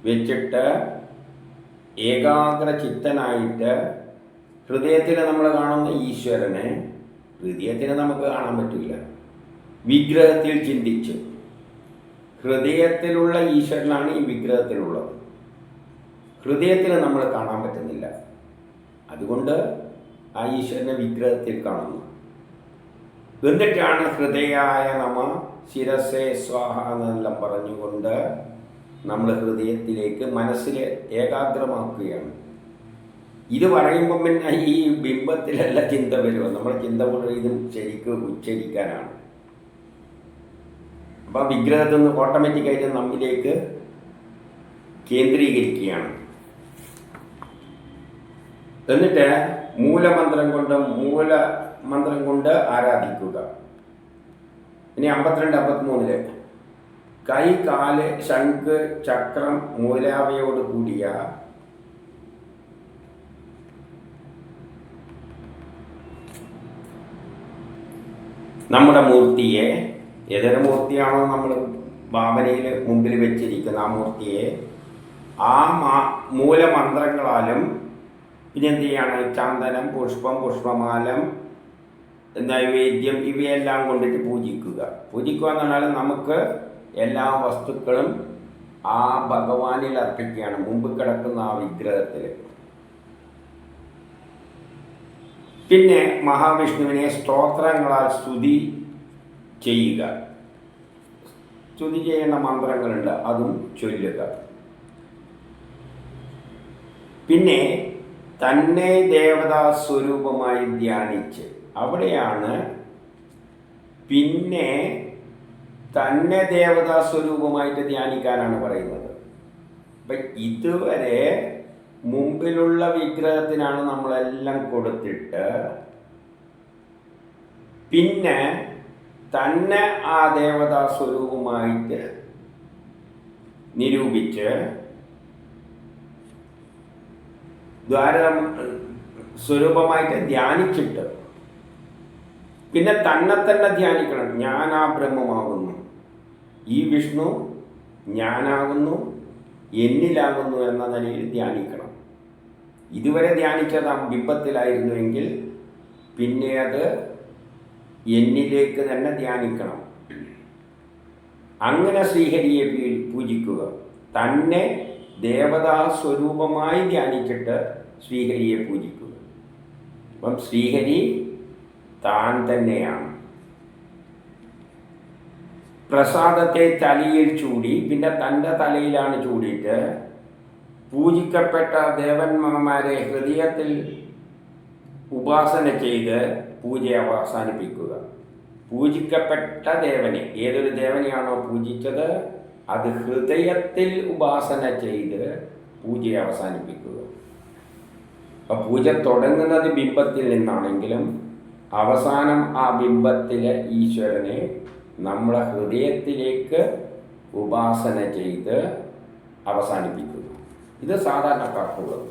വെച്ചിട്ട് ഏകാഗ്ര ചിത്തനായിട്ട് ഹൃദയത്തിൽ നമ്മൾ കാണുന്ന ഈശ്വരനെ ഹൃദയത്തിന് നമുക്ക് കാണാൻ പറ്റില്ല. വിഗ്രഹത്തിൽ ചിന്തിച്ച് ഹൃദയത്തിലുള്ള ഈശ്വരനാണ് ഈ വിഗ്രഹത്തിലുള്ളത്. ഹൃദയത്തിൽ നമ്മൾ കാണാൻ പറ്റുന്നില്ല. അതുകൊണ്ട് ആ ഈശ്വരനെ വിഗ്രഹത്തിൽ കാണുന്നു. എന്നിട്ടാണ് ഹൃദയായ നമ ശിരസേ സ്വാഹ എന്നെല്ലാം പറഞ്ഞുകൊണ്ട് നമ്മൾ ഹൃദയത്തിലേക്ക് മനസ്സിൽ ഏകാഗ്രമാക്കുകയാണ്. ഇത് പറയുമ്പം പിന്നെ ഈ ബിംബത്തിലല്ല ചിന്ത വരുമോ, നമ്മുടെ ചിന്ത മുഴുവൻ ഇതും ശരിക്കും ഉച്ചരിക്കാനാണ്. അപ്പം വിഗ്രഹത്തിൽ നിന്ന് ഓട്ടോമാറ്റിക്കായിട്ട് നമ്മിലേക്ക് കേന്ദ്രീകരിക്കുകയാണ്. എന്നിട്ട് മൂലമന്ത്രം കൊണ്ട് ആരാധിക്കുക. ഇനി 52, 53 കൈ, കാല്, ശംഖ്, ചക്രം മൂലാവയോട് കൂടിയ നമ്മുടെ മൂർത്തിയെ, ഏതൊരു മൂർത്തിയാണോ നമ്മൾ ഭാവനയിൽ മുമ്പിൽ വെച്ചിരിക്കുന്ന ആ മൂർത്തിയെ ആ മൂലമന്ത്രങ്ങളാലും പിന്നെ എന്ത് ചെയ്യാണ്, ചന്ദനം, പുഷ്പം, പുഷ്പമാലം, നൈവേദ്യം ഇവയെല്ലാം കൊണ്ടിട്ട് പൂജിക്കുക. പൂജിക്കുക എന്ന് പറഞ്ഞാൽ നമുക്ക് എല്ലാ വസ്തുക്കളും ആ ഭഗവാനിൽ അർപ്പിക്കുകയാണ്, മുമ്പ് കിടക്കുന്ന ആ വിഗ്രഹത്തിൽ. പിന്നെ മഹാവിഷ്ണുവിനെ സ്തോത്രങ്ങളാൽ സ്തുതി ചെയ്യുക. സ്തുതി ചെയ്യേണ്ട മന്ത്രങ്ങളുണ്ട്, അതും ചൊല്ലുക. പിന്നെ തന്നെ ദേവതാ സ്വരൂപമായി ധ്യാനിച്ച്, അവിടെയാണ് പിന്നെ തന്നെ ദേവതാ സ്വരൂപമായിട്ട് ധ്യാനിക്കാനാണ് പറയുന്നത്. അപ്പം ഇതുവരെ മുമ്പിലുള്ള വിഗ്രഹത്തിനാണ് നമ്മളെല്ലാം കൊടുത്തിട്ട് പിന്നെ തന്നെ ആ ദേവതാ സ്വരൂപമായിട്ട് നിരൂപിച്ച് സ്വരൂപമായിട്ട് ധ്യാനിച്ചിട്ട് പിന്നെ തന്നെ ധ്യാനിക്കണം. ഞാൻ ആ ബ്രഹ്മമാകുന്നു, ഈ വിഷ്ണു ഞാനാകുന്നു, എന്നിലാകുന്നു എന്ന നിലയിൽ ധ്യാനിക്കണം. ഇതുവരെ ധ്യാനിച്ചത് ആ ബിംബത്തിലായിരുന്നുവെങ്കിൽ പിന്നെ അത് എന്നിലേക്ക് തന്നെ ധ്യാനിക്കണം. അങ്ങനെ ശ്രീഹരിയെ പൂജിക്കുക. തന്നെ ദേവതാ സ്വരൂപമായി ധ്യാനിച്ചിട്ട് ശ്രീഹരിയെ പൂജിക്കുക. അപ്പം ശ്രീഹരി താൻ തന്നെയാണ്. പ്രസാദത്തെ തലയിൽ ചൂടി, പിന്നെ തൻ്റെ തലയിലാണ് ചൂടിയിട്ട് പൂജിക്കപ്പെട്ട ദേവന്മാരെ ഹൃദയത്തിൽ ഉപാസന ചെയ്ത് പൂജ അവസാനിപ്പിക്കുക. പൂജിക്കപ്പെട്ട ദേവനെ, ഏതൊരു ദേവനെയാണോ പൂജിച്ചത് അത് ഹൃദയത്തിൽ ഉപാസന ചെയ്ത് പൂജ അവസാനിപ്പിക്കുക. അപ്പം പൂജ തുടങ്ങുന്നത് ബിംബത്തിൽ നിന്നാണെങ്കിലും അവസാനം ആ ബിംബത്തിലെ ഈശ്വരനെ നമ്മളെ ഹൃദയത്തിലേക്ക് ഉപാസന ചെയ്ത് അവസാനിപ്പിക്കുന്നു. ഇത് സാധാരണക്കാർക്കുള്ളത്.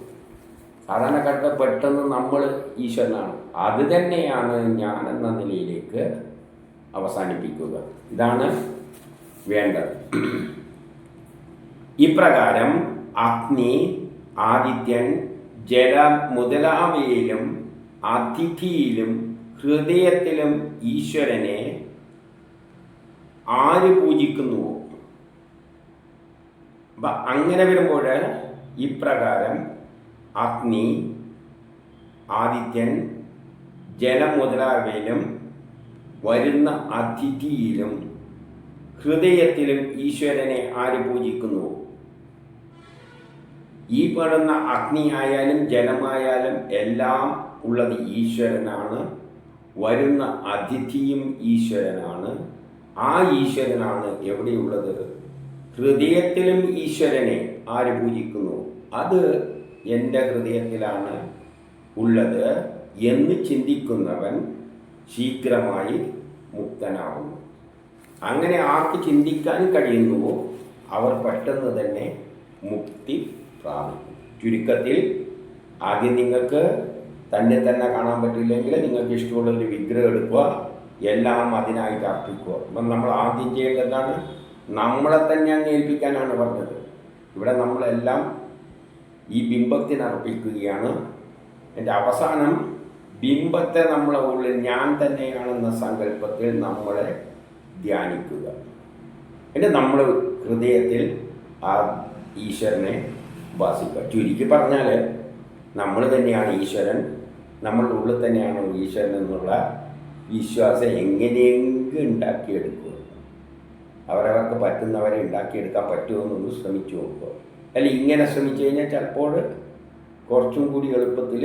സാധാരണക്കാർക്ക് പെട്ടെന്ന് നമ്മൾ ഈശ്വരനാണ്, അത് തന്നെയാണ് ഞാൻ എന്ന നിലയിലേക്ക് അവസാനിപ്പിക്കുക. ഇതാണ് വേണ്ടത്. ഇപ്രകാരം അഗ്നി, ആദിത്യൻ, ജലം മുതലായവയിലും അതിഥിയിലും ഹൃദയത്തിലും ഈശ്വരനെ ആര് പൂജിക്കുന്നുവോ, അപ്പം അങ്ങനെ വരുമ്പോൾ ഇപ്രകാരം അഗ്നി, ആദിത്യൻ, ജലം മുതലായവയിലും വരുന്ന അതിഥിയിലും ഹൃദയത്തിലും ഈശ്വരനെ ആര് പൂജിക്കുന്നുവോ, ഈ പെടുന്ന അഗ്നി ആയാലും ജലമായാലും എല്ലാം ഉള്ളത് ഈശ്വരനാണ്. വരുന്ന അതിഥിയും ഈശ്വരനാണ്. ആ ഈശ്വരനാണ് എവിടെയുള്ളത്? ഹൃദയത്തിലും ഈശ്വരനെ ആര് പൂജിക്കുന്നു, അത് എൻ്റെ ഹൃദയത്തിലാണ് ഉള്ളത് എന്ന് ചിന്തിക്കുന്നവൻ ശീഘ്രമായി മുക്തനാകുന്നു. അങ്ങനെ ആർക്ക് ചിന്തിക്കാൻ കഴിയുന്നുവോ അവർ പെട്ടെന്ന് തന്നെ മുക്തി പ്രാപിക്കും. ചുരുക്കത്തിൽ ആദ്യം നിങ്ങൾക്ക് തന്നെ കാണാൻ പറ്റില്ലെങ്കിൽ നിങ്ങൾക്ക് ഇഷ്ടമുള്ള ഒരു വിഗ്രഹം എടുക്കുക, എല്ലാം അതിനായിട്ട് അർപ്പിക്കുക. അപ്പം നമ്മൾ ആദ്യം ചെയ്യേണ്ടത് എന്താണ്? നമ്മളെ തന്നെ അങ്ങ് ഏൽപ്പിക്കാനാണ് പറഞ്ഞത്. ഇവിടെ നമ്മളെല്ലാം ഈ ബിംബത്തിന് അർപ്പിക്കുകയാണ്. എൻ്റെ അവസാനം ബിംബത്തെ നമ്മളെ ഉള്ളിൽ ഞാൻ തന്നെയാണെന്ന സങ്കല്പത്തിൽ നമ്മളെ ധ്യാനിക്കുക. പിന്നെ നമ്മൾ ഹൃദയത്തിൽ ആ ഈശ്വരനെ ഉപാസിക്കുക. ചുരുക്കി പറഞ്ഞാൽ നമ്മൾ തന്നെയാണ് ഈശ്വരൻ, നമ്മളുടെ ഉള്ളിൽ തന്നെയാണ് ഈശ്വരൻ എന്നുള്ള വിശ്വാസം എങ്ങനെയെങ്കിലും ഉണ്ടാക്കിയെടുക്കുക. അവരവർക്ക് പറ്റുന്നവരെ ഉണ്ടാക്കിയെടുക്കാൻ പറ്റുമെന്നൊന്ന് ശ്രമിച്ചു നോക്കുക. അല്ല, ഇങ്ങനെ ശ്രമിച്ചു കഴിഞ്ഞാൽ ചിലപ്പോൾ കുറച്ചും കൂടി എളുപ്പത്തിൽ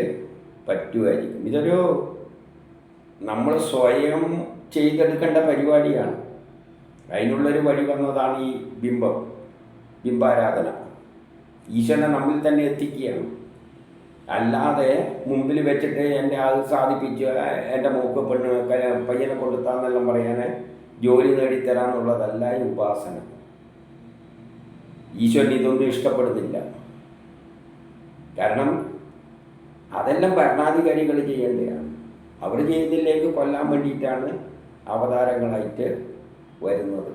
പറ്റുമായിരിക്കും. ഇതൊരു നമ്മൾ സ്വയം ചെയ്തെടുക്കേണ്ട പരിപാടിയാണ്. അതിനുള്ളൊരു വഴി വന്നതാണ് ഈ ബിംബാരാധന. ഈശ്വരനെ നമ്മിൽ തന്നെ എത്തിക്കുകയാണ്. അല്ലാതെ മുമ്പിൽ വെച്ചിട്ട് എൻ്റെ അത് സാധിപ്പിച്ച് എൻ്റെ മൂക്ക് പയ്യനെ കൊടുത്താന്നെല്ലാം പറയാൻ ജോലി നേടിത്തരാന്നുള്ളതല്ല ഈ ഉപാസന. ഈശ്വരൻ ഇതൊന്നും ഇഷ്ടപ്പെടുന്നില്ല. കാരണം അതെല്ലാം ഭരണാധികാരികൾ ചെയ്യേണ്ടതാണ്. അവർ ചെയ്യുന്നില്ലെങ്കിൽ കൊല്ലാൻ വേണ്ടിയിട്ടാണ് അവതാരങ്ങളായിട്ട് വരുന്നത്.